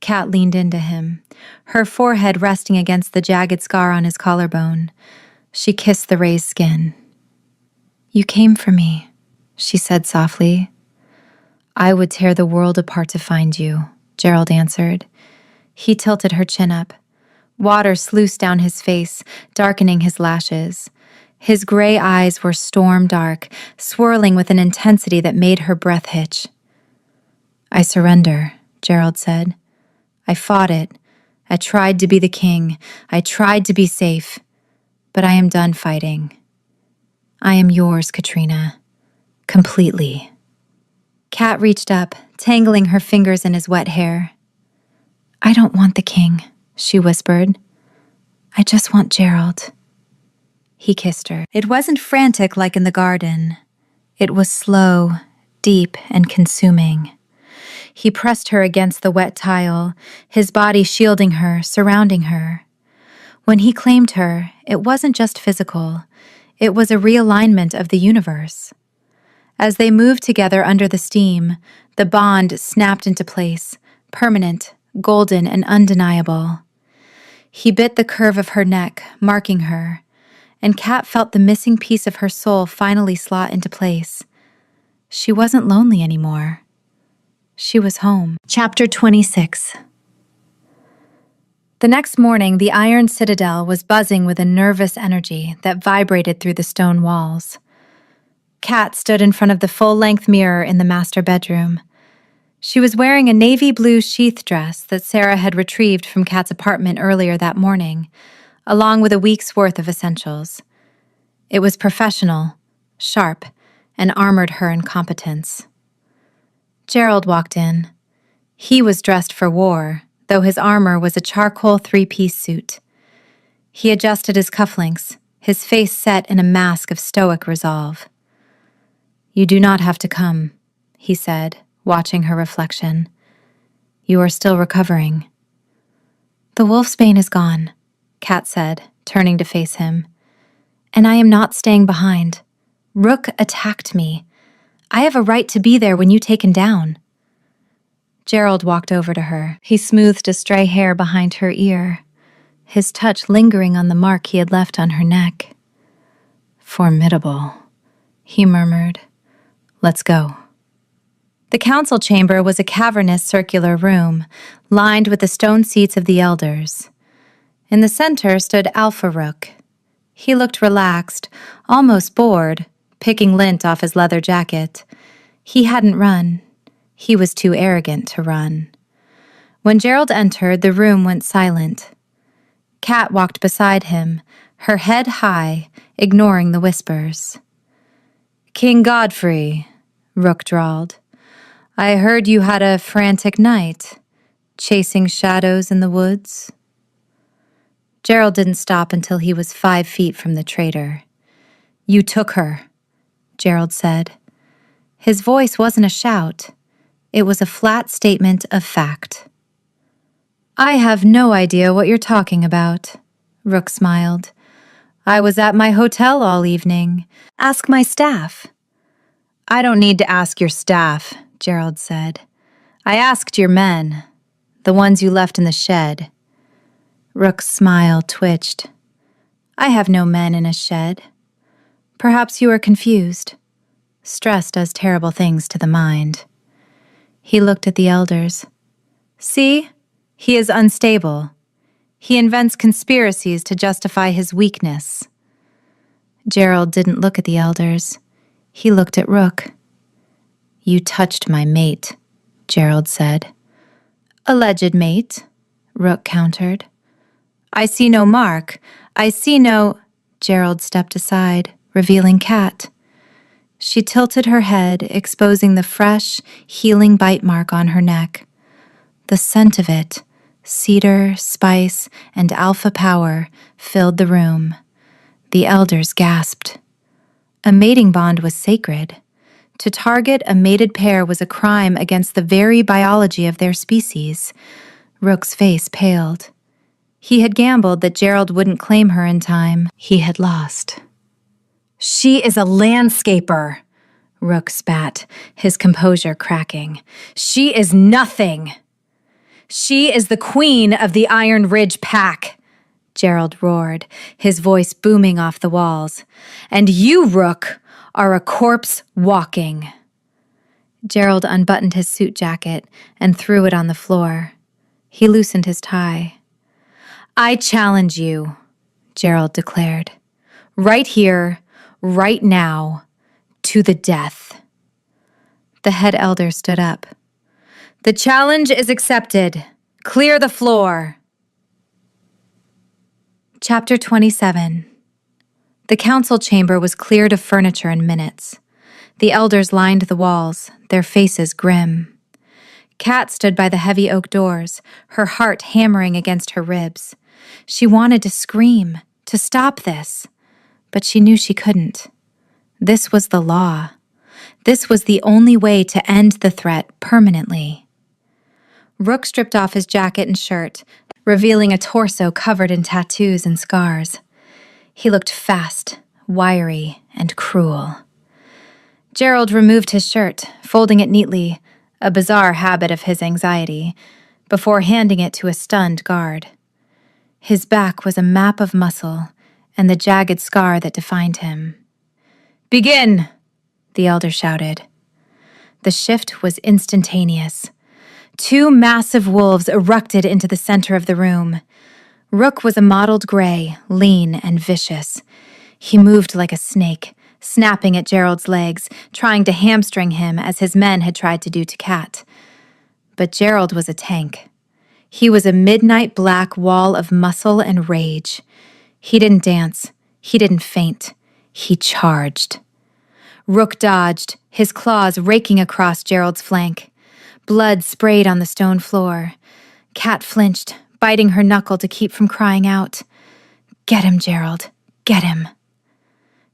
A: Kat leaned into him, her forehead resting against the jagged scar on his collarbone. She kissed the raised skin. "You came for me," she said softly. "I would tear the world apart to find you," Gerald answered. He tilted her chin up. Water sluiced down his face, darkening his lashes. His gray eyes were storm dark, swirling with an intensity that made her breath hitch. "I surrender," Gerald said. "I fought it. I tried to be the king. I tried to be safe. But I am done fighting. I am yours, Katrina. Completely." Kat reached up, tangling her fingers in his wet hair. "I don't want the king," she whispered. "I just want Gerald." He kissed her. It wasn't frantic like in the garden. It was slow, deep, and consuming. He pressed her against the wet tile, his body shielding her, surrounding her. When he claimed her, it wasn't just physical. It was a realignment of the universe. As they moved together under the steam, the bond snapped into place, permanent, golden, and undeniable. He bit the curve of her neck, marking her, and Kat felt the missing piece of her soul finally slot into place. She wasn't lonely anymore. She was home. Chapter 26. The next morning, the iron citadel was buzzing with a nervous energy that vibrated through the stone walls. Kat stood in front of the full-length mirror in the master bedroom. She was wearing a navy blue sheath dress that Sarah had retrieved from Kat's apartment earlier that morning, along with a week's worth of essentials. It was professional, sharp, and armored her incompetence. Gerald walked in. He was dressed for war, though his armor was a charcoal three-piece suit. He adjusted his cufflinks, his face set in a mask of stoic resolve. "You do not have to come," he said, watching her reflection. "You are still recovering." "The wolfsbane is gone," Kat said, turning to face him. "And I am not staying behind. Rook attacked me. I have a right to be there when you take him down." Gerald walked over to her. He smoothed a stray hair behind her ear, his touch lingering on the mark he had left on her neck. "Formidable," he murmured. "Let's go." The council chamber was a cavernous circular room, lined with the stone seats of the elders. In the center stood Alpha Rook. He looked relaxed, almost bored, picking lint off his leather jacket. He hadn't run. He was too arrogant to run. When Gerald entered, the room went silent. Kat walked beside him, her head high, ignoring the whispers. "King Godfrey," Rook drawled. "I heard you had a frantic night, chasing shadows in the woods." Gerald didn't stop until he was 5 feet from the traitor. "You took her," Gerald said. His voice wasn't a shout. It was a flat statement of fact. "I have no idea what you're talking about," Rook smiled. "I was at my hotel all evening. Ask my staff." "I don't need to ask your staff," Gerald said. "I asked your men, the ones you left in the shed." Rook's smile twitched. "I have no men in a shed. Perhaps you are confused. Stress does terrible things to the mind." He looked at the elders. "See? He is unstable. He invents conspiracies to justify his weakness." Gerald didn't look at the elders. He looked at Rook. "You touched my mate," Gerald said. "Alleged mate," Rook countered. "I see no mark. I see no—" Gerald stepped aside, revealing Kat. She tilted her head, exposing the fresh, healing bite mark on her neck. The scent of it, cedar, spice, and alpha power, filled the room. The elders gasped. A mating bond was sacred. To target a mated pair was a crime against the very biology of their species. Rook's face paled. He had gambled that Gerald wouldn't claim her in time. He had lost. "She is a landscaper," Rook spat, his composure cracking. "She is nothing." "She is the queen of the Iron Ridge Pack," Gerald roared, his voice booming off the walls. "And you, Rook, are a corpse walking." Gerald unbuttoned his suit jacket and threw it on the floor. He loosened his tie. "I challenge you," Gerald declared. "Right here, right now, to the death." The head elder stood up. "The challenge is accepted. Clear the floor." Chapter 27. The council chamber was cleared of furniture in minutes. The elders lined the walls, their faces grim. Kat stood by the heavy oak doors, her heart hammering against her ribs. She wanted to scream, to stop this, but she knew she couldn't. This was the law. This was the only way to end the threat permanently. Rook stripped off his jacket and shirt, revealing a torso covered in tattoos and scars. He looked fast, wiry, and cruel. Gerald removed his shirt, folding it neatly, a bizarre habit of his anxiety, before handing it to a stunned guard. His back was a map of muscle and the jagged scar that defined him. "Begin!" the elder shouted. The shift was instantaneous. 2 massive wolves erupted into the center of the room. Rook was a mottled gray, lean and vicious. He moved like a snake, snapping at Gerald's legs, trying to hamstring him as his men had tried to do to Kat. But Gerald was a tank. He was a midnight black wall of muscle and rage. He didn't dance. He didn't faint. He charged. Rook dodged, his claws raking across Gerald's flank. Blood sprayed on the stone floor. Cat flinched, biting her knuckle to keep from crying out. "Get him, Gerald. Get him."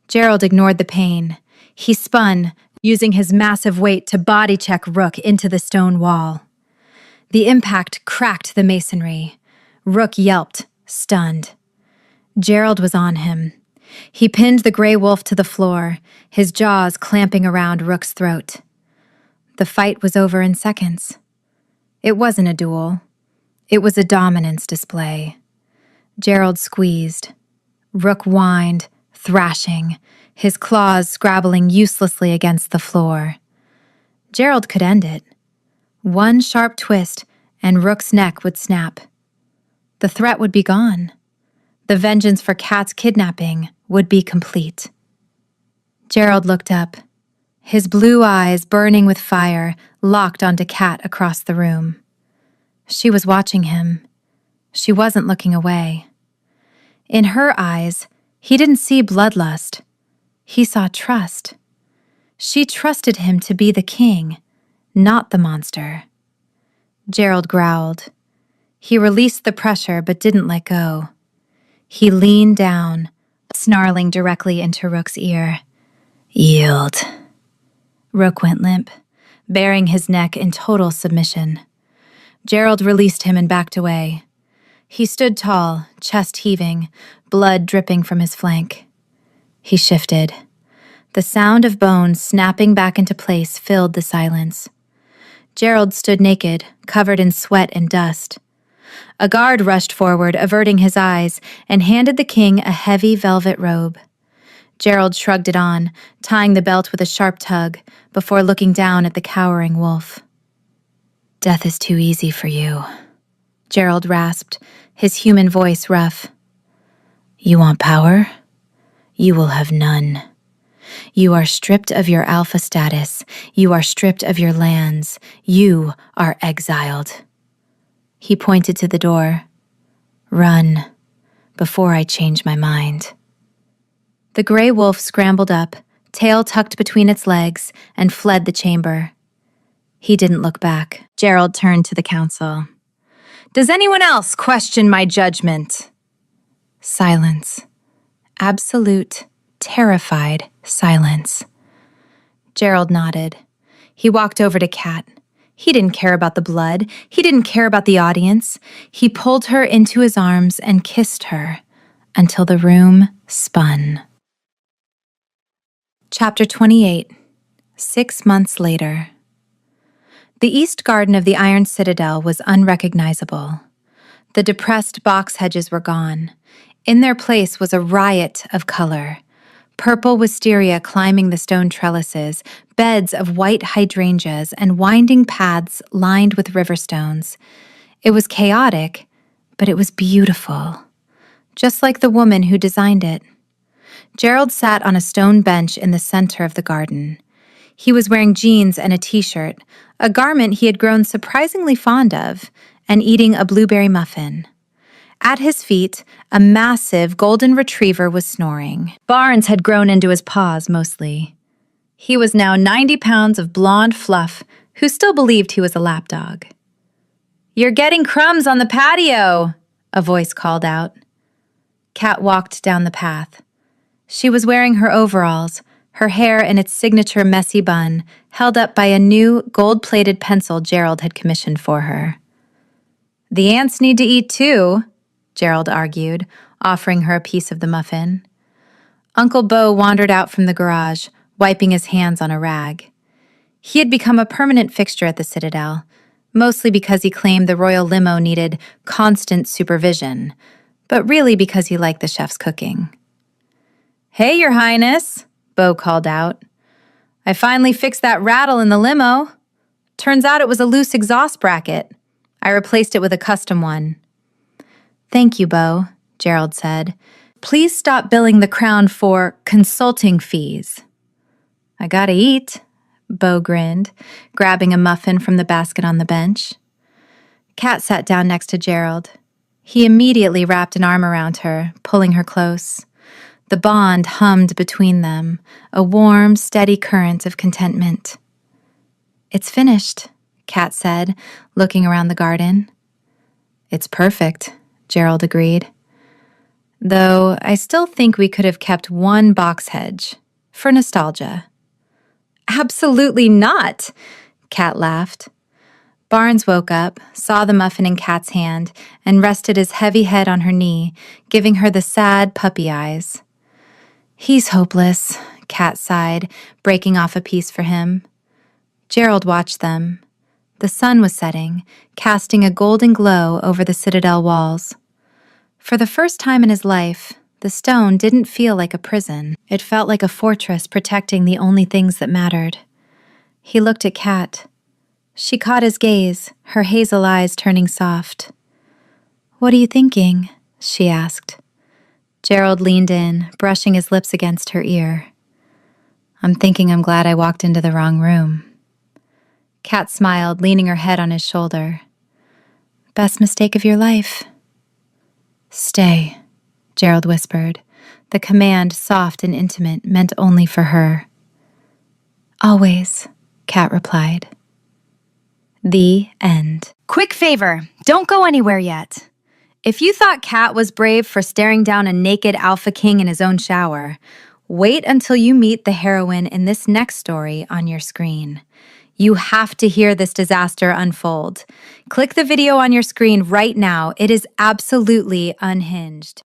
A: Gerald ignored the pain. He spun, using his massive weight to body check Rook into the stone wall. The impact cracked the masonry. Rook yelped, stunned. Gerald was on him. He pinned the gray wolf to the floor, his jaws clamping around Rook's throat. The fight was over in seconds. It wasn't a duel. It was a dominance display. Gerald squeezed. Rook whined, thrashing, his claws scrabbling uselessly against the floor. Gerald could end it. One sharp twist, and Rook's neck would snap. The threat would be gone. The vengeance for Cat's kidnapping would be complete. Gerald looked up. His blue eyes, burning with fire, locked onto Cat across the room. She was watching him. She wasn't looking away. In her eyes, he didn't see bloodlust. He saw trust. She trusted him to be the king, not the monster. Gerald growled. He released the pressure but didn't let go. He leaned down, snarling directly into Rook's ear. "Yield." Rook went limp, baring his neck in total submission. Gerald released him and backed away. He stood tall, chest heaving, blood dripping from his flank. He shifted. The sound of bones snapping back into place filled the silence. Gerald stood naked, covered in sweat and dust. A guard rushed forward, averting his eyes, and handed the king a heavy velvet robe. Gerald shrugged it on, tying the belt with a sharp tug, before looking down at the cowering wolf. "Death is too easy for you," Gerald rasped, his human voice rough. "You want power? You will have none. You are stripped of your alpha status. You are stripped of your lands. You are exiled." He pointed to the door. "Run, before I change my mind." The gray wolf scrambled up, tail tucked between its legs, and fled the chamber. He didn't look back. Gerald turned to the council. "Does anyone else question my judgment?" Silence. Absolute, terrified silence. Gerald nodded. He walked over to Cat. He didn't care about the blood. He didn't care about the audience. He pulled her into his arms and kissed her until the room spun. Chapter 28. 6 months later. The east garden of the Iron Citadel was unrecognizable. The depressed box hedges were gone. In their place was a riot of color. Purple wisteria climbing the stone trellises, beds of white hydrangeas, and winding paths lined with river stones. It was chaotic, but it was beautiful, just like the woman who designed it. Gerald sat on a stone bench in the center of the garden. He was wearing jeans and a t-shirt, a garment he had grown surprisingly fond of, and eating a blueberry muffin. At his feet, a massive golden retriever was snoring. Barnes had grown into his paws mostly. He was now 90 pounds of blonde fluff, who still believed he was a lapdog. "You're getting crumbs on the patio," a voice called out. Cat walked down the path. She was wearing her overalls, her hair in its signature messy bun, held up by a new gold-plated pencil Gerald had commissioned for her. "The ants need to eat too," Gerald argued, offering her a piece of the muffin. Uncle Bo wandered out from the garage, wiping his hands on a rag. He had become a permanent fixture at the Citadel, mostly because he claimed the royal limo needed constant supervision, but really because he liked the chef's cooking. "Hey, Your Highness," Bo called out. "I finally fixed that rattle in the limo. Turns out it was a loose exhaust bracket. I replaced it with a custom one." "Thank you, Bo," Gerald said. "Please stop billing the Crown for consulting fees." "I gotta eat," Bo grinned, grabbing a muffin from the basket on the bench. Kat sat down next to Gerald. He immediately wrapped an arm around her, pulling her close. The bond hummed between them, a warm, steady current of contentment. "It's finished," Kat said, looking around the garden. "It's perfect," Gerald agreed. "Though I still think we could have kept one box hedge, for nostalgia." "Absolutely not," Kat laughed. Barnes woke up, saw the muffin in Kat's hand, and rested his heavy head on her knee, giving her the sad puppy eyes. "He's hopeless," Kat sighed, breaking off a piece for him. Gerald watched them. The sun was setting, casting a golden glow over the citadel walls. For the first time in his life, the stone didn't feel like a prison. It felt like a fortress protecting the only things that mattered. He looked at Kat. She caught his gaze, her hazel eyes turning soft. "What are you thinking?" she asked. Gerald leaned in, brushing his lips against her ear. "I'm thinking I'm glad I walked into the wrong room." Kat smiled, leaning her head on his shoulder. "Best mistake of your life." "Stay," Gerald whispered, the command soft and intimate, meant only for her. "Always," Kat replied. The end. Quick favor, don't go anywhere yet. If you thought Kat was brave for staring down a naked alpha king in his own shower, wait until you meet the heroine in this next story on your screen. You have to hear this disaster unfold. Click the video on your screen right now. It is absolutely unhinged.